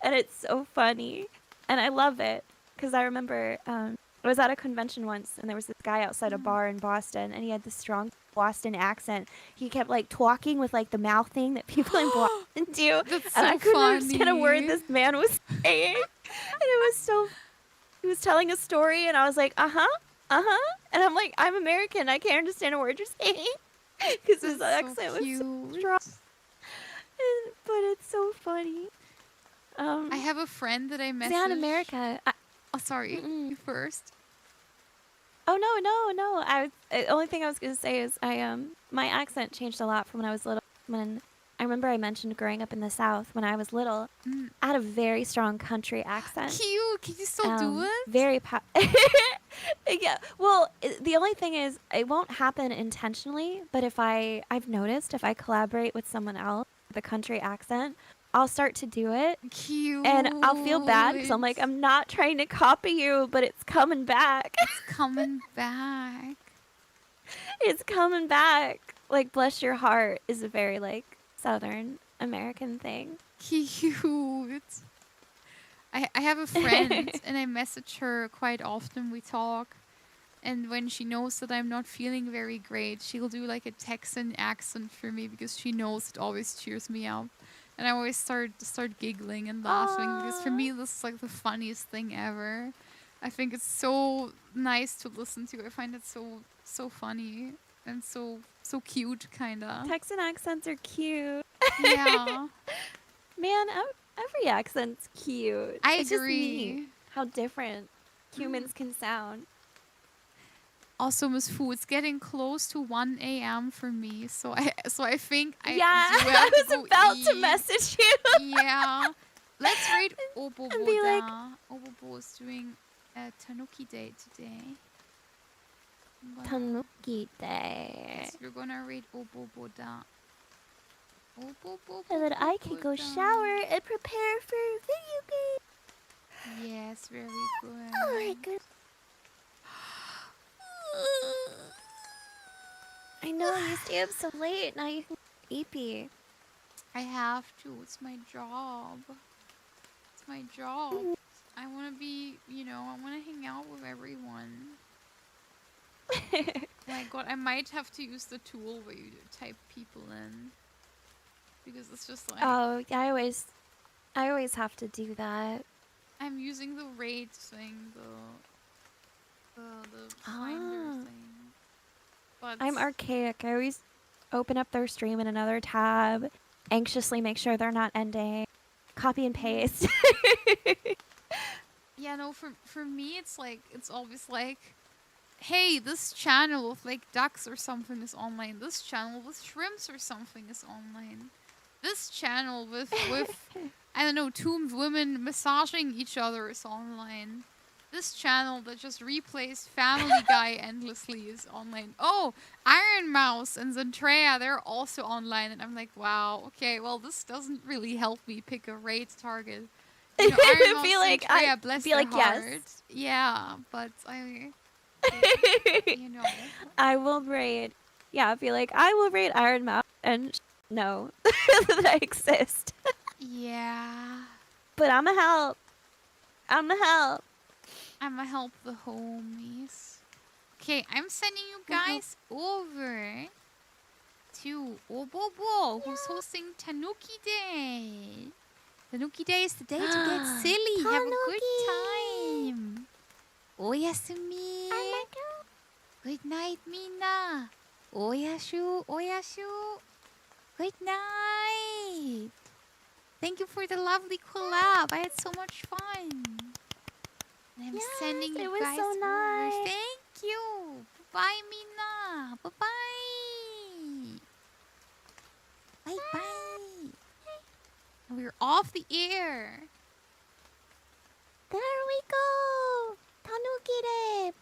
And it's so funny. And I love it because I remember I was at a convention once and there was this guy outside a bar in Boston and he had this strong Boston accent. He kept like talking with like the mouth thing that people in Boston do. That's And I so couldn't understand a word funny. this man was saying. And it was so, he was telling a story and I was like, and I'm like, I'm American. I can't understand a word you're saying. Because his That's so accent was so cute. strong. But it's so funny. I have a friend that I messaged. Yeah, in America. Oh, sorry. Mm-mm. You first. Oh no. The only thing I was gonna say is my accent changed a lot from when I was little. When I remember I mentioned growing up in the South when I was little, I had a very strong country accent. Cute. Can you still do it? Very yeah. Well, the only thing is it won't happen intentionally, but I've noticed if I collaborate with someone else with a country accent, I'll start to do it. Cute. And I'll feel bad because I'm like, I'm not trying to copy you, but it's coming back. It's coming back. It's coming back. Like, bless your heart is a very, like, Southern American thing. Cute. I have a friend and I message her quite often. We talk. And when she knows that I'm not feeling very great, she'll do like a Texan accent for me because she knows it always cheers me up. And I always start giggling and laughing because for me this is like the funniest thing ever. I think it's so nice to listen to. I find it so funny and so cute kinda. Texan accents are cute. Yeah. Man, every accent's cute. I It's agree. just neat how different humans can sound. Also, Miss Fu, it's getting close to 1 a.m. for me, so I think I Yeah, do have I was to go about to eat. message you. Yeah. Let's read Obobo And be like- da. Obobo is doing a Tanuki Day today. Tanuki Day. Yes, we're gonna read Obobo da. Obobo So that I can go da. shower and prepare for video game. Yes, very good. Oh my goodness. I know you stay up so late. Now you can EP. I have to. It's my job. It's my job. I want to be, I want to hang out with everyone. My god, I might have to use the tool where you type people in. Because it's just like... Oh, I always have to do that. I'm using the rate thing, the finder thing. But I'm archaic. I always open up their stream in another tab, anxiously make sure they're not ending, copy and paste. Yeah, no, for me, it's like, it's always like, hey, this channel with like ducks or something is online. This channel with shrimps or something is online. This channel with I don't know, two women massaging each other is online. This channel that just replays Family Guy endlessly is online. Oh, Iron Mouse and Zentrea, they're also online. And I'm like, wow, okay, well, this doesn't really help me pick a raid target. You know, Iron Mouse and Zentrea, bless their heart. Yes. Yeah, but you know. I will raid. Yeah, be like, I will raid Iron Mouse and know that I exist. Yeah. But I'ma help. I'ma help. I'ma help the homies. Okay, I'm sending you guys over to Obobo, who's hosting Tanuki Day. Tanuki Day is the day to get silly. Have a good time. Oyasumi. Good night, Mina. Oyashu, oyashu. Good night. Thank you for the lovely collab. I had so much fun. And I'm sending you guys so over. nice. Thank you. Bye, Mina. Bye-bye. Bye-bye. And we're off the air. There we go. Tanuki-de.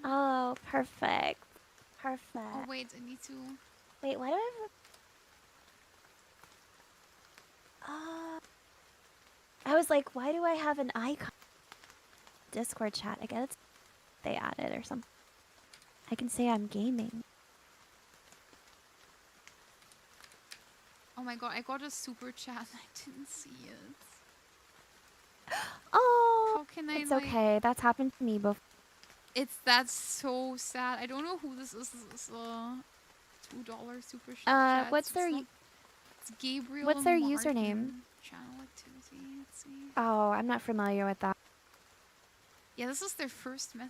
Oh, perfect. Perfect. Oh, wait. I need to... Wait, why do I have... I was like, why do I have an icon? Discord chat. I guess they added or something. I can say I'm gaming. Oh my god, I got a super chat. I didn't see it. Oh, How can I, it's like... okay. That's happened to me before. That's so sad. I don't know who this is. This is a $2 super chat. What's their... It's Gabriel. What's their Martin. username? Channel activity. Let's see. Oh, I'm not familiar with that. Yeah, this is their first